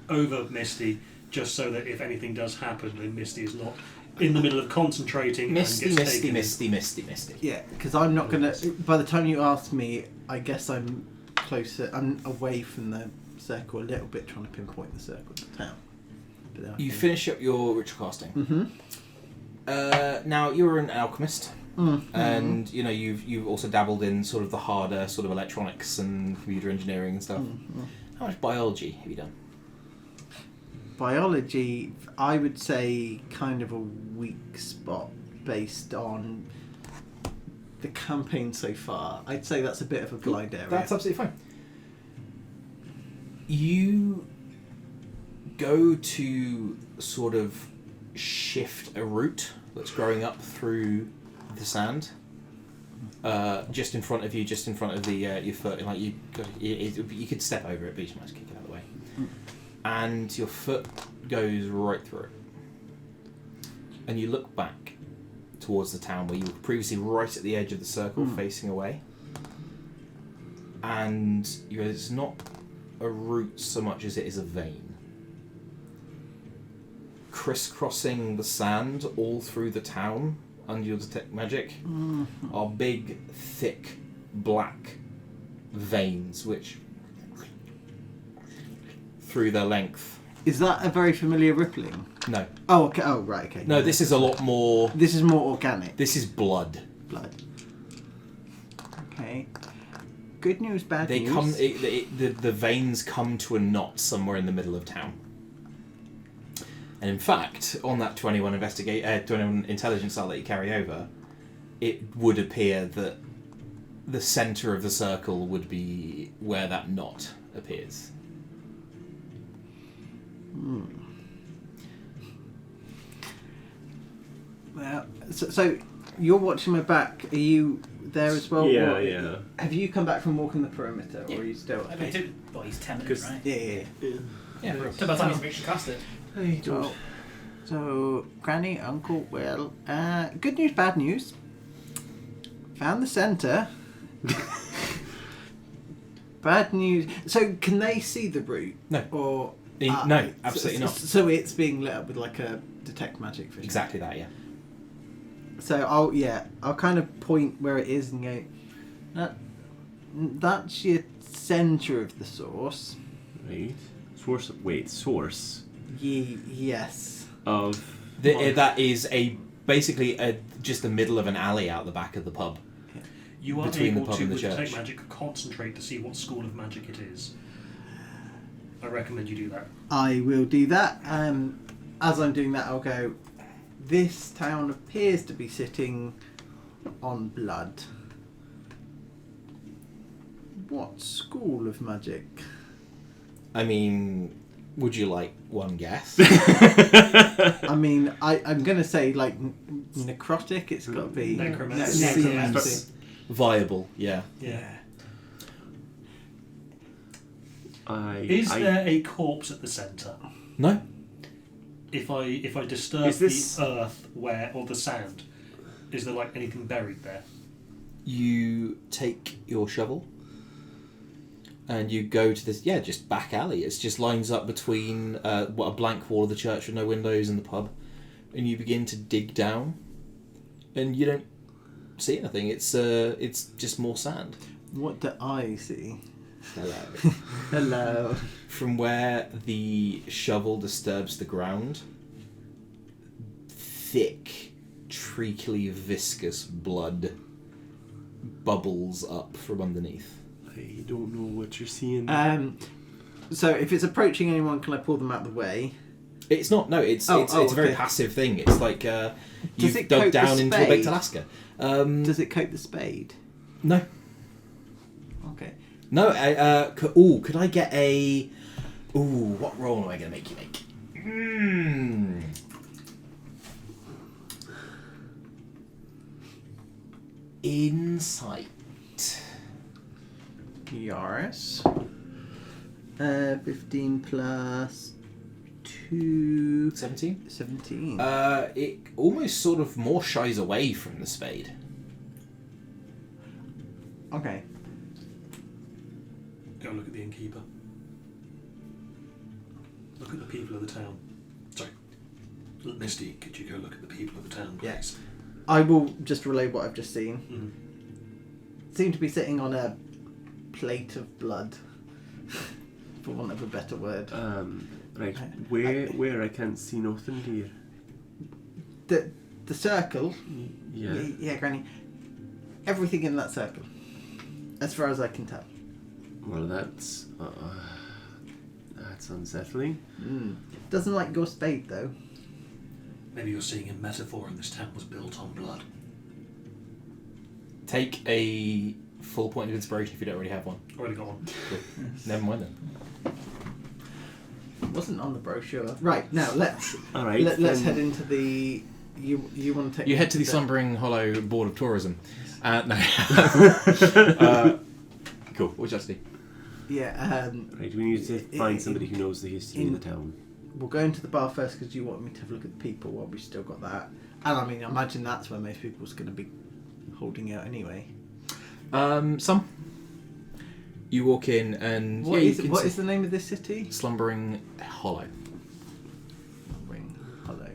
Speaker 3: over Misty just so that if anything does happen, then Misty is not in the middle of concentrating
Speaker 1: Misty,
Speaker 3: and gets
Speaker 1: misty,
Speaker 3: taken.
Speaker 1: misty, misty, misty.
Speaker 4: Yeah, because I'm not gonna. By the time you ask me, I guess I'm closer. I'm away from the circle a little bit, trying to pinpoint the circle of the town.
Speaker 1: You finish up your ritual casting.
Speaker 4: Mm-hmm.
Speaker 1: Now you're an alchemist,
Speaker 4: Mm-hmm.
Speaker 1: and you've also dabbled in sort of the harder sort of electronics and computer engineering and stuff.
Speaker 4: Mm-hmm.
Speaker 1: How much biology have you done?
Speaker 4: Biology, I would say, kind of a weak spot based on the campaign so far. I'd say that's a bit of a blind area.
Speaker 1: That's absolutely fine. You go to sort of shift a root that's growing up through the sand, just in front of you, just in front of the your foot. Like you could step over it, but you just might just kick it out of the way. And your foot goes right through it. And you look back towards the town where you were previously right at the edge of the circle, facing away. And you realize it's not a root so much as it is a vein. Crisscrossing the sand all through the town under your detect magic are big, thick black veins which, through their length.
Speaker 4: Is that a very familiar rippling?
Speaker 1: No.
Speaker 4: Oh, okay. Oh, right. Okay.
Speaker 1: No, this is a lot more.
Speaker 4: This is more organic.
Speaker 1: This is blood.
Speaker 4: Blood. Okay. Good news, bad
Speaker 1: They
Speaker 4: news.
Speaker 1: come. The veins come to a knot somewhere in the middle of town. And in fact, on that 21 21 intelligence cell that you carry over, it would appear that the centre of the circle would be where that knot appears.
Speaker 4: Well, so you're watching my back. Are you there as well?
Speaker 2: Yeah,
Speaker 4: Or-
Speaker 2: yeah.
Speaker 4: Have you come back from walking the perimeter,
Speaker 6: Yeah.
Speaker 4: or are you still?
Speaker 6: I mean, it took, well, he's 10 minutes,
Speaker 2: 'Cause-
Speaker 6: right?
Speaker 4: Yeah.
Speaker 6: Yeah, so by the time he's reached the custard.
Speaker 2: I don't.
Speaker 4: So, Granny, Uncle, Will. Good news, bad news. Found the centre. Bad news. So, can they see the route?
Speaker 1: No.
Speaker 4: Or
Speaker 1: No, absolutely not.
Speaker 4: So it's being lit up with like a detect magic vision.
Speaker 1: Exactly that, yeah.
Speaker 4: So I'll kind of point where it is and go. That's your centre of the source.
Speaker 2: Right. Source. Wait. Source
Speaker 4: Yes.
Speaker 2: of.
Speaker 1: That is basically just the middle of an alley out the back of the pub.
Speaker 3: You are
Speaker 1: Between the
Speaker 3: able
Speaker 1: pub
Speaker 3: to,
Speaker 1: and the
Speaker 3: with detect
Speaker 1: church.
Speaker 3: magic, concentrate to see what school of magic it is. I recommend you do that.
Speaker 4: I will do that. As I'm doing that, I'll go. This town appears to be sitting on blood. What school of magic?
Speaker 1: I mean, would you like one guess?
Speaker 4: I mean, I'm going to say like necrotic. It's got to be
Speaker 3: Necromancy.
Speaker 4: necromancy.
Speaker 1: Viable, yeah.
Speaker 3: Yeah.
Speaker 2: Is
Speaker 3: there a corpse at the centre?
Speaker 1: No?
Speaker 3: If I disturb
Speaker 2: Is this-
Speaker 3: the earth or the sand, is there like anything buried there?
Speaker 1: You take your shovel and you go to this, just back alley. It's just lines up between a blank wall of the church with no windows and the pub. And you begin to dig down and you don't see anything. It's just more sand.
Speaker 4: What do I see?
Speaker 1: Hello.
Speaker 4: Hello.
Speaker 1: From where the shovel disturbs the ground, thick, treacly, viscous blood bubbles up from underneath.
Speaker 2: I don't know what you're seeing.
Speaker 4: So if it's approaching anyone, can I pull them out of the way?
Speaker 1: It's not. No, it's a very
Speaker 4: okay.
Speaker 1: passive thing. It's like you've
Speaker 4: it
Speaker 1: dug
Speaker 4: coat the
Speaker 1: down into a
Speaker 4: spade?
Speaker 1: baked Alaska.
Speaker 4: Does it coat the spade?
Speaker 1: No.
Speaker 4: Okay.
Speaker 1: No. Could I get a? What roll am I going to make you make? Insight.
Speaker 4: Yaris. 15 plus 2...
Speaker 1: 17?
Speaker 4: 17.
Speaker 1: It almost sort of more shies away from the spade.
Speaker 4: Okay.
Speaker 3: Go look at the innkeeper. Look at the people of the town. Sorry. Misty, could you go look at the people of the town, please?
Speaker 4: Yes. I will just relay what I've just seen.
Speaker 3: Mm-hmm.
Speaker 4: Seem to be sitting on a plate of blood, for want of a better word.
Speaker 2: Right. Where I can't see nothing here.
Speaker 4: The circle.
Speaker 2: Yeah.
Speaker 4: Yeah, Granny. Everything in that circle, as far as I can tell.
Speaker 2: Well, that's unsettling.
Speaker 4: Doesn't like your spade though.
Speaker 3: Maybe you're seeing a metaphor and this town was built on blood.
Speaker 1: Take a full point of inspiration if you don't already have one.
Speaker 3: Already got one.
Speaker 1: Cool. Never mind then.
Speaker 4: It wasn't on the brochure. Right, now let's
Speaker 2: All right.
Speaker 4: let's
Speaker 2: then-
Speaker 4: head into the... You want to take...
Speaker 1: You head to the Slumbering Hollow Board of Tourism. No. Cool. What would you like to do?
Speaker 4: Yeah,
Speaker 2: Right, we need to find somebody who knows the history of the town.
Speaker 4: we'll go into the bar first because you want me to have a look at the people while we've still got that. And I mean, I imagine that's where most people's going to be holding out anyway.
Speaker 1: Some. You walk in and
Speaker 4: What
Speaker 1: you
Speaker 4: is
Speaker 1: can
Speaker 4: what
Speaker 1: see
Speaker 4: is the name of this city?
Speaker 1: Slumbering Hollow.
Speaker 4: Ring Hollow.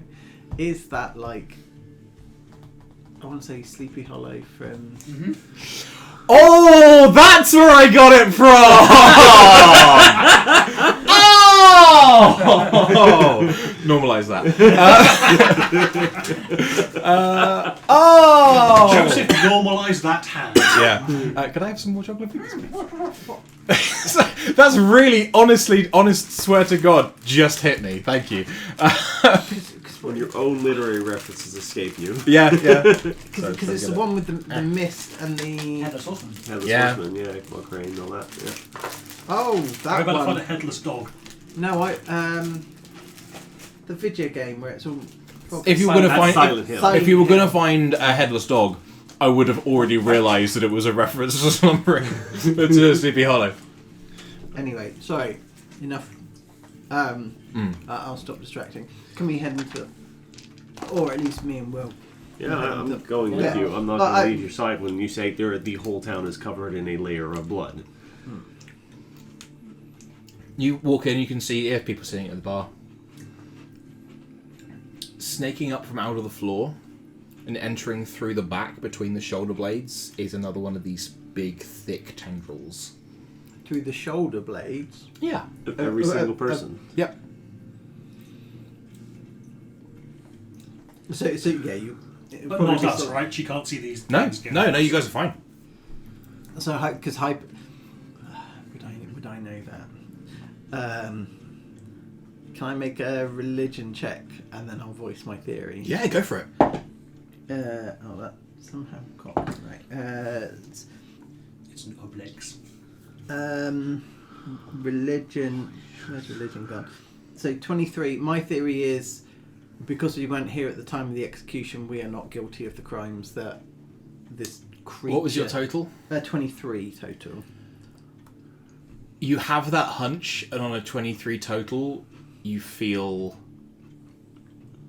Speaker 4: Is that like... I want to say Sleepy Hollow from...
Speaker 1: Oh! Oh, that's where I got it from! Oh! Normalise that. Oh!
Speaker 3: Joseph, normalise that hand.
Speaker 1: Yeah. Can I have some more chocolate, please? That's really honest, swear to God, just hit me. Thank you.
Speaker 2: When your own literary references escape you.
Speaker 1: Yeah.
Speaker 4: Because it's the one with the mist and the...
Speaker 6: Headless Horseman.
Speaker 2: Headless
Speaker 1: Yeah.
Speaker 2: Horseman, yeah, Crane and all that. Yeah.
Speaker 4: Oh,
Speaker 3: How
Speaker 4: that
Speaker 3: about I find a
Speaker 4: one.
Speaker 3: headless dog?
Speaker 4: No, the video game where it's all...
Speaker 1: If you were going to
Speaker 2: That's
Speaker 1: find,
Speaker 2: Silent Hill.
Speaker 4: Silent
Speaker 1: if you were going to
Speaker 4: Hill.
Speaker 1: find a headless dog, I would have already realised that it was a reference to Slumbering to Sleepy Hollow.
Speaker 4: Anyway, sorry. Enough. I'll stop distracting. Can we head into... Or at least me and Will.
Speaker 2: Yeah, I'm going
Speaker 4: Yeah.
Speaker 2: with you. I'm not
Speaker 4: But
Speaker 2: going to leave your side when you say the whole town is covered in a layer of blood.
Speaker 1: You walk in, you can see people sitting at the bar. Snaking up from out of the floor and entering through the back between the shoulder blades is another one of these big, thick tendrils.
Speaker 4: Through the shoulder blades.
Speaker 1: Yeah.
Speaker 2: Of every single person.
Speaker 1: Yep.
Speaker 4: So yeah, you... it'd
Speaker 3: But
Speaker 4: probably
Speaker 3: not
Speaker 4: be
Speaker 3: us,
Speaker 4: sort of-
Speaker 3: right? She can't see these
Speaker 1: No,
Speaker 3: things.
Speaker 1: you guys are fine.
Speaker 4: So, because would I know that? Can I make a religion check and then I'll voice my theory?
Speaker 1: Yeah, go for it.
Speaker 4: That somehow got right.
Speaker 3: It's an oblex.
Speaker 4: Religion. Where's religion gone? So 23. My theory is because we weren't here at the time of the execution, we are not guilty of the crimes that this creature.
Speaker 1: What was your total?
Speaker 4: 23 total.
Speaker 1: You have that hunch, and on a 23 total, you feel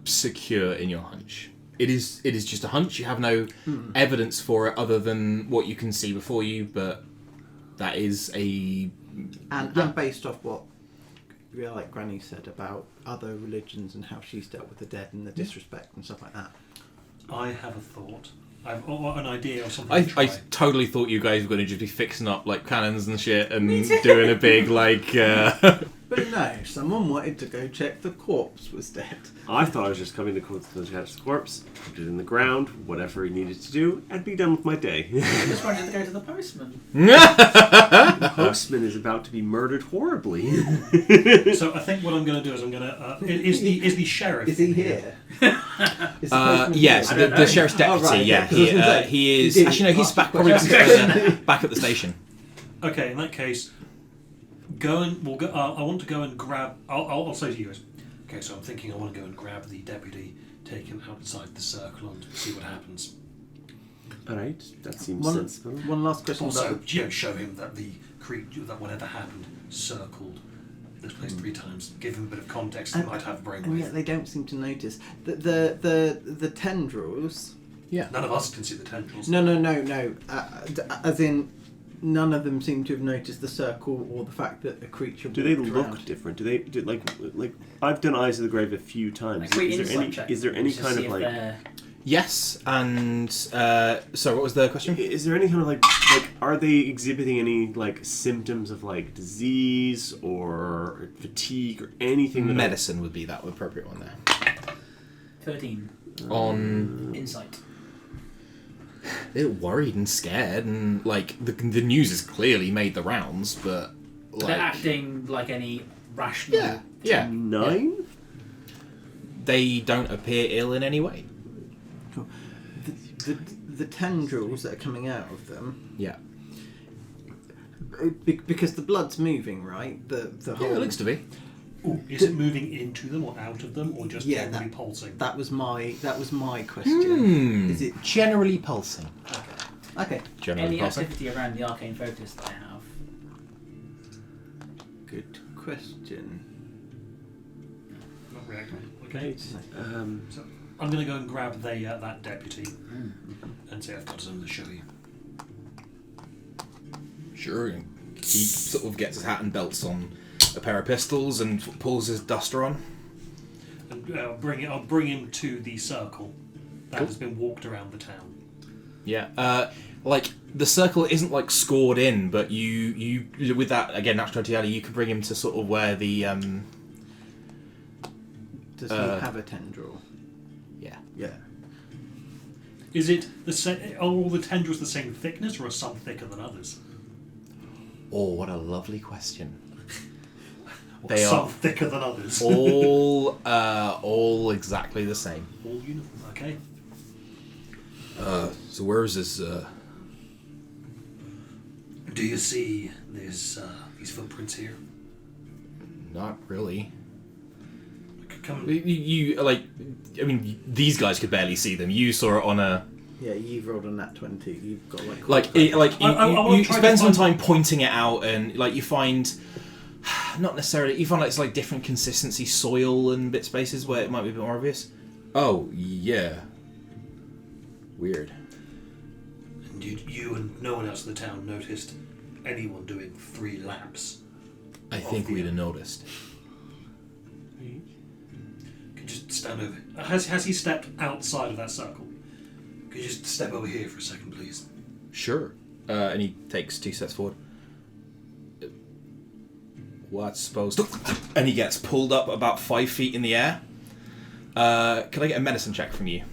Speaker 1: secure in your hunch. It is just a hunch. You have no evidence for it other than what you can see before you, but that is a...
Speaker 4: And based off what, like Granny said about other religions and how she's dealt with the dead and the disrespect and stuff like that.
Speaker 3: I have a thought. I've an idea or something
Speaker 1: I
Speaker 3: to try.
Speaker 1: totally thought you guys were going to just be fixing up like cannons and shit and doing a big like...
Speaker 4: But no, someone wanted to go check the corpse was dead.
Speaker 2: I thought I was just coming to catch the corpse, put it in the ground, whatever he needed to do, and be done with my day.
Speaker 6: I just wanted to go to the postman.
Speaker 2: The postman is about to be murdered horribly.
Speaker 3: So I think what I'm going to do is I'm going to... is the sheriff
Speaker 4: Is he
Speaker 3: in
Speaker 4: here? Is the postman
Speaker 1: yes,
Speaker 4: here?
Speaker 1: the sheriff's deputy,
Speaker 4: Oh, right,
Speaker 1: yeah.
Speaker 4: because I was gonna say,
Speaker 1: He is...
Speaker 4: you did
Speaker 1: Actually, no, he's
Speaker 4: ask
Speaker 1: back,
Speaker 4: the
Speaker 1: probably
Speaker 4: question.
Speaker 1: back at the station.
Speaker 3: Okay, in that case, we'll go. I want to go and grab. I'll say to you guys. Okay, so I'm thinking I want to go and grab the deputy, take him outside the circle, and see what happens.
Speaker 2: Alright, that seems
Speaker 4: One,
Speaker 2: sensible.
Speaker 4: one last question
Speaker 3: Also,
Speaker 4: about
Speaker 3: show him that the creature that whatever happened circled this place 3 times. Give him a bit of context. He might have
Speaker 4: and
Speaker 3: brainwave.
Speaker 4: yet they don't seem to notice the tendrils.
Speaker 1: Yeah.
Speaker 3: None of us can see the tendrils.
Speaker 4: No. As in, none of them seem to have noticed the circle or the fact that a creature.
Speaker 2: Do they
Speaker 4: walked
Speaker 2: look
Speaker 4: around.
Speaker 2: different? Do they like I've done Eyes of the Grave a few times.
Speaker 6: Like, quick
Speaker 2: Is there any
Speaker 6: insight check
Speaker 2: is there any
Speaker 6: to
Speaker 2: kind
Speaker 6: see
Speaker 2: of
Speaker 6: if
Speaker 2: like
Speaker 6: they're-
Speaker 1: Yes, and... sorry, what was the question?
Speaker 2: is there any kind of like are they exhibiting any like symptoms of like disease or fatigue or anything that
Speaker 1: Medicine would be that appropriate one there.
Speaker 6: 13.
Speaker 1: On...
Speaker 6: Insight.
Speaker 1: They're worried and scared, and like the news has clearly made the rounds, but like
Speaker 6: They're acting like any rational...
Speaker 1: yeah,
Speaker 2: 9?
Speaker 1: they don't appear ill in any way.
Speaker 4: The tendrils that are coming out of them.
Speaker 1: Yeah,
Speaker 4: Because the blood's moving, right? The whole.
Speaker 1: it looks to be.
Speaker 3: Ooh, is it moving into them or out of them, or just
Speaker 4: Yeah,
Speaker 3: generally pulsing?
Speaker 4: That was my question. Is it
Speaker 1: generally pulsing?
Speaker 4: okay?
Speaker 1: Generally
Speaker 6: Any
Speaker 1: pulsing.
Speaker 6: activity around the arcane focus that I have.
Speaker 4: Good question.
Speaker 3: Not reacting. Okay.
Speaker 2: Um,
Speaker 3: I'm going to go and grab that deputy and say I've got something to show you.
Speaker 1: Sure. And he sort of gets his hat and belts on a pair of pistols and pulls his duster on.
Speaker 3: And I'll bring him to the circle that has been walked around the town.
Speaker 1: Yeah. Like the circle isn't like scored in, but you with that again natural reality, you can bring him to sort of where the
Speaker 4: Does he have a tendril?
Speaker 1: Yeah.
Speaker 4: Yeah.
Speaker 3: Is it the same? Are all the tendrils the same thickness, or are some thicker than others?
Speaker 1: Oh, what a lovely question.
Speaker 3: Or
Speaker 1: They
Speaker 3: some
Speaker 1: are
Speaker 3: thicker than others.
Speaker 1: all exactly the same.
Speaker 3: All uniform. Okay.
Speaker 1: So where is this?
Speaker 3: Do you see these footprints here?
Speaker 1: Not really.
Speaker 3: Come.
Speaker 1: You like, I mean, these guys could barely see them. You saw it on a
Speaker 4: Yeah, you've rolled on that 20. You've got like...
Speaker 1: you spend some time pointing it out, and like you find, not necessarily, you find like it's like different consistency soil and bit spaces where it might be a bit more obvious. Oh yeah. Weird.
Speaker 3: And you and no one else in the town noticed anyone doing 3 laps?
Speaker 1: I think we'd have noticed.
Speaker 3: Could you just stand over? Has he stepped outside of that circle? Could you just step over here for a second, please?
Speaker 1: Sure. And he takes 2 steps forward. What's supposed to... And he gets pulled up about 5 feet in the air. Can I get a medicine check from you?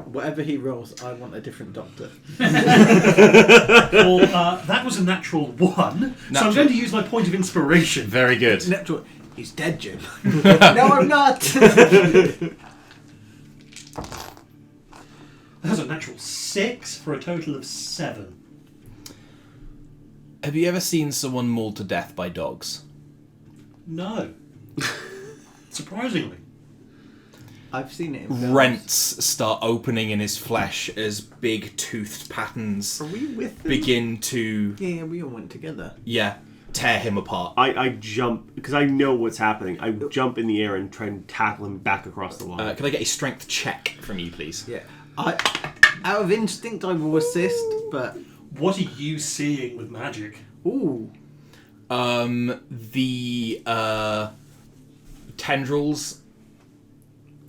Speaker 4: Whatever he rolls, I want a different doctor.
Speaker 3: Well, that was a natural 1, so I'm
Speaker 1: Natural.
Speaker 3: going to use my point of inspiration.
Speaker 1: Very good.
Speaker 4: Natural. He's dead, Jim. No, I'm not.
Speaker 3: That's a natural 6 for a total of 7.
Speaker 1: Have you ever seen someone mauled to death by dogs?
Speaker 3: No. Surprisingly.
Speaker 4: I've seen it in films.
Speaker 1: Rents start opening in his flesh as big toothed patterns
Speaker 4: Are we with them?
Speaker 1: begin to,
Speaker 4: Yeah, we all went together.
Speaker 1: tear him apart.
Speaker 2: I jump, because I know what's happening. I jump in the air and try and tackle him back across the line.
Speaker 1: Can I get a strength check from you, please?
Speaker 4: Yeah. Out of instinct, I will assist, but...
Speaker 3: What are you seeing with magic?
Speaker 4: Ooh.
Speaker 1: The tendrils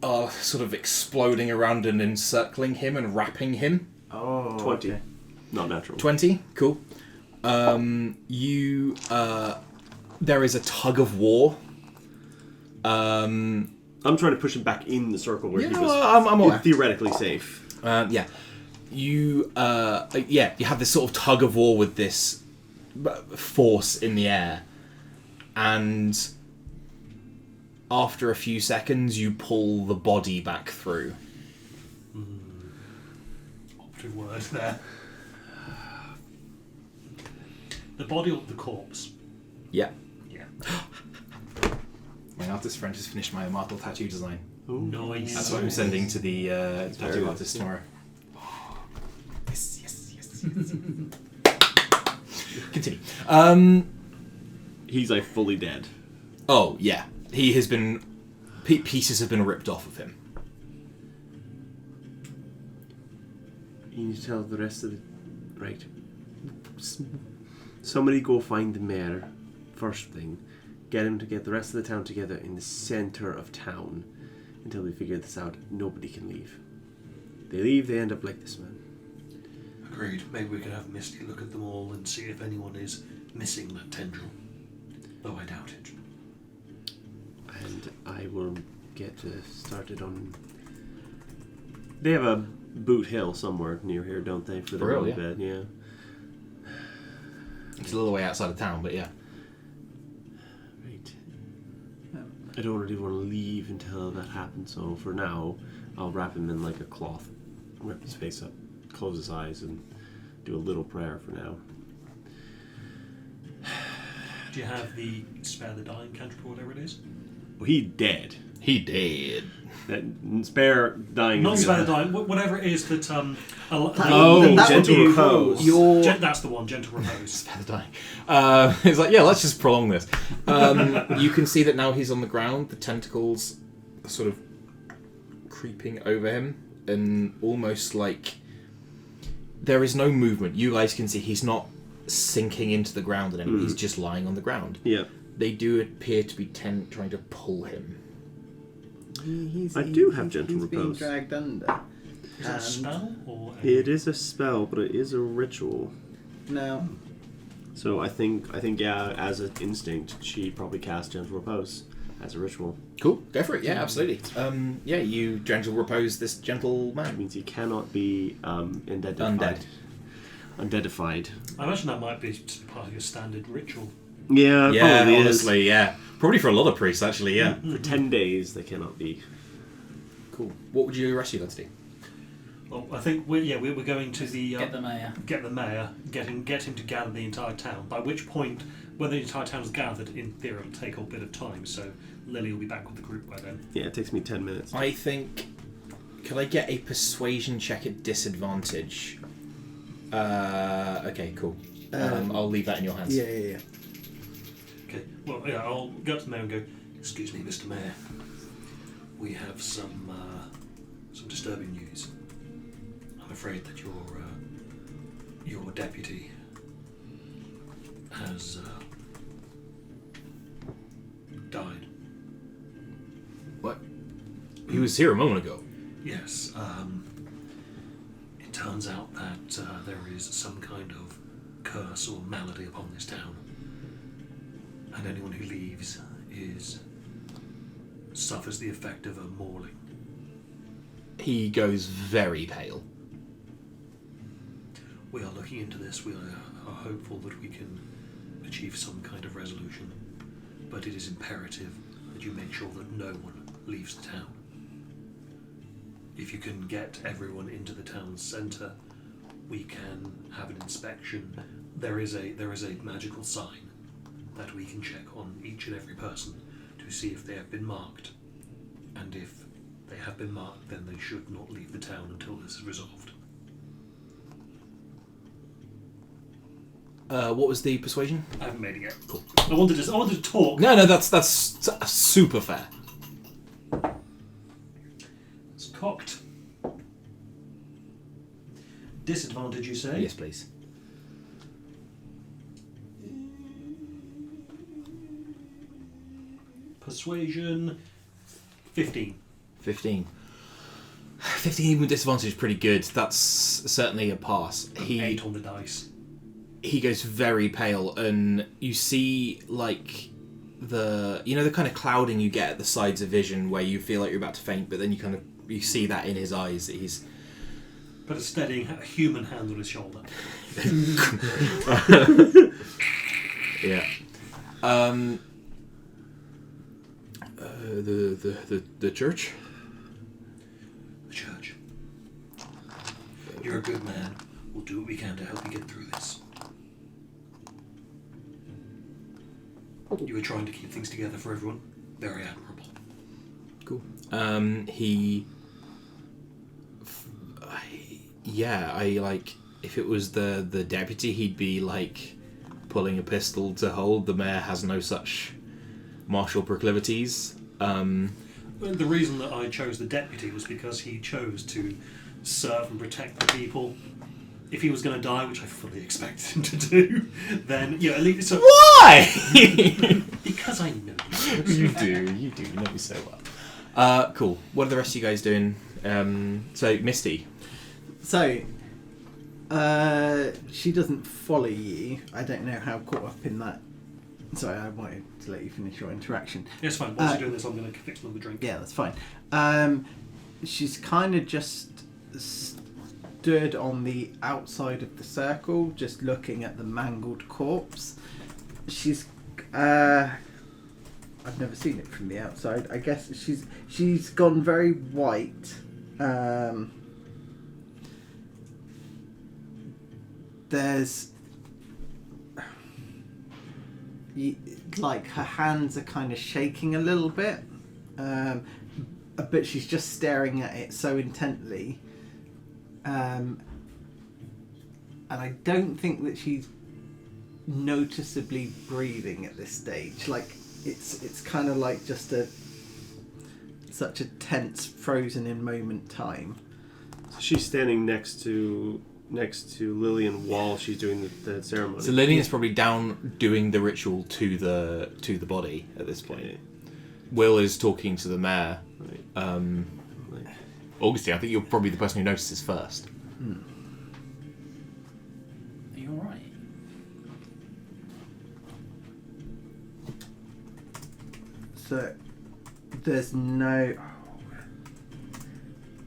Speaker 1: are sort of exploding around and encircling him and wrapping him.
Speaker 4: Oh,
Speaker 2: 20.
Speaker 4: okay.
Speaker 2: Not natural.
Speaker 1: 20, cool. There is a tug of war.
Speaker 2: I'm trying to push him back in the circle where he was
Speaker 1: I'm aware.
Speaker 2: theoretically safe.
Speaker 1: You have this sort of tug of war with this force in the air, and after a few seconds you pull the body back through.
Speaker 3: Operative word there. The body of the corpse.
Speaker 1: Yeah.
Speaker 3: Yeah.
Speaker 1: My artist friend has finished my immortal tattoo design.
Speaker 3: Nice.
Speaker 1: That's what I'm sending to the tattoo artist tomorrow. Yes. Continue.
Speaker 2: He's like fully dead.
Speaker 1: Oh, yeah. He has been... Pieces have been ripped off of him.
Speaker 2: You need to tell the rest of the... Right. Somebody go find the mayor, first thing. Get him to get the rest of the town together in the centre of town. Until we figure this out, nobody can leave. They leave, they end up like this man.
Speaker 3: Agreed. Maybe we could have Misty look at them all and see if anyone is missing that tendril. Though I doubt it.
Speaker 2: And I will get started on... They have a Boot Hill somewhere near here, don't they? For the
Speaker 1: For real,
Speaker 2: lily
Speaker 1: yeah.
Speaker 2: bed, yeah.
Speaker 1: It's a little way outside of town, but yeah.
Speaker 2: Right. I don't really want to leave until that happens, so for now, I'll wrap him in like a cloth. Wrap his face up, close his eyes, and do a little prayer for now.
Speaker 3: Do you have the spare the dying cantrip or whatever it is?
Speaker 2: Well, he dead.
Speaker 1: He did.
Speaker 2: That spare dying.
Speaker 3: Not spare the dying, whatever it is that
Speaker 4: that
Speaker 2: gentle
Speaker 4: would be
Speaker 2: repose.
Speaker 3: that's the one, gentle repose.
Speaker 1: Spare the dying. It's like, yeah, let's just prolong this. You can see that now he's on the ground. The tentacles are sort of creeping over him, and almost like there is no movement. You guys can see he's not sinking into the ground in any way. He's just lying on the ground.
Speaker 2: Yeah.
Speaker 1: They do appear to be trying to pull him.
Speaker 2: I do have gentle
Speaker 4: he's being
Speaker 2: repose.
Speaker 4: dragged under.
Speaker 3: Is that a spell or?
Speaker 2: It is a spell, but it is a ritual.
Speaker 4: No.
Speaker 2: So I think yeah, as an instinct, she probably cast Gentle Repose as a ritual.
Speaker 1: Cool, go for it. Yeah, absolutely. Yeah, you gentle repose this gentle
Speaker 2: Which
Speaker 1: man.
Speaker 2: means he cannot be undeadified. Undeadified.
Speaker 3: I imagine that might be part of your standard ritual.
Speaker 2: Yeah,
Speaker 1: Yeah,
Speaker 2: probably
Speaker 1: honestly, yeah. Probably for a lot of priests, actually. Yeah.
Speaker 2: is. For 10 days, they cannot be.
Speaker 1: Cool. What would you rest you like to do?
Speaker 3: Well, I think we're going to the
Speaker 6: Get the mayor.
Speaker 3: get the mayor, get him to gather the entire town. By which point, when the entire town is gathered, in theory, it'll take a bit of time. So Lily will be back with the group by then.
Speaker 2: Yeah, it takes me 10 minutes.
Speaker 1: I think. Could I get a persuasion check at disadvantage? Okay, cool. I'll leave that in your hands.
Speaker 4: Yeah.
Speaker 3: Okay. Well, yeah, I'll go up to the mayor and go. Excuse me, Mr. Mayor. We have some disturbing news. I'm afraid that your deputy has died.
Speaker 1: What? He was here a moment ago.
Speaker 3: Yes. It turns out that there is some kind of curse or malady upon this town, and anyone who leaves suffers the effect of a mauling.
Speaker 1: He goes very pale.
Speaker 3: We are looking into this. We are hopeful that we can achieve some kind of resolution, but it is imperative that you make sure that no one leaves the town. If you can get everyone into the town centre, we can have an inspection. There is a magical sign that we can check on each and every person to see if they have been marked, and if they have been marked, then they should not leave the town until this is resolved.
Speaker 1: What was the persuasion?
Speaker 3: I haven't made it yet.
Speaker 1: Cool.
Speaker 3: I wanted to talk.
Speaker 1: No, that's super fair.
Speaker 3: It's cocked. Disadvantage, you say?
Speaker 1: Yes, please.
Speaker 3: Persuasion. 15.
Speaker 1: 15. 15 even with disadvantage is pretty good. That's certainly a pass.
Speaker 3: 8 on the dice.
Speaker 1: He goes very pale, and you see like the kind of clouding you get at the sides of vision where you feel like you're about to faint, but then you see that in his eyes that he's
Speaker 3: Put a steadying human hand on his shoulder.
Speaker 1: yeah. The church.
Speaker 3: The church. You're a good man. We'll do what we can to help you get through this. You were trying to keep things together for everyone. Very admirable.
Speaker 1: Cool. I like if it was the deputy, he'd be like pulling a pistol to hold. The mayor has no such martial proclivities.
Speaker 3: The reason that I chose the deputy was because he chose to serve and protect the people. If he was going to die, which I fully expected him to do, then at least. So,
Speaker 1: Why?
Speaker 3: because I know
Speaker 1: You do. You know me so well. Cool. What are the rest of you guys doing? So Misty.
Speaker 4: So, she doesn't follow you. I don't know how caught up in that. Sorry, I wanted to let you finish your interaction.
Speaker 3: Yes, fine. Whilst you're doing this, I'm going to fix another drink.
Speaker 4: Yeah, that's fine. She's kind of just stood on the outside of the circle, just looking at the mangled corpse. She's... I've never seen it from the outside. I guess she's gone very white. There's... like her hands are kind of shaking a little bit, but she's just staring at it so intently, and I don't think that she's noticeably breathing at this stage. Like it's kind of like just such a tense, frozen in moment time.
Speaker 2: So she's standing next to Lillian while she's doing the ceremony.
Speaker 1: So Lillian's probably down doing the ritual to the body at this point.
Speaker 2: Okay.
Speaker 1: Will is talking to the mayor.
Speaker 2: Right.
Speaker 1: Um,
Speaker 2: Like,
Speaker 7: Augustine, I think you're probably the person who notices first.
Speaker 6: Are you alright?
Speaker 4: So there's no.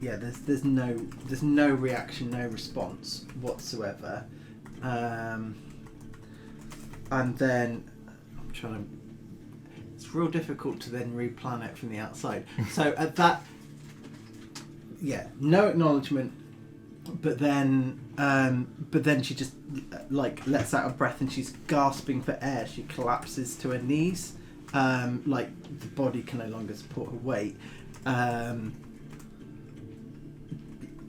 Speaker 4: Yeah, there's no reaction, no response whatsoever, and then I'm trying to. It's real difficult to then replan it from the outside. So at that, yeah, no acknowledgement, but then she just like lets out a breath and she's gasping for air. She collapses to her knees, like the body can no longer support her weight.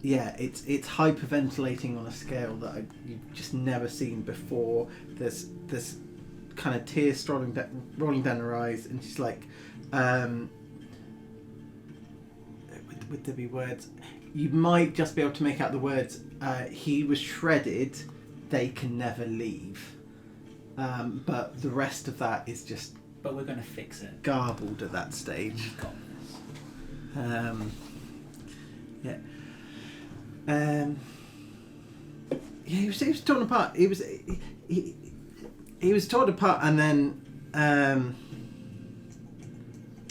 Speaker 4: Yeah, it's hyperventilating on a scale that you've just never seen before. There's kind of tears rolling down her eyes, and she's like, would there be words? You might just be able to make out the words, he was shredded, they can never leave. But the rest of that is just...
Speaker 6: But we're going to fix it.
Speaker 4: Garbled at that stage.
Speaker 6: We've got this.
Speaker 4: Yeah. Yeah, he was torn apart. He was torn apart, and then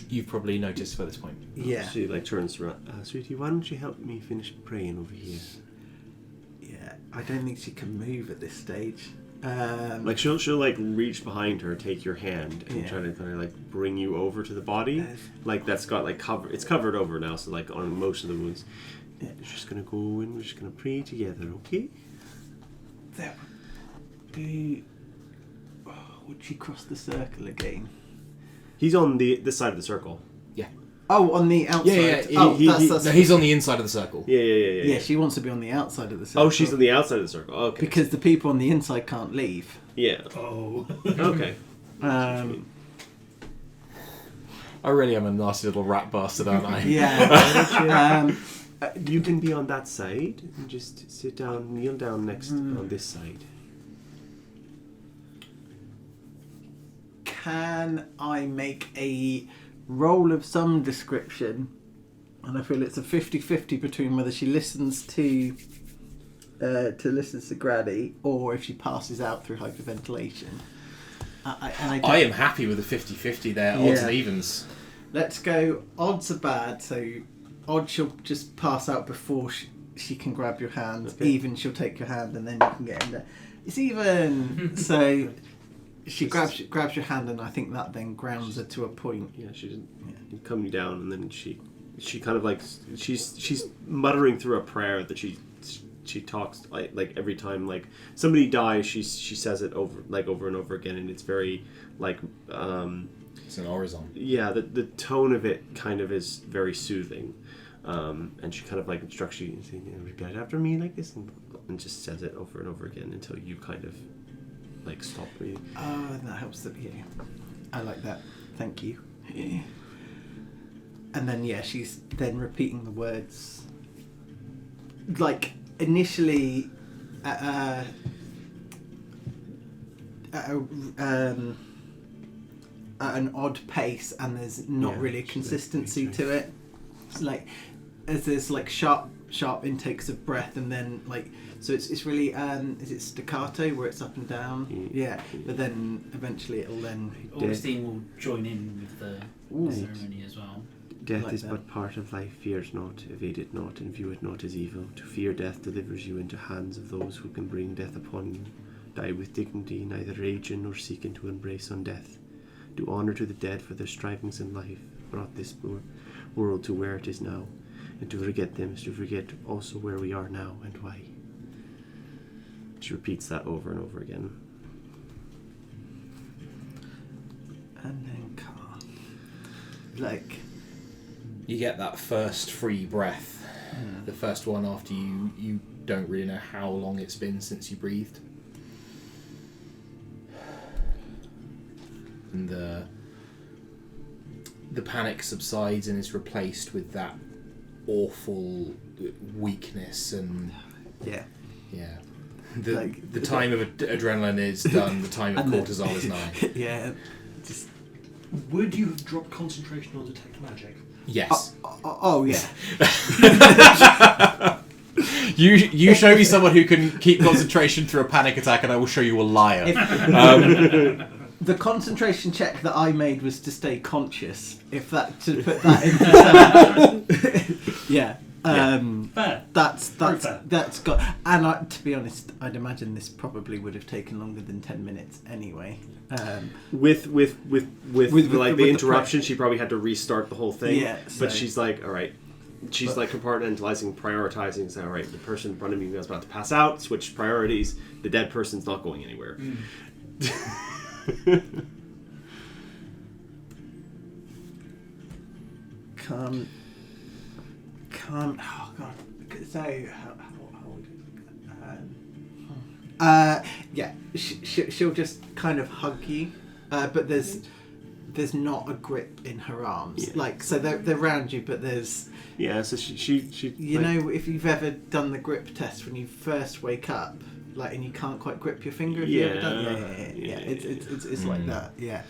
Speaker 7: You've probably noticed by this point.
Speaker 4: yeah,
Speaker 2: She like turns around. Sweetie, why don't you help me finish praying over here?
Speaker 4: yeah. I don't think she can move at this stage.
Speaker 2: Like she'll like reach behind her, take your hand, and
Speaker 4: Yeah.
Speaker 2: try to kind of like bring you over to the body. Like that's got like cover. It's covered over now, so like on most of the wounds.
Speaker 4: Yeah.
Speaker 2: We're just gonna go and we're just gonna pray together, okay?
Speaker 4: That would be. Oh, would she cross the circle again?
Speaker 2: He's on this side of the circle.
Speaker 4: Oh, on the outside. That's
Speaker 1: No, he's on the inside of the circle.
Speaker 2: Yeah.
Speaker 4: she wants to be on the outside of the circle.
Speaker 2: Oh, she's on the outside of the circle. Okay.
Speaker 4: Because the people on the inside can't leave.
Speaker 2: Yeah.
Speaker 3: Oh.
Speaker 2: Okay.
Speaker 7: I really am a nasty little rat bastard, aren't I?
Speaker 4: Yeah.
Speaker 2: You can be on that side and just sit down, kneel down next on this side.
Speaker 4: Can I make a roll of some description? And I feel it's a 50-50 between whether she listens to Granny or if she passes out through hyperventilation.
Speaker 1: I am happy with the 50-50 there, odds
Speaker 4: Yeah.
Speaker 1: and evens.
Speaker 4: Let's go. Odds are bad, so odd she'll just pass out before she can grab your hand.
Speaker 2: Okay.
Speaker 4: Even she'll take your hand and then you can get in there. It's even. So she grabs your hand, and I think that then grounds her to a point.
Speaker 2: Yeah, she didn't come down, and then she kind of like she's muttering through a prayer that she talks like every time like somebody dies, she says it over and over again, and it's very like
Speaker 1: It's an horizon.
Speaker 2: yeah, the tone of it kind of is very soothing, and she kind of like instructs you and saying, repeat after me like this, and just says it over and over again until you kind of like stop breathing.
Speaker 4: Oh, that helps. Yeah, I like that. Thank you. Yeah. And then she's then repeating the words. Like initially, at an odd pace, and there's not really a consistency to it. It's like as there's like sharp intakes of breath, and then like so it's really is it staccato where it's up and down? Yeah, but then eventually it'll then.
Speaker 6: Augustine will join in with the ceremony as well.
Speaker 2: Death
Speaker 4: like
Speaker 2: is
Speaker 4: that.
Speaker 2: but part of life. Fear it not, evade it not, and view it not as evil. To fear death delivers you into hands of those who can bring death upon you. Die with dignity, neither raging nor seeking to embrace on death. Do honour to the dead for their strivings in life, brought this world to where it is now. And to forget them is to forget also where we are now and why. She repeats that over and over again.
Speaker 4: And then calm. Like.
Speaker 1: You get that first free breath. The first one after you don't really know how long it's been since you breathed. And the panic subsides and is replaced with that awful weakness and
Speaker 4: Yeah.
Speaker 1: the time of adrenaline is done. The time of cortisol is nigh.
Speaker 4: Yeah. Just
Speaker 3: Would you have dropped concentration on detect magic
Speaker 1: Yes.
Speaker 4: Oh yeah.
Speaker 7: You show me someone who can keep concentration through a panic attack, and I will show you a liar.
Speaker 4: The concentration check that I made was to stay conscious. If that to put that into yeah.
Speaker 3: Fair.
Speaker 4: That's
Speaker 3: fair.
Speaker 4: that's got. And to be honest, I'd imagine this probably would have taken longer than 10 minutes anyway.
Speaker 2: With like the interruption, she probably had to restart the whole thing.
Speaker 4: Yeah,
Speaker 2: But
Speaker 4: so-
Speaker 2: she's like, all right. She's like compartmentalizing, prioritizing. So, all right, the person in front of me is about to pass out. Switch priorities. The dead person's not going anywhere.
Speaker 4: Calm. Oh god. So how old is yeah. She'll just kind of hug you, but there's not a grip in her arms.
Speaker 2: Yeah.
Speaker 4: Like so they're around you, but there's.
Speaker 2: Yeah, so she
Speaker 4: You
Speaker 2: like,
Speaker 4: know, if you've ever done the grip test when you first wake up, like, and you can't quite grip your finger. Have you ever done? Yeah. It's like that. Yeah.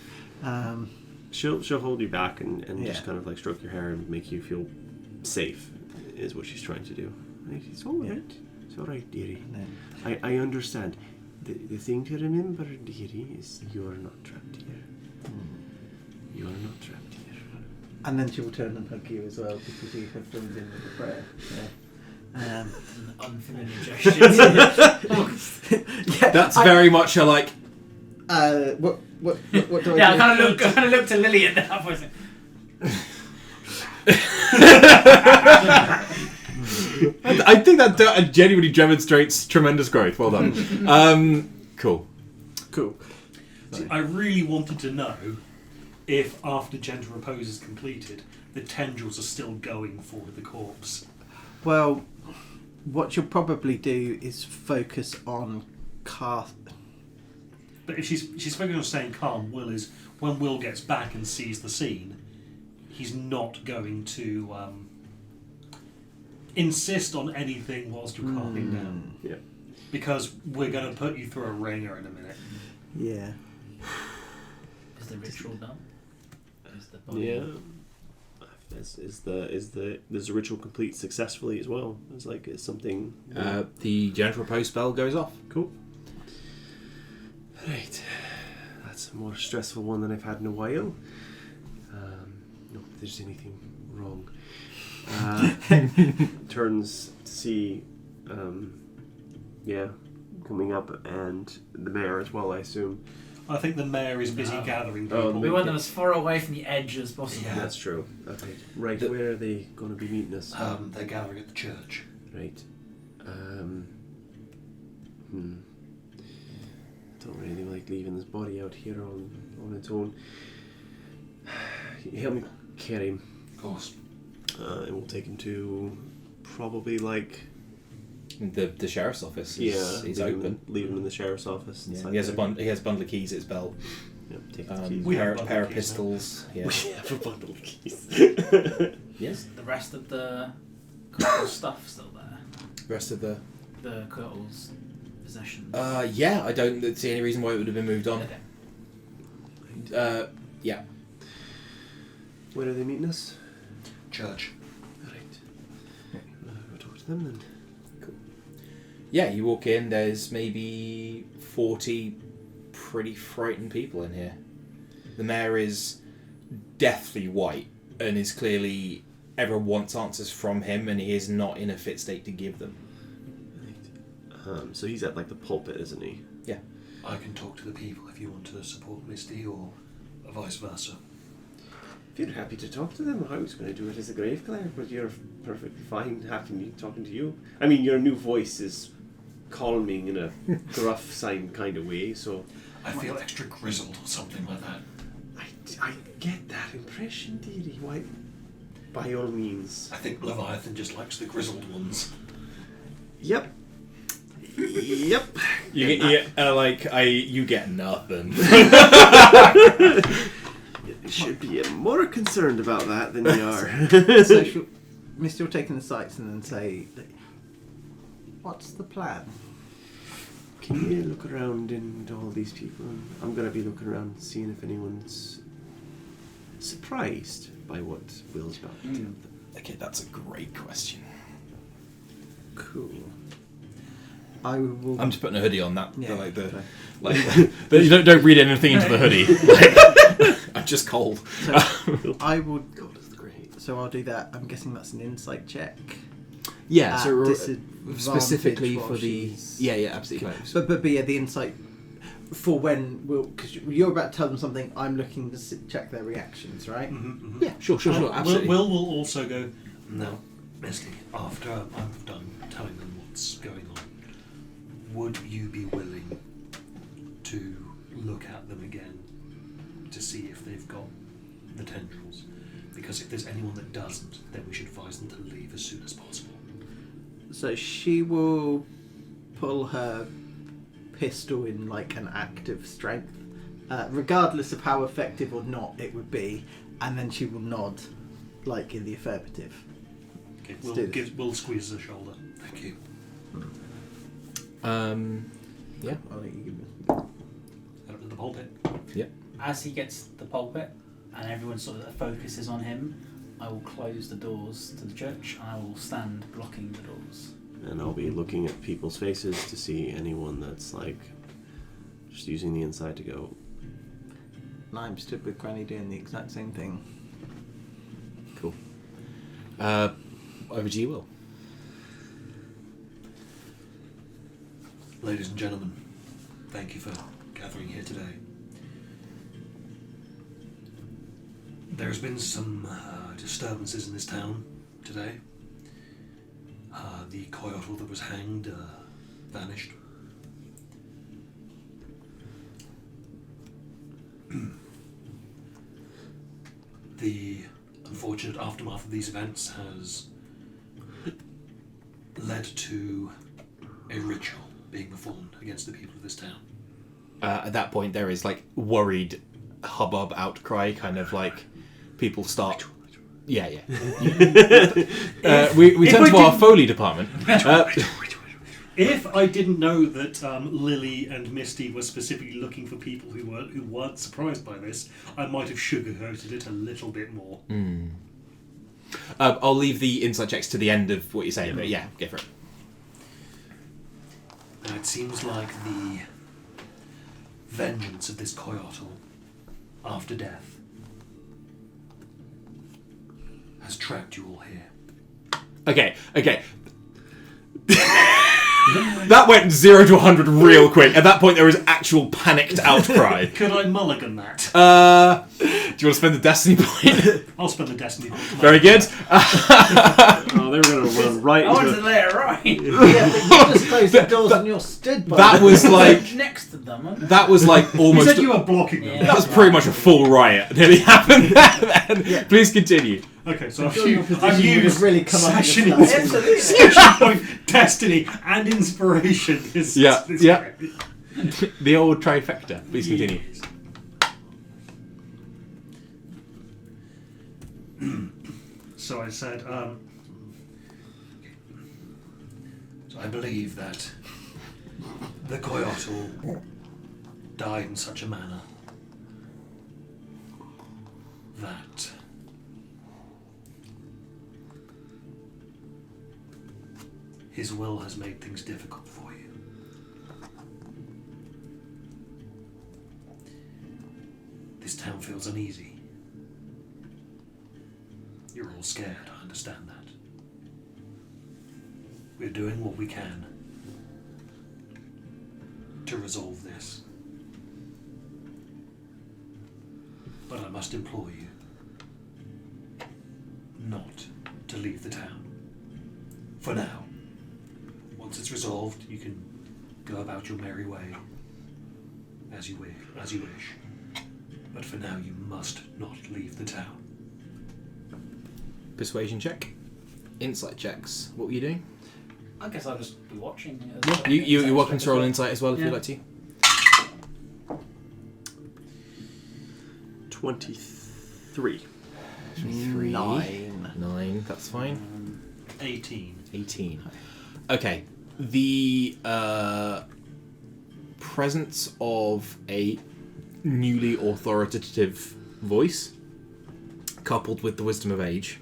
Speaker 2: she'll hold you back and just
Speaker 4: Yeah.
Speaker 2: kind of like stroke your hair and make you feel safe, is what she's trying to do. Like, it's all right. It's all right, dearie. I understand. The thing to remember, dearie, is you're not trapped here. You're not trapped here.
Speaker 4: And then she'll turn and hug you as well because you have joined in with the prayer. Yeah.
Speaker 6: Unfamiliar gestures.
Speaker 4: Yeah,
Speaker 1: That's very much a like.
Speaker 4: What do I
Speaker 6: Yeah,
Speaker 4: do?
Speaker 6: I kind of looked to Lillian now. I was like,
Speaker 7: I think that genuinely demonstrates tremendous growth. Well done. Cool.
Speaker 3: See, I really wanted to know if, after gentle repose is completed, the tendrils are still going for the corpse.
Speaker 4: Well, what you'll probably do is focus on cast.
Speaker 3: But if she's focused on staying calm, Will is, when Will gets back and sees the scene, he's not going to insist on anything whilst you're calming down.
Speaker 2: Yeah.
Speaker 3: Because we're going to put you through a ringer in a minute.
Speaker 4: Yeah.
Speaker 6: is the ritual done? Is the body?
Speaker 2: Yeah. Is the ritual complete successfully as well? It's like it's something.
Speaker 1: The gentle repose spell goes off.
Speaker 2: Cool. Right. That's a more stressful one than I've had in a while. Not that there's anything wrong. Turns to see, coming up, and the mayor as well, I assume.
Speaker 3: I think the mayor is busy gathering people.
Speaker 2: Oh,
Speaker 6: We want them as far away from the edge as possible.
Speaker 3: Yeah.
Speaker 2: That's true. Okay. Right. Where are they going to be meeting us?
Speaker 3: They're gathering at the church.
Speaker 2: Right. Don't really like leaving this body out here on its own. Help me carry him.
Speaker 3: Of course.
Speaker 2: And we'll take him to probably like
Speaker 1: The sheriff's office is open.
Speaker 2: Leave him in the sheriff's office.
Speaker 1: Yeah,
Speaker 2: inside
Speaker 1: he has
Speaker 2: there.
Speaker 1: he has a bundle of keys at his belt.
Speaker 2: Yep, take the keys.
Speaker 3: We have a
Speaker 1: Pair
Speaker 3: bundle
Speaker 1: of
Speaker 3: of keys,
Speaker 1: pistols. Yeah.
Speaker 2: We have a bundle of keys.
Speaker 1: Yes.
Speaker 6: The rest of the Cottle's stuff still there.
Speaker 1: Rest of the.
Speaker 6: The Cottle's possessions.
Speaker 1: Yeah. I don't see any reason why it would have been moved on.
Speaker 6: Okay.
Speaker 1: Yeah.
Speaker 2: Where are they meeting us?
Speaker 3: Church.
Speaker 2: Right. We'll talk to them then.
Speaker 1: Yeah, you walk in, there's maybe 40 pretty frightened people in here. The mayor is deathly white and is clearly... Everyone wants answers from him and he is not in a fit state to give them.
Speaker 2: Right. So he's at like the pulpit, isn't he?
Speaker 1: Yeah.
Speaker 3: I can talk to the people if you want to support Misty or vice versa.
Speaker 2: If you're happy to talk to them, I was going to do it as a grave cleric, but you're perfectly fine having me talking to you. I mean, your new voice is calming in a gruff kind of way, so...
Speaker 3: I feel extra grizzled or something like that.
Speaker 2: I get that impression, dearie. Why? By all means.
Speaker 3: I think Leviathan just likes the grizzled ones.
Speaker 2: Yep. Yep.
Speaker 1: You get nothing.
Speaker 2: You should be more concerned about that than you are.
Speaker 4: So Misty will take in the sights and then say, "What's the plan?"
Speaker 2: Can you look around and all these people? I'm going to be looking around seeing if anyone's surprised by what Will's about to tell them.
Speaker 1: Okay, that's a great question.
Speaker 4: Cool. I will.
Speaker 1: I'm just putting a hoodie on that.
Speaker 4: Yeah,
Speaker 1: But you don't read anything into the hoodie. I'm just cold.
Speaker 4: So I would.
Speaker 2: God is great.
Speaker 4: So I'll do that. I'm guessing that's an insight check.
Speaker 1: Yeah,
Speaker 4: At
Speaker 1: so
Speaker 4: disadvantage
Speaker 1: specifically
Speaker 4: while
Speaker 1: for the
Speaker 4: she's-
Speaker 1: yeah, absolutely fine.
Speaker 4: But yeah, the insight for when because you're about to tell them something. I'm looking to check their reactions, right?
Speaker 1: Yeah, sure, absolutely.
Speaker 3: Will also go, now, Misty, after I've done telling them what's going on, would you be willing to look at them again to see if they've got the tendrils? Because if there's anyone that doesn't, then we should advise them to leave as soon as possible.
Speaker 4: So she will pull her pistol in like an act of strength, regardless of how effective or not it would be, and then she will nod, like in the affirmative.
Speaker 3: Okay,
Speaker 4: Let's do this.
Speaker 3: Will squeeze the shoulder. Thank you.
Speaker 1: Yeah.
Speaker 4: I'll let you give me.
Speaker 3: Out of the pulpit.
Speaker 6: As he gets the pulpit and everyone sort of focuses on him, I will close the doors to the church and I will stand blocking the doors.
Speaker 2: And I'll be looking at people's faces to see anyone that's like just using the inside to go.
Speaker 4: And I'm stood with Granny doing the exact same thing.
Speaker 1: Cool. Over to you, Will.
Speaker 3: Ladies and gentlemen, thank you for gathering here today. There's been some disturbances in this town today. The coyote that was hanged vanished. The unfortunate aftermath of these events has led to a ritual being performed against the people of this town.
Speaker 1: At that point, there is like worried hubbub, outcry, kind of like people start. Yeah. We turn to our Foley department.
Speaker 3: If I didn't know that Lily and Misty were specifically looking for people who weren't surprised by this, I might have sugarcoated it a little bit more.
Speaker 1: I'll leave the insight checks to the end of what you're saying, but yeah, go for it.
Speaker 3: Now it seems like the vengeance of this coyote after death has trapped you all here.
Speaker 1: Okay. That went 0 to 100 real quick. At that point, there was actual panicked outcry.
Speaker 3: Could I mulligan that?
Speaker 1: Do you want to spend the destiny point?
Speaker 3: I'll spend the destiny point.
Speaker 1: Very good.
Speaker 2: Oh, they were going to run right
Speaker 6: I wanted
Speaker 2: into
Speaker 6: to
Speaker 2: it.
Speaker 6: let it right.
Speaker 4: Yeah, but you just closed the doors and you're stood by
Speaker 1: That
Speaker 4: them.
Speaker 1: was like
Speaker 6: next to them. Huh?
Speaker 1: that was like
Speaker 3: You
Speaker 1: almost.
Speaker 3: said you were blocking them.
Speaker 6: Yeah.
Speaker 1: That was pretty much a full riot nearly happened there. Then. Please continue.
Speaker 3: Okay, so
Speaker 4: I'm sure your
Speaker 3: I've
Speaker 4: position would
Speaker 3: used
Speaker 4: have really come up
Speaker 3: session,
Speaker 4: against that.
Speaker 6: Absolutely.
Speaker 3: session point, destiny, and inspiration. Is
Speaker 1: Yeah.
Speaker 3: great.
Speaker 1: The old trifecta. Please continue.
Speaker 3: So I said, so I believe that the coyote died in such a manner that his will has made things difficult for you. This town feels uneasy. You're all scared, I understand that. We're doing what we can to resolve this. But I must implore you not to leave the town. For now. Once it's resolved, you can go about your merry way as you wish. But for now, you must not leave the town.
Speaker 1: Persuasion check. Insight checks. What were you doing?
Speaker 6: I guess I'll just be watching.
Speaker 1: You're welcome to roll an insight as well if you'd like to.
Speaker 2: 23.
Speaker 1: 9. That's fine.
Speaker 3: 18.
Speaker 1: 18. Okay. The presence of a newly authoritative voice coupled with the wisdom of age.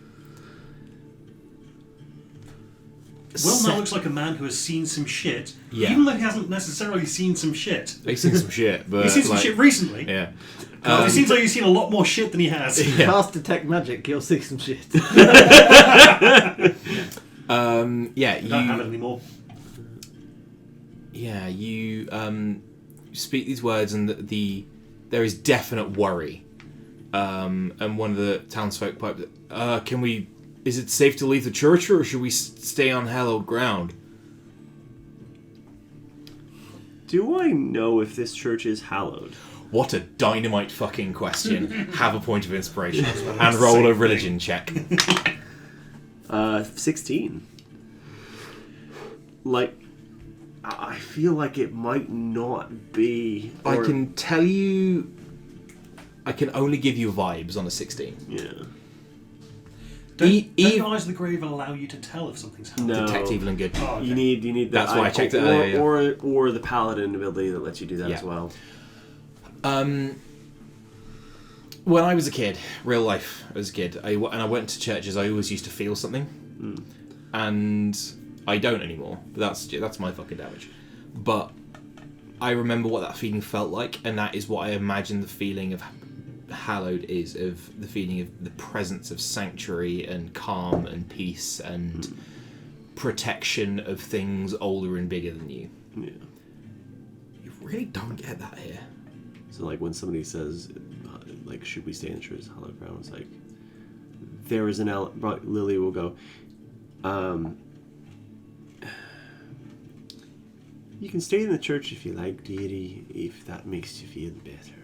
Speaker 3: Will now looks like a man who has seen some shit,
Speaker 1: Yeah.
Speaker 3: even though he hasn't necessarily seen some shit.
Speaker 1: He's seen some shit, but
Speaker 3: He's seen some shit recently.
Speaker 1: Yeah.
Speaker 3: It seems like he's seen a lot more shit than he has.
Speaker 1: Yeah.
Speaker 4: Cast detect magic, you'll see some shit.
Speaker 1: Yeah.
Speaker 3: You don't have it anymore.
Speaker 1: Yeah. You speak these words, and there is definite worry. And one of the townsfolk piped, "Can we? Is it safe to leave the church, or should we stay on hallowed ground?"
Speaker 2: Do I know if this church is hallowed?
Speaker 1: What a dynamite fucking question. Have a point of inspiration. And roll a religion check.
Speaker 2: 16. Like, I feel like it might not be.
Speaker 1: I can tell you... I can only give you vibes on a 16.
Speaker 2: Yeah.
Speaker 3: Don't your eyes of the grave allow you to tell if something's happened?
Speaker 2: No.
Speaker 1: Detect evil and good.
Speaker 3: Oh, okay.
Speaker 2: You need that.
Speaker 1: That's why I checked it earlier, yeah.
Speaker 2: Or the paladin ability that lets you do that
Speaker 1: Yeah.
Speaker 2: as well.
Speaker 1: When I was a kid, real life as a kid, and I went to churches, I always used to feel something. And I don't anymore. But that's my fucking damage. But I remember what that feeling felt like, and that is what I imagine the feeling of hallowed is, of the feeling of the presence of sanctuary and calm and peace and protection of things older and bigger than you.
Speaker 2: Yeah.
Speaker 1: You really don't get that here.
Speaker 2: So like when somebody says, like, should we stay in the church hallowed ground? It's like there is Lily will go. You can stay in the church if you like, dearie, if that makes you feel better.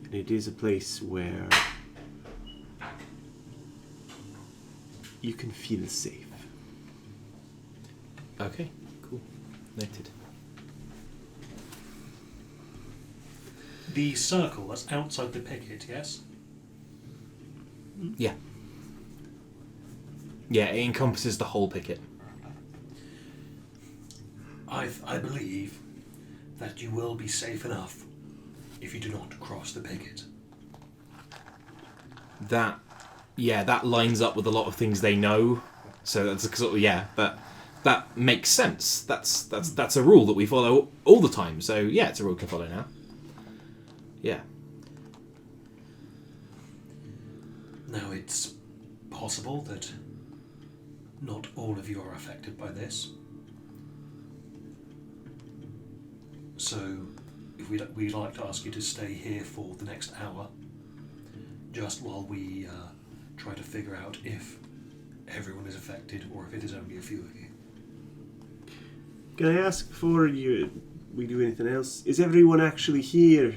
Speaker 2: And it is a place where you can feel safe.
Speaker 1: Okay, cool. Noted.
Speaker 3: The circle that's outside the picket, yes?
Speaker 1: Yeah. Yeah, it encompasses the whole picket.
Speaker 3: I believe that you will be safe enough if you do not cross the picket.
Speaker 1: That lines up with a lot of things they know. So that's sort of, that makes sense. That's a rule that we follow all the time. So yeah, it's a rule we can follow now. Yeah.
Speaker 3: Now, it's possible that not all of you are affected by this. So, if we'd like to ask you to stay here for the next hour, just while we try to figure out if everyone is affected or if it is only a few of you.
Speaker 2: Can I ask before we do anything else? Is everyone actually here?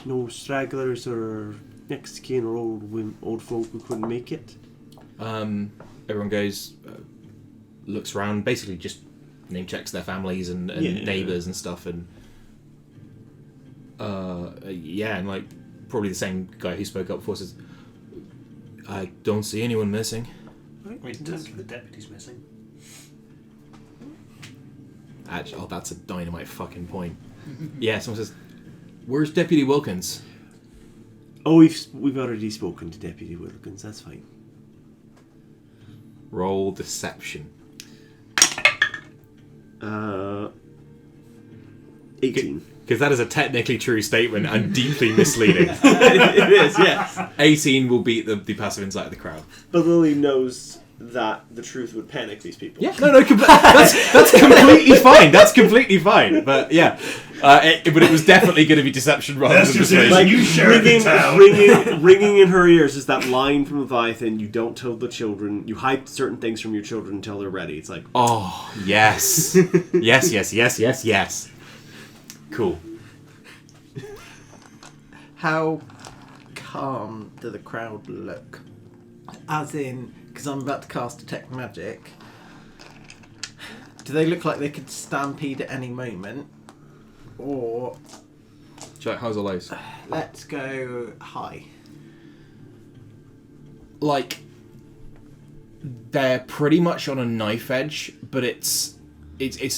Speaker 2: No stragglers or next to kin or old folk who couldn't make it?
Speaker 1: Everyone goes, looks around, basically just name checks their families and neighbours and stuff, and and like probably the same guy who spoke up before says, "I don't see anyone missing."
Speaker 3: Wait, the deputy's missing.
Speaker 1: Actually, that's a dynamite fucking point. Yeah, someone says, "Where's Deputy Wilkins?"
Speaker 2: Oh, we've already spoken to Deputy Wilkins. That's fine.
Speaker 1: Roll deception.
Speaker 2: 18.
Speaker 1: Because that is a technically true statement and deeply misleading.
Speaker 2: It is, yes.
Speaker 1: 18 will beat the passive insight of the crowd.
Speaker 2: But Lily knows that the truth would panic these people.
Speaker 1: Yeah, no, that's completely fine. That's completely fine. But yeah, but it was definitely going to be deception rather than persuasion.
Speaker 2: Like,
Speaker 3: You share the town.
Speaker 2: ringing in her ears is that line from Leviathan, you don't tell the children, you hide certain things from your children until they're ready. It's like,
Speaker 1: Oh, yes. Yes. Cool.
Speaker 4: How calm do the crowd look? As in, because I'm about to cast Detect Magic, do they look like they could stampede at any moment? Or,
Speaker 1: Jack, how's the lows?
Speaker 4: let's go high.
Speaker 1: Like, they're pretty much on a knife edge, but it's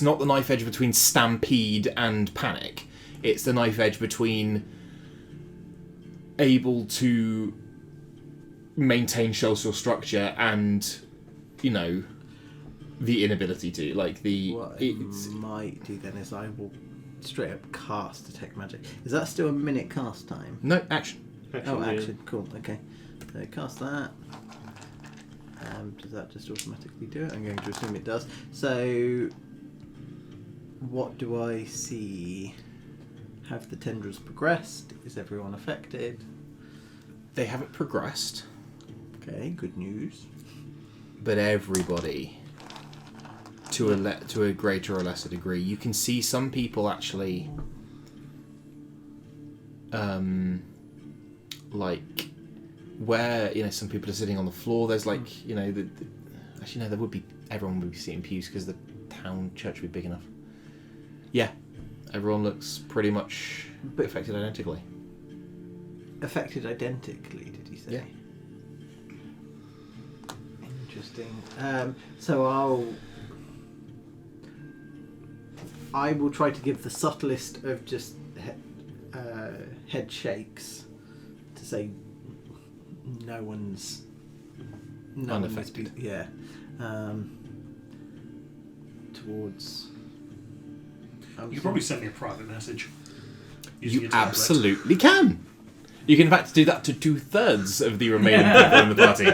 Speaker 1: not the knife edge between stampede and panic. It's the knife edge between able to maintain social structure and, you know, the inability to. Like,
Speaker 4: What I might do then is I will straight up cast Detect Magic. Is that still a minute cast time?
Speaker 1: No, action.
Speaker 4: Action. Cool. Okay. So cast that. Does that just automatically do it? I'm going to assume it does. So, what do I see? Have the tendrils progressed? Is everyone affected?
Speaker 1: They haven't progressed,
Speaker 4: Okay, good news.
Speaker 1: but everybody, to a greater or lesser degree, you can see some people actually, like, where, you know, some people are sitting on the floor. There's like, you know, actually no, there would be, everyone would be sitting pews because the town church would be big enough. Yeah, everyone looks pretty much affected identically.
Speaker 4: Affected identically, did you say?
Speaker 1: Yeah.
Speaker 4: Interesting. So I will try to give the subtlest of just head shakes to say no one's
Speaker 1: Unaffected.
Speaker 4: Yeah. Towards.
Speaker 3: You could probably send me a private message. using
Speaker 1: You
Speaker 3: your tablet.
Speaker 1: absolutely can. You can in fact do that to 2/3 of the remaining people in the party.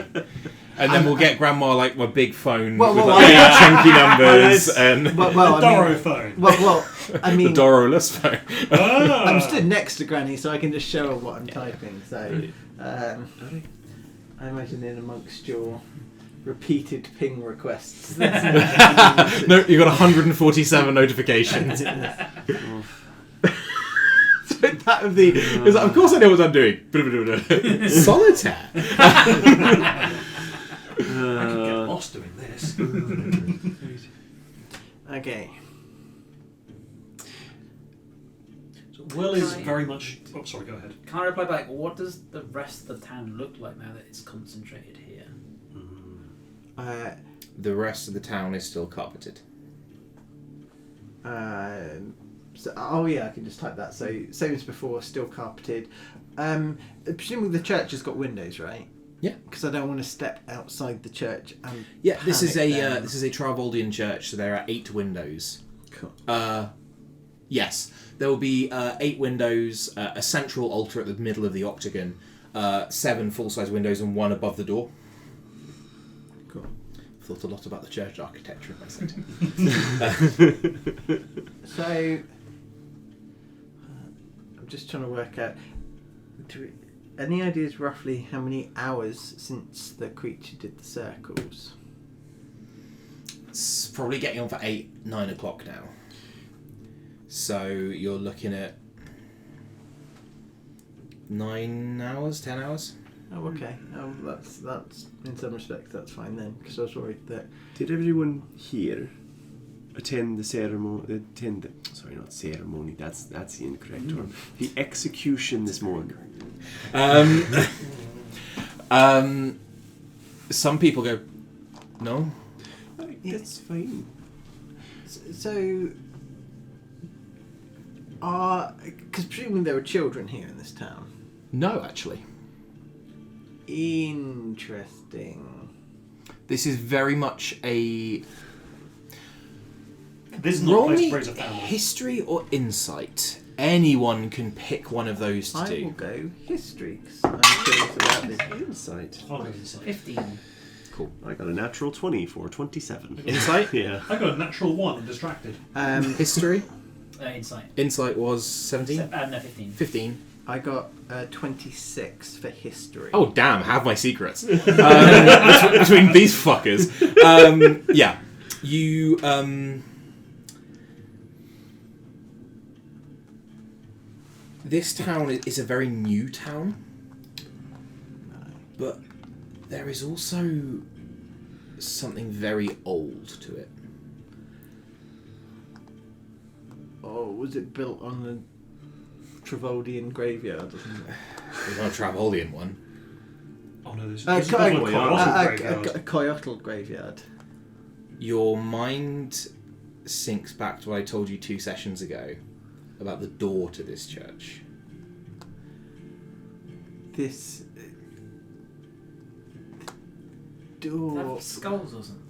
Speaker 1: And then we'll get Grandma like my big phone with like chunky numbers and
Speaker 3: Well, Doro phone.
Speaker 4: Well, I mean,
Speaker 1: the Doroless phone.
Speaker 4: I'm stood next to Granny, so I can just show her what I'm typing. So, I imagine in amongst your repeated ping requests.
Speaker 1: No, you got 147 notifications. That of the, it's like, of course I know what I'm doing. Solitaire.
Speaker 3: I could get lost doing this.
Speaker 4: Okay.
Speaker 3: So Will is very much... Oh, sorry, go ahead.
Speaker 6: Can I reply back? What does the rest of the town look like now that it's concentrated here?
Speaker 1: The rest of the town is still carpeted.
Speaker 4: So, I can just type that. So, same as before, still carpeted. Presumably the church has got windows, right?
Speaker 1: Yeah.
Speaker 4: Because I don't want to step outside the church and
Speaker 1: Yeah, this is
Speaker 4: panic
Speaker 1: a
Speaker 4: them.
Speaker 1: this is a Travoldian church, so there are 8 windows.
Speaker 4: Cool.
Speaker 1: Yes, there will be 8 windows, a central altar at the middle of the octagon, 7 full-size windows, and 1 above the door.
Speaker 4: Cool.
Speaker 1: Thought a lot about the church architecture in my setting.
Speaker 4: So, I'm just trying to work out. Any ideas roughly how many hours since the creature did the circles?
Speaker 1: It's probably getting on for 9 o'clock now. So you're looking at 9 hours, 10 hours.
Speaker 4: Oh, okay. That's in some respects that's fine then, because I was worried that.
Speaker 2: Did everyone here attend the ceremony? Sorry, not ceremony. That's the incorrect term. The execution this morning.
Speaker 1: Some people go, no.
Speaker 2: That's fine.
Speaker 4: So, because presumably there were children here in this town.
Speaker 1: No, actually.
Speaker 4: Interesting.
Speaker 1: This is very much a...
Speaker 3: This is not a
Speaker 1: Roll
Speaker 3: place
Speaker 1: me
Speaker 3: to raise a family.
Speaker 1: history or insight. Anyone can pick one of those to
Speaker 4: I will
Speaker 1: do.
Speaker 4: go history, because I'm curious about this.
Speaker 2: Insight.
Speaker 3: I'll go inside.
Speaker 6: 15.
Speaker 1: Cool.
Speaker 2: I got a natural 20 for 27.
Speaker 1: Insight?
Speaker 2: Yeah.
Speaker 3: I got a natural 1 and distracted.
Speaker 1: History?
Speaker 6: Insight.
Speaker 1: Insight was 17?
Speaker 6: No, 15.
Speaker 1: 15.
Speaker 4: I got 26 for history.
Speaker 1: Oh, damn, have my secrets. Between these fuckers. Yeah. You, this town is a very new town. But there is also something very old to it.
Speaker 4: Oh, was it built on the Travoldian graveyard?
Speaker 1: There's not a Travoldian one.
Speaker 3: Oh no, this is
Speaker 4: A
Speaker 3: graveyard.
Speaker 4: Coyotl graveyard.
Speaker 1: Your mind sinks back to what I told you 2 sessions ago about the door to this church.
Speaker 4: This. door.
Speaker 6: That skulls or something.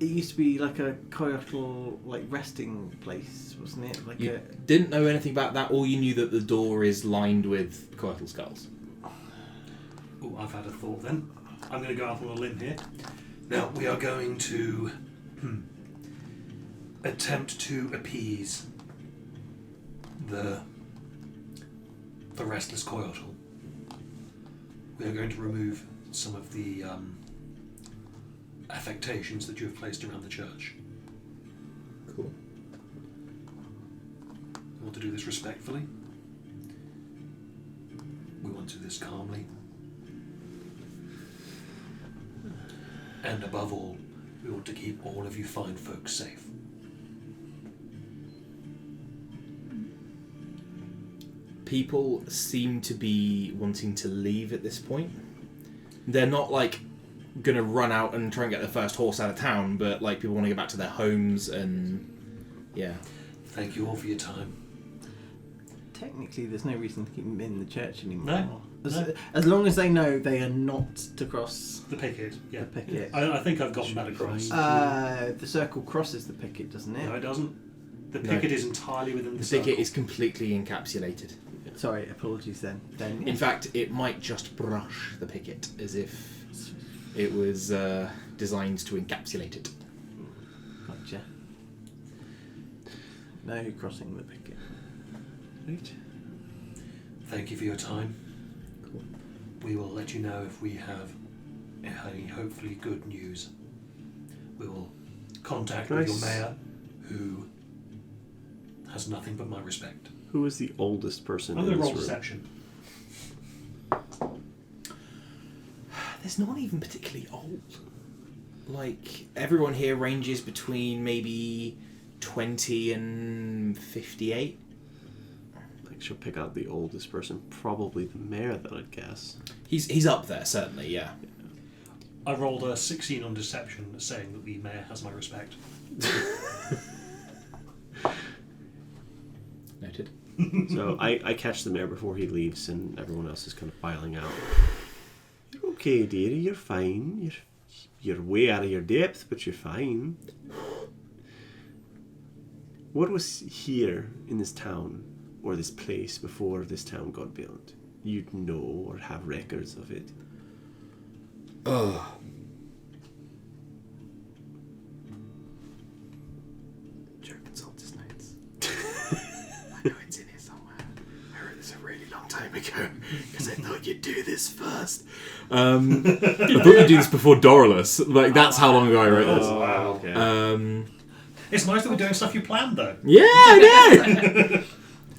Speaker 4: It used to be like a coyote like resting place, wasn't it? Like
Speaker 1: You didn't know anything about that, or you knew that the door is lined with coital skulls.
Speaker 3: Oh, I've had a thought then. I'm going to go out on a limb here. Now, we are going to attempt to appease the restless coyote. We are going to remove some of the affectations that you have placed around the church.
Speaker 1: Cool.
Speaker 3: We want to do this respectfully. We want to do this calmly. And above all, we want to keep all of you fine folks safe.
Speaker 1: People seem to be wanting to leave at this point. They're not like gonna run out and try and get the first horse out of town, but like people want to get back to their homes and yeah.
Speaker 3: Thank you all for your time.
Speaker 4: technically, there's no reason to keep them in the church anymore.
Speaker 3: No.
Speaker 4: As long as they know they are not to cross
Speaker 3: The picket, yeah.
Speaker 4: the picket.
Speaker 3: I think I've gotten that across.
Speaker 4: The circle crosses the picket, doesn't it?
Speaker 3: No, it doesn't. The
Speaker 1: No.
Speaker 3: picket is entirely within the
Speaker 1: The
Speaker 3: circle.
Speaker 1: picket is completely encapsulated.
Speaker 4: Sorry, apologies then.
Speaker 1: In fact, it might just brush the picket as if it was designed to encapsulate it.
Speaker 4: Gotcha. No crossing the picket.
Speaker 1: Right.
Speaker 3: Thank you for your time.
Speaker 1: Cool.
Speaker 3: We will let you know if we have any hopefully good news. We will contact with your
Speaker 2: Nice.
Speaker 3: mayor, who has nothing but my respect.
Speaker 2: Who is the oldest person
Speaker 3: I'm
Speaker 2: in
Speaker 3: going to
Speaker 2: this
Speaker 3: roll
Speaker 2: room?
Speaker 3: deception.
Speaker 1: There's no one even particularly old. Like, everyone here ranges between maybe 20 and 58.
Speaker 2: I think she'll pick out the oldest person, probably the mayor, then I'd guess.
Speaker 1: He's up there, certainly, yeah.
Speaker 3: I rolled a 16 on deception, saying that the mayor has my respect.
Speaker 1: Noted.
Speaker 2: So I catch the mayor before he leaves, and everyone else is kind of filing out. You're okay, dearie. You're fine. You're way out of your depth, but you're fine. What was here in this town, or this place, before this town got built? You'd know or have records of it.
Speaker 1: German Solstice Nights. I know it's in here somewhere. I wrote this a really long time ago because I thought you'd do this first. I thought you'd do this before Doralus. Like, that's how long ago I wrote this.
Speaker 3: wow.
Speaker 2: Okay.
Speaker 3: It's nice that we're doing stuff you planned, though.
Speaker 1: Yeah, I know.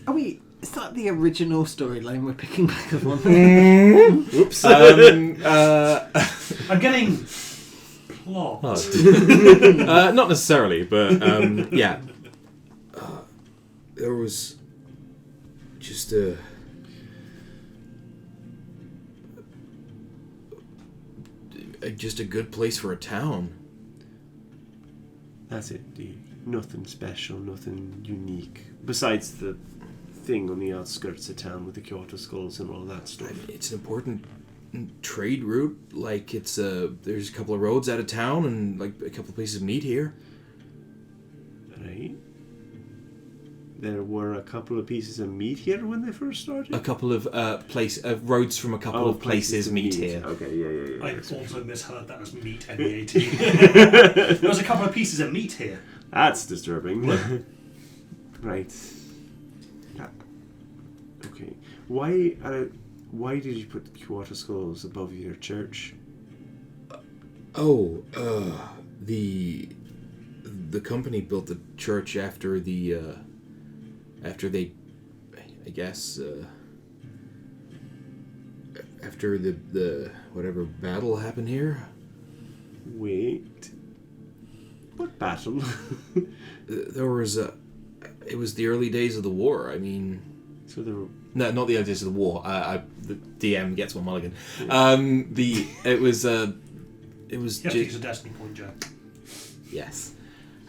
Speaker 4: Are we? Is that the original storyline we're picking back up on?
Speaker 1: Whoops.
Speaker 3: I'm getting plot.
Speaker 1: Not necessarily, but yeah. There was just a good place for a town.
Speaker 2: That's it, dear. Nothing special, nothing unique. Besides the thing on the outskirts of town with the Kyoto skulls and all that stuff.
Speaker 1: It's an important trade route. Like, there's a couple of roads out of town and like a couple of places of meat here.
Speaker 2: Right? There were a couple of pieces of meat here when they first started?
Speaker 1: A couple of roads from a couple of places
Speaker 2: of
Speaker 1: meet here.
Speaker 2: Okay, yeah.
Speaker 3: I also misheard that as meat, M-E-A-T. There was a couple of pieces of meat here.
Speaker 2: That's disturbing. Right. Okay. Why did you put the Kyoto skulls above your church?
Speaker 1: The company built the church after they, I guess, after the whatever battle happened here.
Speaker 2: Wait. What battle?
Speaker 1: There was it was the early days of the war. I mean,
Speaker 2: So there were...
Speaker 1: no, not the early days of the war. The DM gets one mulligan. It was
Speaker 3: You have to use a destiny point, Joe.
Speaker 1: yes.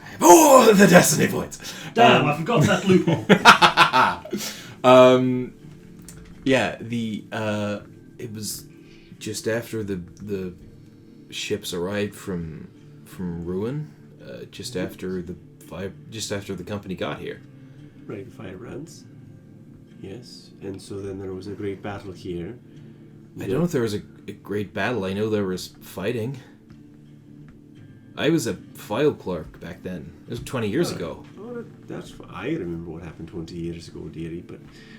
Speaker 1: I have all the destiny points.
Speaker 3: Damn, I forgot that loophole.
Speaker 1: Yeah, it was
Speaker 7: just after the ships arrived from Ruin, just after the company got here.
Speaker 2: Right, 5 rounds. Yes, and so then there was a great battle here.
Speaker 7: I don't know if there was a great battle. I know there was fighting. I was a file clerk back then. It was 20 years ago.
Speaker 2: Oh, I remember what happened 20 years ago, dearie,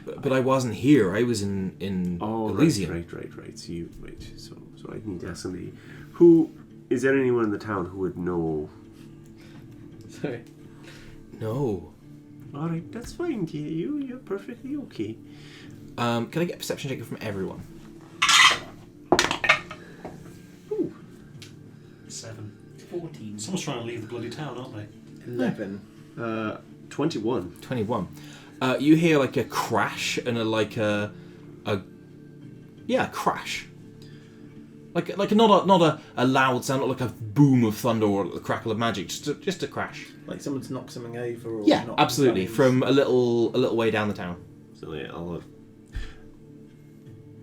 Speaker 7: But I wasn't here. I was in Elysium.
Speaker 2: Right. So I need to ask somebody. Who is there? Anyone in the town who would know?
Speaker 4: Sorry.
Speaker 7: No.
Speaker 2: All right, that's fine, dear. You're perfectly okay.
Speaker 7: Can I get a perception check from everyone?
Speaker 3: 7.
Speaker 6: 14.
Speaker 3: Someone's trying to leave the bloody town, aren't they?
Speaker 4: 11.
Speaker 2: 21.
Speaker 7: 21. You hear like a crash and a crash. Like not a loud sound, not like a boom of thunder or a crackle of magic, just a crash.
Speaker 4: Like someone's knocked something over or
Speaker 7: Yeah,
Speaker 4: knocked
Speaker 7: absolutely.
Speaker 4: something.
Speaker 7: From a little way down the town.
Speaker 2: So yeah, I'll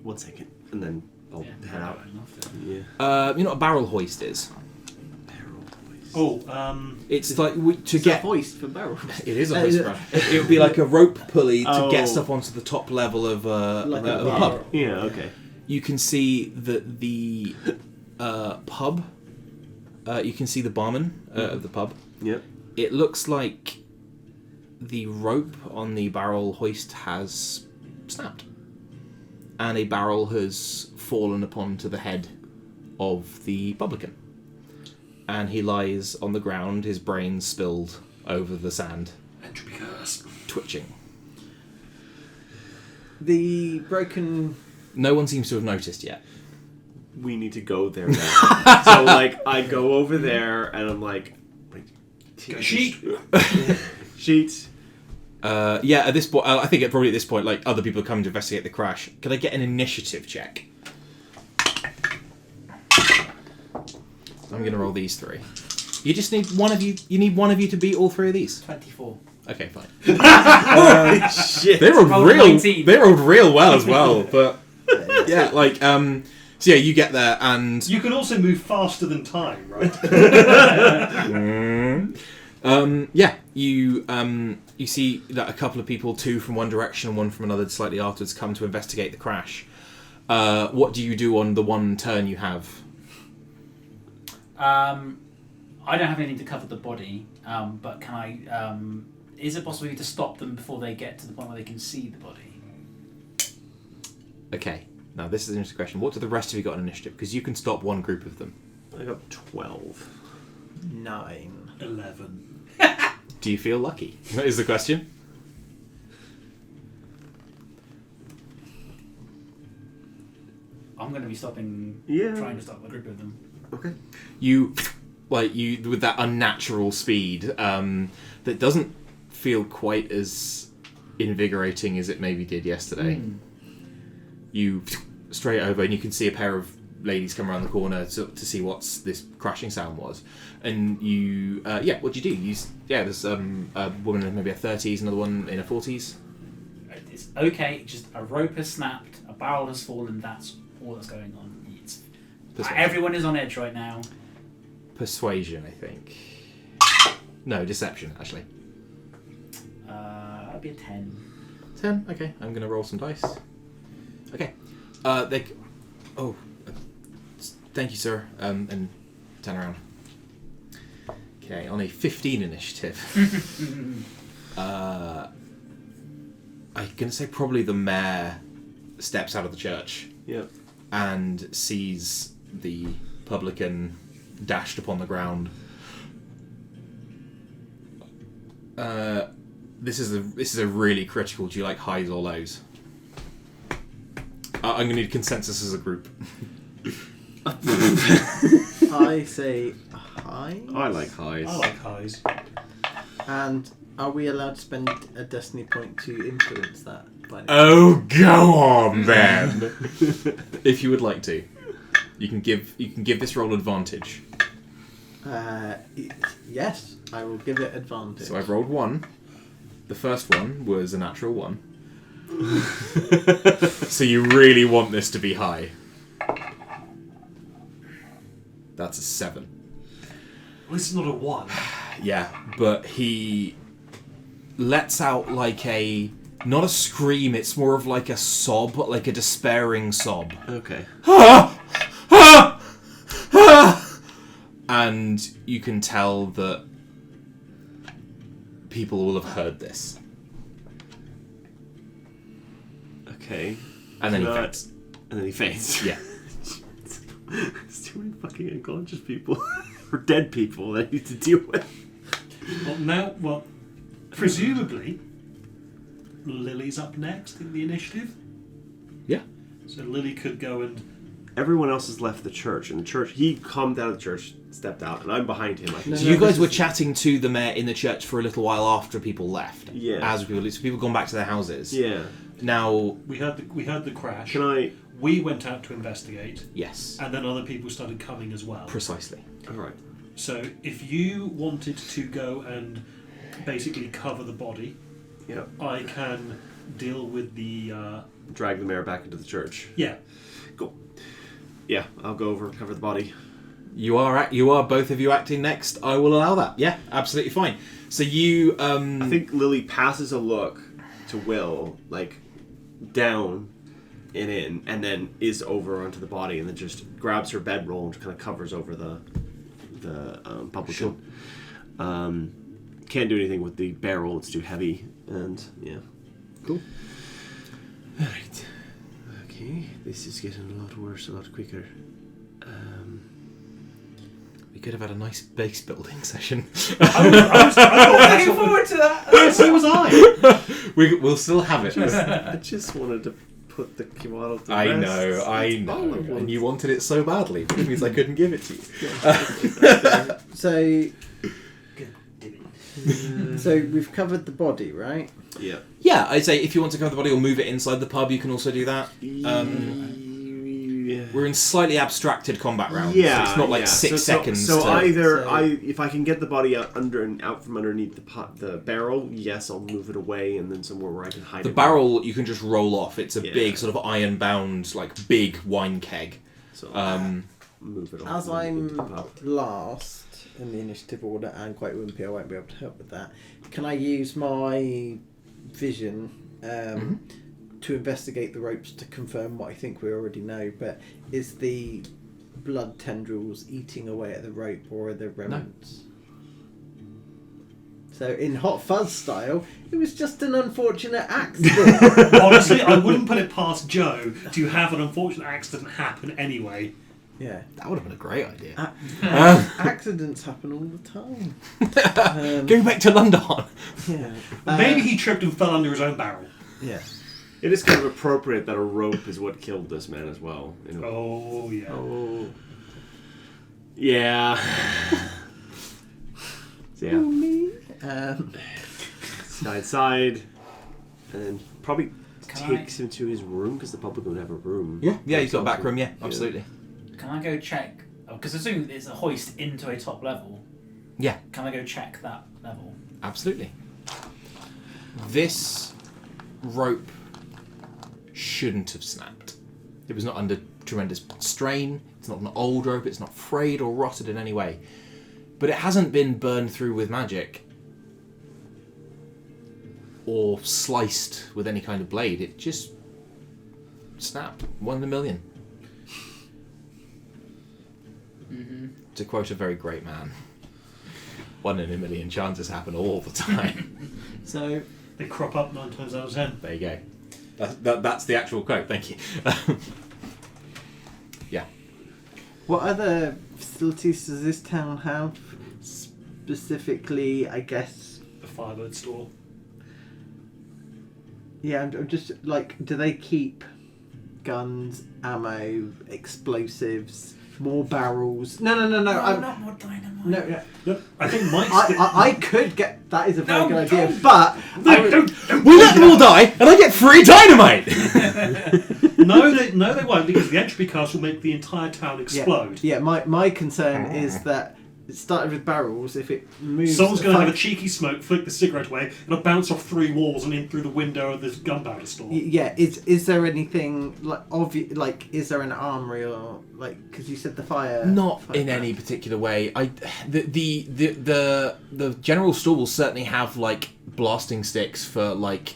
Speaker 2: 1 second, and then I'll head out. Yeah.
Speaker 7: You know what a barrel hoist is? It's like to
Speaker 4: It's a
Speaker 7: get.
Speaker 4: hoist for barrels.
Speaker 7: It is a hoist. It would be like a rope pulley to
Speaker 2: Oh.
Speaker 7: get stuff onto the top level of
Speaker 4: Like
Speaker 7: a
Speaker 4: a
Speaker 7: pub.
Speaker 4: barrel.
Speaker 2: Yeah. Okay.
Speaker 7: You can see the pub. You can see the barman of the pub.
Speaker 2: Yep.
Speaker 7: It looks like the rope on the barrel hoist has snapped, and a barrel has fallen upon to the head of the publican, and he lies on the ground, his brains spilled over the sand,
Speaker 3: Entropy curse.
Speaker 7: twitching.
Speaker 4: The broken...
Speaker 7: No one seems to have noticed yet.
Speaker 2: We need to go there now. So like, I go over there, and I'm like,
Speaker 3: Sheet.
Speaker 2: Sheets.
Speaker 7: Yeah, at this point, I think probably at this point, like other people are coming to investigate the crash. Could I get an initiative check? I'm going to roll these 3. You just need one of you. You need one of you to beat all 3 of these.
Speaker 6: 24.
Speaker 7: Okay, fine.
Speaker 2: Shit.
Speaker 7: They rolled
Speaker 6: Rolled
Speaker 7: real.
Speaker 6: 19.
Speaker 7: They rolled real well as well. But yeah, like So yeah, you get there and
Speaker 3: You can also move faster than time, right?
Speaker 7: yeah, you see that a couple of people, 2 from one direction and 1 from another, slightly afterwards, come to investigate the crash. What do you do on the 1 turn you have?
Speaker 6: I don't have anything to cover the body, but can I? Is it possible to stop them before they get to the point where they can see the body?
Speaker 7: Okay, now this is an interesting question. What do the rest of you got on initiative? Because you can stop one group of them.
Speaker 2: I got 12.
Speaker 4: 9.
Speaker 3: 11.
Speaker 7: Do you feel lucky? That is the question.
Speaker 6: I'm going to be stopping.
Speaker 2: Yeah.
Speaker 6: Trying to stop a group of them.
Speaker 2: Okay.
Speaker 7: You with that unnatural speed that doesn't feel quite as invigorating as it maybe did yesterday. You straight over and you can see a pair of ladies come around the corner to see what's this crashing sound was, and you what do you do? There's a woman in maybe her 30s, another one in her 40s.
Speaker 6: It's okay. Just a rope has snapped, a barrel has fallen. That's all that's going on. Everyone is on edge right now.
Speaker 7: Persuasion, I think. No, deception, actually.
Speaker 6: That'd be a 10.
Speaker 7: 10? Okay, I'm going to roll some dice. Okay. Thank you, sir. And turn around. Okay, on a 15 initiative. I'm going to say probably the mayor steps out of the church.
Speaker 2: Yep.
Speaker 7: And sees the publican dashed upon the ground. This is a really critical. Do you like highs or lows? I'm gonna need consensus as a group.
Speaker 4: I say high.
Speaker 2: I like highs.
Speaker 3: I like highs.
Speaker 4: And are we allowed to spend a destiny point to influence that? By
Speaker 7: Oh, go on then. If you would like to, you can give this roll advantage.
Speaker 4: Yes, I will give it advantage.
Speaker 7: So I've rolled 1. The first one was a natural 1. So you really want this to be high. That's a 7.
Speaker 3: Well, this is not a 1.
Speaker 1: Yeah, but he lets out like a... Not a scream, it's more of like a sob, like a despairing sob.
Speaker 2: Okay.
Speaker 1: And you can tell that people will have heard this.
Speaker 2: Okay.
Speaker 1: And then he
Speaker 2: Not-
Speaker 1: faints.
Speaker 2: And then he faints.
Speaker 1: Yeah.
Speaker 2: There's too many fucking unconscious people. Or dead people that I need to deal with.
Speaker 3: Well, presumably, Lily's up next in the initiative.
Speaker 1: Yeah.
Speaker 3: So Lily could go and...
Speaker 2: Everyone else has left the church. And the church, he calmed out of the church, stepped out, and I'm behind him. I can
Speaker 1: So
Speaker 2: see
Speaker 1: you
Speaker 2: him.
Speaker 1: guys were chatting to the mayor in the church for a little while after people left.
Speaker 2: Yeah.
Speaker 1: So people gone back to their houses.
Speaker 2: Yeah.
Speaker 1: Now,
Speaker 3: We heard the crash.
Speaker 2: Can I...
Speaker 3: We went out to investigate,
Speaker 1: yes.
Speaker 3: and then other people started coming as well.
Speaker 1: Precisely.
Speaker 2: Alright.
Speaker 3: So if you wanted to go and basically cover the body,
Speaker 2: Yeah.
Speaker 3: I can deal with the...
Speaker 2: Drag the mayor back into the church.
Speaker 3: Yeah.
Speaker 2: Cool. Yeah, I'll go over and cover the body.
Speaker 1: You are both of you acting next. I will allow that. Yeah, absolutely fine. So you
Speaker 2: I think Lily passes a look to Will, like, down and in, and then is over onto the body, and then just grabs her bedroll and kind of covers over the publican.
Speaker 1: Sure.
Speaker 2: Can't do anything with the barrel; it's too heavy. And yeah,
Speaker 1: Cool.
Speaker 2: All right. Okay, this is getting a lot worse, a lot quicker.
Speaker 1: We could have had a nice base building session.
Speaker 3: I thought
Speaker 6: Looking forward to that.
Speaker 3: Yes, so was I.
Speaker 1: We'll still have it.
Speaker 2: I just wanted to put the kimono to
Speaker 1: I
Speaker 2: rest.
Speaker 1: know.
Speaker 2: That's all I
Speaker 1: And
Speaker 2: want.
Speaker 1: you wanted it so badly, which means I couldn't give it to you.
Speaker 4: So, so we've covered the body, right?
Speaker 2: Yeah.
Speaker 1: Yeah, I'd say if you want to cover the body or move it inside the pub, you can also do that.
Speaker 2: Yeah.
Speaker 1: We're in slightly abstracted combat rounds.
Speaker 2: Yeah,
Speaker 1: so it's not like
Speaker 2: yeah.
Speaker 1: 6
Speaker 2: So-
Speaker 1: seconds.
Speaker 2: So
Speaker 1: to-
Speaker 2: either
Speaker 4: so-
Speaker 2: if I can get the body out from underneath the barrel, yes, I'll move it away and then somewhere where I can hide
Speaker 1: the
Speaker 2: it.
Speaker 1: barrel you can just roll off. It's a
Speaker 2: Yeah.
Speaker 1: big sort of iron-bound, like big wine keg.
Speaker 2: So move it off.
Speaker 4: As
Speaker 2: into
Speaker 4: I'm
Speaker 2: the pub.
Speaker 4: last in the initiative order and quite wimpy, I won't be able to help with that. Can I use my vision to investigate the ropes to confirm what I think we already know? But is the blood tendrils eating away at the rope, or are there remnants? So in Hot Fuzz style, it was just an unfortunate accident.
Speaker 3: Honestly, I wouldn't put it past Joe to have an unfortunate accident happen anyway.
Speaker 4: Yeah.
Speaker 1: That would have been a great idea.
Speaker 4: Accidents happen all the time.
Speaker 1: Go back to London.
Speaker 4: Yeah.
Speaker 3: Maybe he tripped and fell under his own barrel.
Speaker 4: Yeah.
Speaker 2: It is kind of appropriate that a rope is what killed this man as well.
Speaker 3: Oh, yeah.
Speaker 2: Oh. Yeah. So yeah. Side, and then probably takes him to his room because the public would have a room.
Speaker 1: Yeah, he's got a back room. Yeah, absolutely.
Speaker 6: Can I go check? Because assuming it's a hoist into a top level.
Speaker 1: Yeah.
Speaker 6: Can I go check that level?
Speaker 1: Absolutely. This rope shouldn't have snapped. It was not under tremendous strain. It's not an old rope. It's not frayed or rotted in any way. But it hasn't been burned through with magic or sliced with any kind of blade. It just snapped. 1 in a million. To quote a very great man, 1 in a million chances happen all the time.
Speaker 4: So
Speaker 3: They crop up 9 times out of 10.
Speaker 1: There you go. That's the actual quote. Thank you. Yeah.
Speaker 4: what other facilities does this town have? Specifically, I guess.
Speaker 3: The Firebird store.
Speaker 4: Yeah, I'm just like, do they keep guns, ammo, explosives, more barrels? No.
Speaker 6: Not more dynamite.
Speaker 4: No.
Speaker 3: Look, I think Mike's...
Speaker 4: I could get. That is a very
Speaker 6: No,
Speaker 4: good idea,
Speaker 6: don't.
Speaker 4: but
Speaker 1: We let them all die, and I get free dynamite.
Speaker 3: No, they won't, because the entropy cast will make the entire town explode.
Speaker 4: Yeah, my concern is that it started with barrels. If it moves,
Speaker 3: Someone's going to have a
Speaker 4: 5
Speaker 3: cheeky smoke, flick the cigarette away, and it'll bounce off 3 walls and in through the window of this gunpowder store.
Speaker 4: Yeah, is there anything like obvious? Like, is there an armory or like? Because you said the fire.
Speaker 1: Not
Speaker 4: fire
Speaker 1: in
Speaker 4: brand.
Speaker 1: any particular way. The general store will certainly have like blasting sticks for like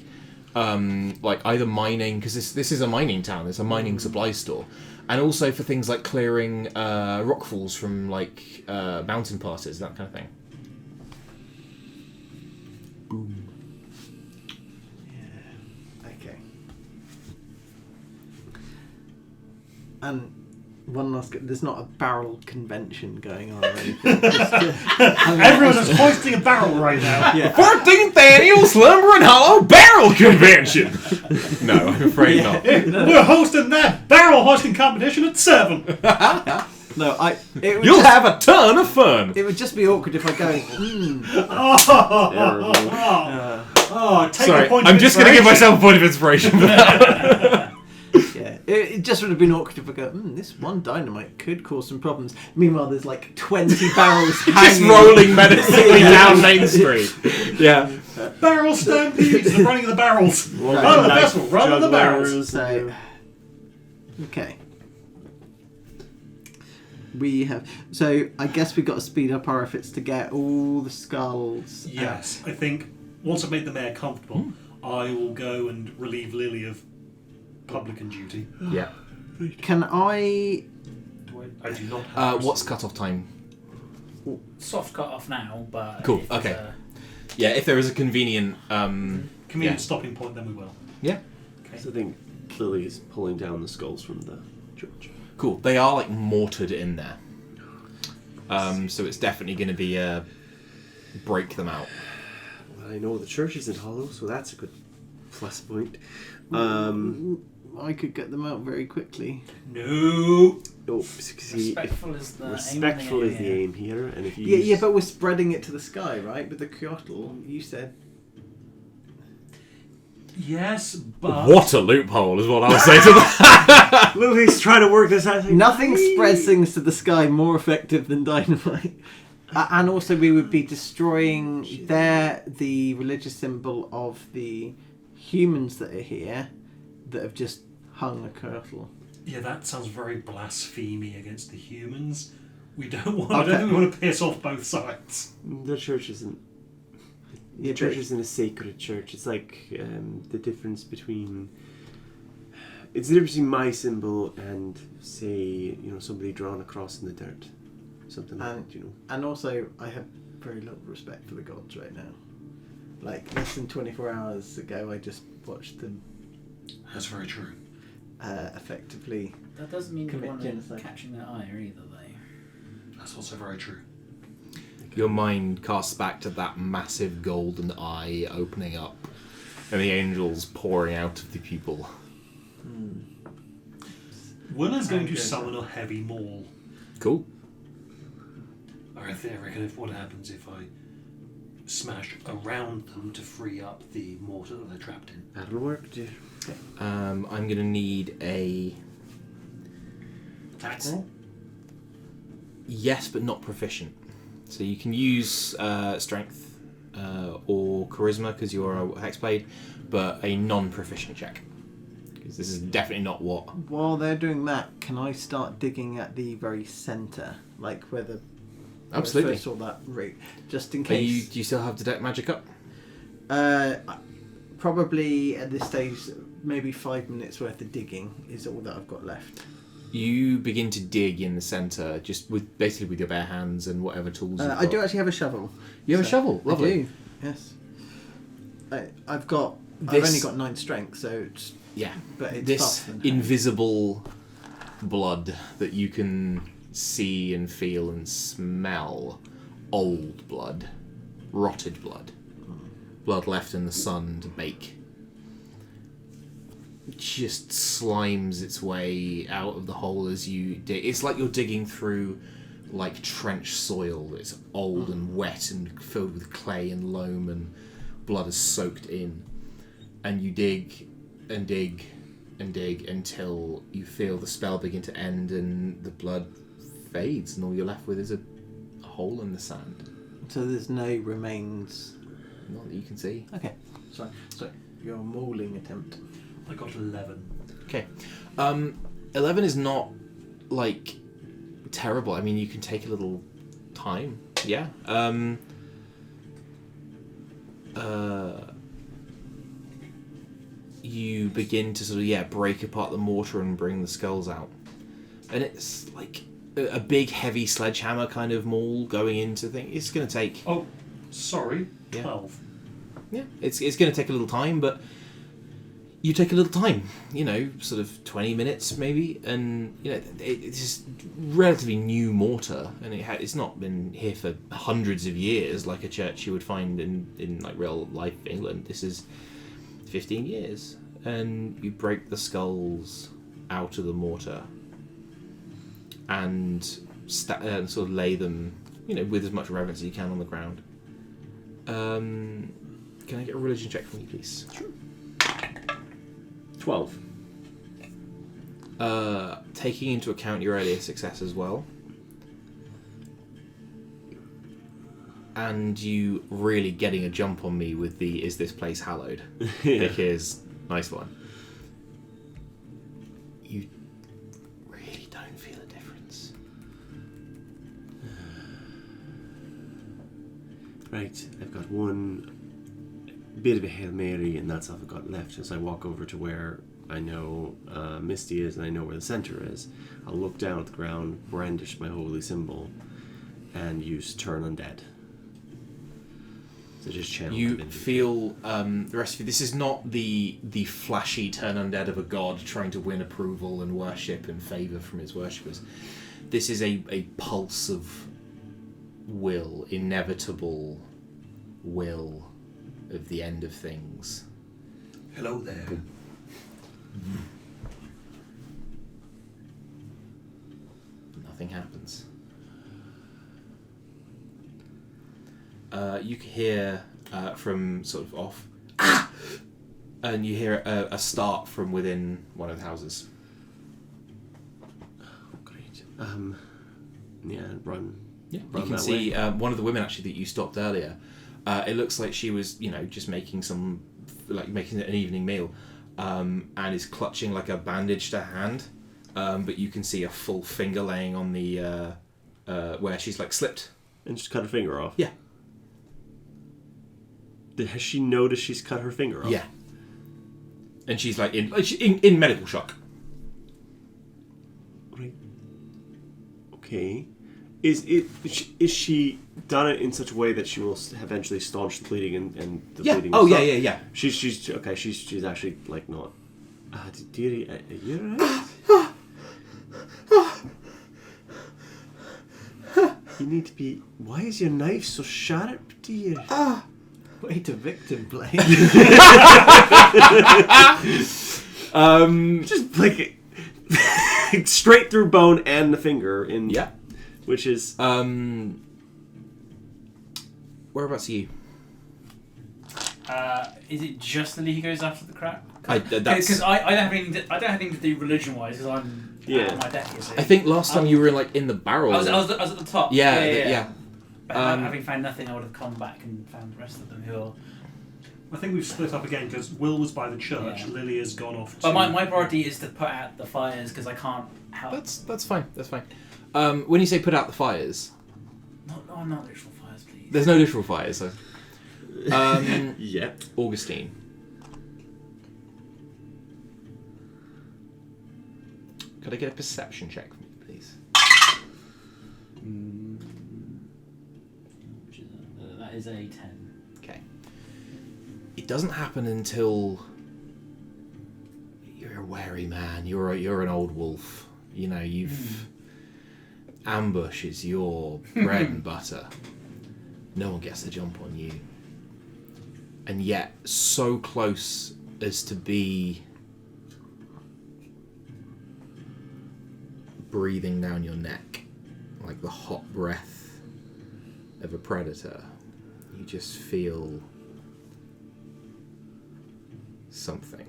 Speaker 1: either mining, because this is a mining town. It's a mining supply store, and also for things like clearing rockfalls from like mountain passes, that kind of thing.
Speaker 4: Boom. Yeah. Okay. And one last. There's not a barrel convention going on or anything.
Speaker 3: Everyone's just hoisting a barrel right now.
Speaker 4: Yeah.
Speaker 1: 14th annual Slumber and Hollow Barrel Convention. No, I'm afraid not.
Speaker 3: We're hosting that barrel hoisting competition at 7.
Speaker 4: No, it would
Speaker 1: You'll
Speaker 4: just,
Speaker 1: have a ton of fun.
Speaker 4: It would just be awkward if I go.
Speaker 3: Take
Speaker 1: Sorry,
Speaker 3: a point
Speaker 1: I'm
Speaker 3: of
Speaker 1: just going to give
Speaker 3: inspiration.
Speaker 1: myself a point of inspiration for that.
Speaker 4: Yeah, it just would have been awkward if I go. This one dynamite could cause some problems. Meanwhile, there's like 20 barrels
Speaker 1: Just
Speaker 4: hanging.
Speaker 1: rolling menacingly down Main Street. Yeah.
Speaker 3: Barrel stampedes, the running of the barrels.
Speaker 4: Right.
Speaker 3: Run of the festival, run of the barrels.
Speaker 4: So, okay. We have. So I guess we've got to speed up our efforts to get all the skulls.
Speaker 3: Yes, I think once I've made the mayor comfortable, I will go and relieve Lily of publican duty.
Speaker 1: Yeah.
Speaker 4: Can I?
Speaker 3: I do not have
Speaker 1: What's cut-off time?
Speaker 6: Soft cut off now, but
Speaker 1: Cool,
Speaker 6: if there's
Speaker 1: okay. Yeah, if there is a convenient...
Speaker 3: convenient
Speaker 1: yeah.
Speaker 3: stopping point, then we will.
Speaker 1: Yeah.
Speaker 3: Okay.
Speaker 2: So I think Lily is pulling down the skulls from the church.
Speaker 1: Cool. They are like mortared in there. So it's definitely going to be break them out.
Speaker 2: Well, I know the church isn't hollow, so that's a good plus point.
Speaker 4: I could get them out very quickly.
Speaker 3: No.
Speaker 2: Oh, see,
Speaker 6: Respectful is the
Speaker 2: respectful
Speaker 6: aim.
Speaker 2: is the aim here, and if you
Speaker 4: Yeah,
Speaker 2: use,
Speaker 4: yeah, but we're spreading it to the sky, right? With the Kyotl, you said.
Speaker 3: Yes, but
Speaker 1: What a loophole is what I'll say to that.
Speaker 2: Lily's trying to work this out.
Speaker 4: Nothing spreads things to the sky more effective than dynamite. And also, we would be destroying the religious symbol of the humans that are here that have just hung a kirtle.
Speaker 3: yeah, that sounds very blasphemy against the humans. We don't want. I
Speaker 4: Okay.
Speaker 3: don't think we want to piss off both sides.
Speaker 2: The church isn't.
Speaker 4: Yeah,
Speaker 2: The church
Speaker 4: but-
Speaker 2: isn't a sacred church. It's like the difference between. It's the difference between my symbol and, say, somebody drawn a cross in the dirt, something like that.
Speaker 4: And also, I have very little respect for the gods right now. Like, less than 24 hours ago, I just watched them
Speaker 3: That's very true.
Speaker 4: effectively.
Speaker 6: That doesn't mean you
Speaker 4: Commit
Speaker 6: want
Speaker 4: genocide.
Speaker 6: catching their eye either, though.
Speaker 3: That's also very true.
Speaker 1: Your mind casts back to that massive golden eye opening up and the angels pouring out of the pupil.
Speaker 3: Will is going to
Speaker 4: Okay.
Speaker 3: summon a heavy maul.
Speaker 1: Cool.
Speaker 3: I reckon if what happens if I smash around them to free up the mortar that they're trapped in.
Speaker 2: That'll work, dear.
Speaker 1: I'm going to need a...
Speaker 3: Attack roll?
Speaker 1: Yes, but not proficient. So you can use strength or charisma because you're a hexblade, but a non-proficient check. Because this is definitely not what...
Speaker 4: While they're doing that, can I start digging at the very centre? Like, where the...
Speaker 1: Absolutely.
Speaker 4: Where I first saw that route. Just in
Speaker 1: Do
Speaker 4: case...
Speaker 1: you still have Detect Magic up?
Speaker 4: Probably at this stage, maybe 5 minutes worth of digging is all that I've got left.
Speaker 1: You begin to dig in the centre, just with your bare hands and whatever tools you've got.
Speaker 4: I do actually have a shovel.
Speaker 1: You have a shovel? Lovely.
Speaker 4: I do, yes. I've
Speaker 1: This-
Speaker 4: only got 9 strength, so it's...
Speaker 1: Yeah.
Speaker 4: But it's
Speaker 1: This
Speaker 4: faster than
Speaker 1: invisible blood that you can see and feel and smell. Old blood. Rotted blood. Blood left in the sun to bake. Just slimes its way out of the hole as you dig. It's like you're digging through like trench soil that's old and wet and filled with clay and loam and blood is soaked in. And you dig and dig and dig until you feel the spell begin to end and the blood fades and all you're left with is a
Speaker 7: hole in the sand.
Speaker 4: So there's no remains.
Speaker 7: Not that you can see.
Speaker 4: Okay. So your mauling attempt.
Speaker 3: I got 11.
Speaker 7: Okay. 11 is not, like, terrible. I mean, you can take a little time. Yeah. You begin to sort of, break apart the mortar and bring the skulls out. And it's like a big, heavy sledgehammer kind of maul going into things. It's going to take...
Speaker 3: Oh, sorry.
Speaker 7: Yeah.
Speaker 3: 12.
Speaker 7: Yeah, it's going to take a little time, but you take a little time, sort of 20 minutes maybe, and, it's relatively new mortar, and it's not been here for hundreds of years like a church you would find in like real life England. This is 15 years, and you break the skulls out of the mortar and sort of lay them, with as much reverence as you can on the ground. Can I get a religion check from you, please?
Speaker 2: Sure. 12.
Speaker 7: Taking into account your earlier success as well, and you really getting a jump on me with the "is this place hallowed?" Because nice one. You really don't feel a difference.
Speaker 2: Right, I've got one bit of a Hail Mary, and that's all I've got left. As I walk over to where I know Misty is, and I know where the centre is, I'll look down at the ground, brandish my holy symbol, and use Turn Undead. So just channel
Speaker 7: You
Speaker 2: divinity.
Speaker 7: feel the rest of you. This is not the flashy turn undead of a god trying to win approval and worship and favour from his worshippers. This is a pulse of will, inevitable will of the end of things.
Speaker 3: Hello there.
Speaker 7: Nothing happens. You can hear from sort of off, and you hear a start from within one of the houses.
Speaker 2: Oh, great. Yeah, run.
Speaker 7: Yeah,
Speaker 2: Run
Speaker 7: you can
Speaker 2: that
Speaker 7: see one of the women actually that you stopped earlier. It looks like she was, just making making an evening meal, and is clutching like a bandage to her hand. But you can see a full finger laying on the where she's like slipped.
Speaker 2: And just cut her finger off?
Speaker 7: Yeah.
Speaker 2: Has she noticed she's cut her finger off?
Speaker 7: Yeah. And she's like in medical shock.
Speaker 2: Right. Okay. Is she done it in such a way that she will eventually staunch the bleeding and the bleeding?
Speaker 7: Oh
Speaker 2: will
Speaker 7: yeah,
Speaker 2: stop?
Speaker 7: yeah, yeah.
Speaker 2: She's okay. She's actually like not. Dearie, are you alright? You need to be. Why is your knife so sharp, dear?
Speaker 4: Way to victim blame.
Speaker 2: Just like straight through bone and the finger in.
Speaker 7: Yeah.
Speaker 2: Which is.
Speaker 7: Whereabouts are you?
Speaker 6: Is it just Lily who goes after the crap?
Speaker 7: That's.
Speaker 6: I don't have anything. I don't have anything to do religion-wise because I'm out on my deck. You see.
Speaker 7: I think last time you were in the barrel.
Speaker 6: I was at the top.
Speaker 7: Yeah.
Speaker 6: But having found nothing, I would have come back and found the rest of them who are.
Speaker 3: I think we've split up again because Will was by the church.
Speaker 6: Yeah.
Speaker 3: Lily has gone off to...
Speaker 6: But my priority is to put out the fires because I can't help.
Speaker 7: That's fine. That's fine. When you say put out the fires,
Speaker 6: not literal fires, please.
Speaker 7: there's no literal fires. So.
Speaker 2: Yeah.
Speaker 7: Augustine. Could I get a perception check from you, please?
Speaker 6: That is a 10.
Speaker 7: Okay. It doesn't happen until you're a wary man. You're an old wolf. You've ambush is your bread and butter. No one gets the jump on you. And yet, so close as to be breathing down your neck, like the hot breath of a predator. You just feel something.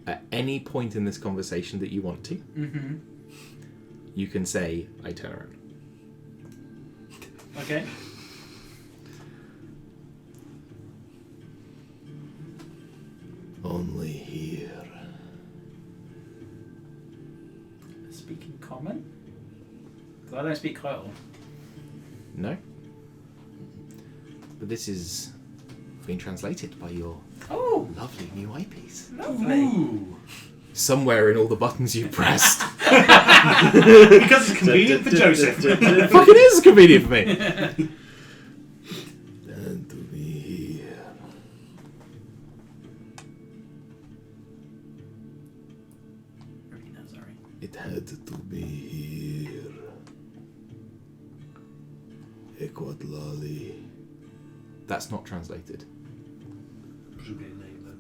Speaker 7: At any point in this conversation that you want to, you can say, I turn around.
Speaker 6: Okay.
Speaker 7: Only here.
Speaker 6: Speaking common? Because I don't speak Kyoto.
Speaker 7: No. But this is being translated by your
Speaker 6: Oh,
Speaker 7: lovely new eyepiece.
Speaker 6: lovely.
Speaker 3: Ooh.
Speaker 7: Somewhere in all the buttons you pressed.
Speaker 3: Because it's convenient for Joseph.
Speaker 7: Fucking is convenient for me. And to be here.
Speaker 6: Sorry.
Speaker 7: It had to be here. Equatlali. That's not translated.
Speaker 3: Presumably a name then.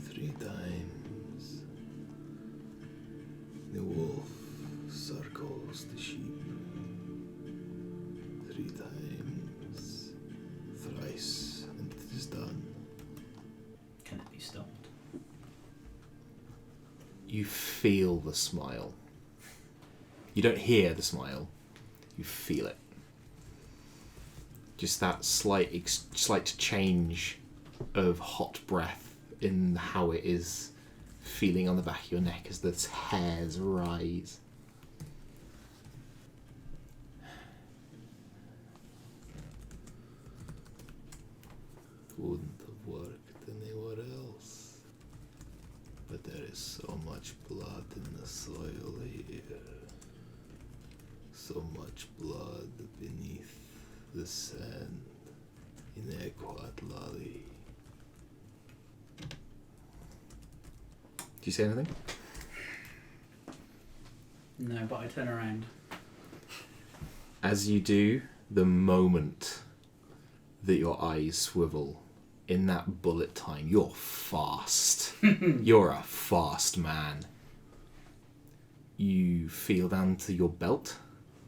Speaker 7: Three times. The wolf circles the sheep. Three times. Thrice, and it is done.
Speaker 6: Can it be stopped?
Speaker 7: You feel the smile. You don't hear the smile. You feel it. Just that slight change of hot breath in how it is feeling on the back of your neck as the hairs rise. Wouldn't have worked anywhere else. But there is so much blood in the soil here. So much blood beneath the sand in Equatlali. Do you say anything?
Speaker 6: No, but I turn around.
Speaker 7: As you do, the moment that your eyes swivel, in that bullet time, you're fast. You're a fast man. You feel down to your belt,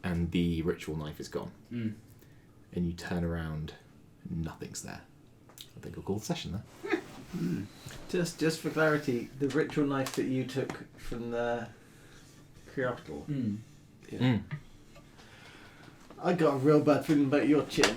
Speaker 7: and the ritual knife is gone.
Speaker 6: Mm.
Speaker 7: And you turn around, nothing's there. I think I'll call the session there.
Speaker 4: Just for clarity, the ritual knife that you took from the Creotle,
Speaker 6: Mm.
Speaker 2: Yeah.
Speaker 4: I got a real bad feeling about your chin.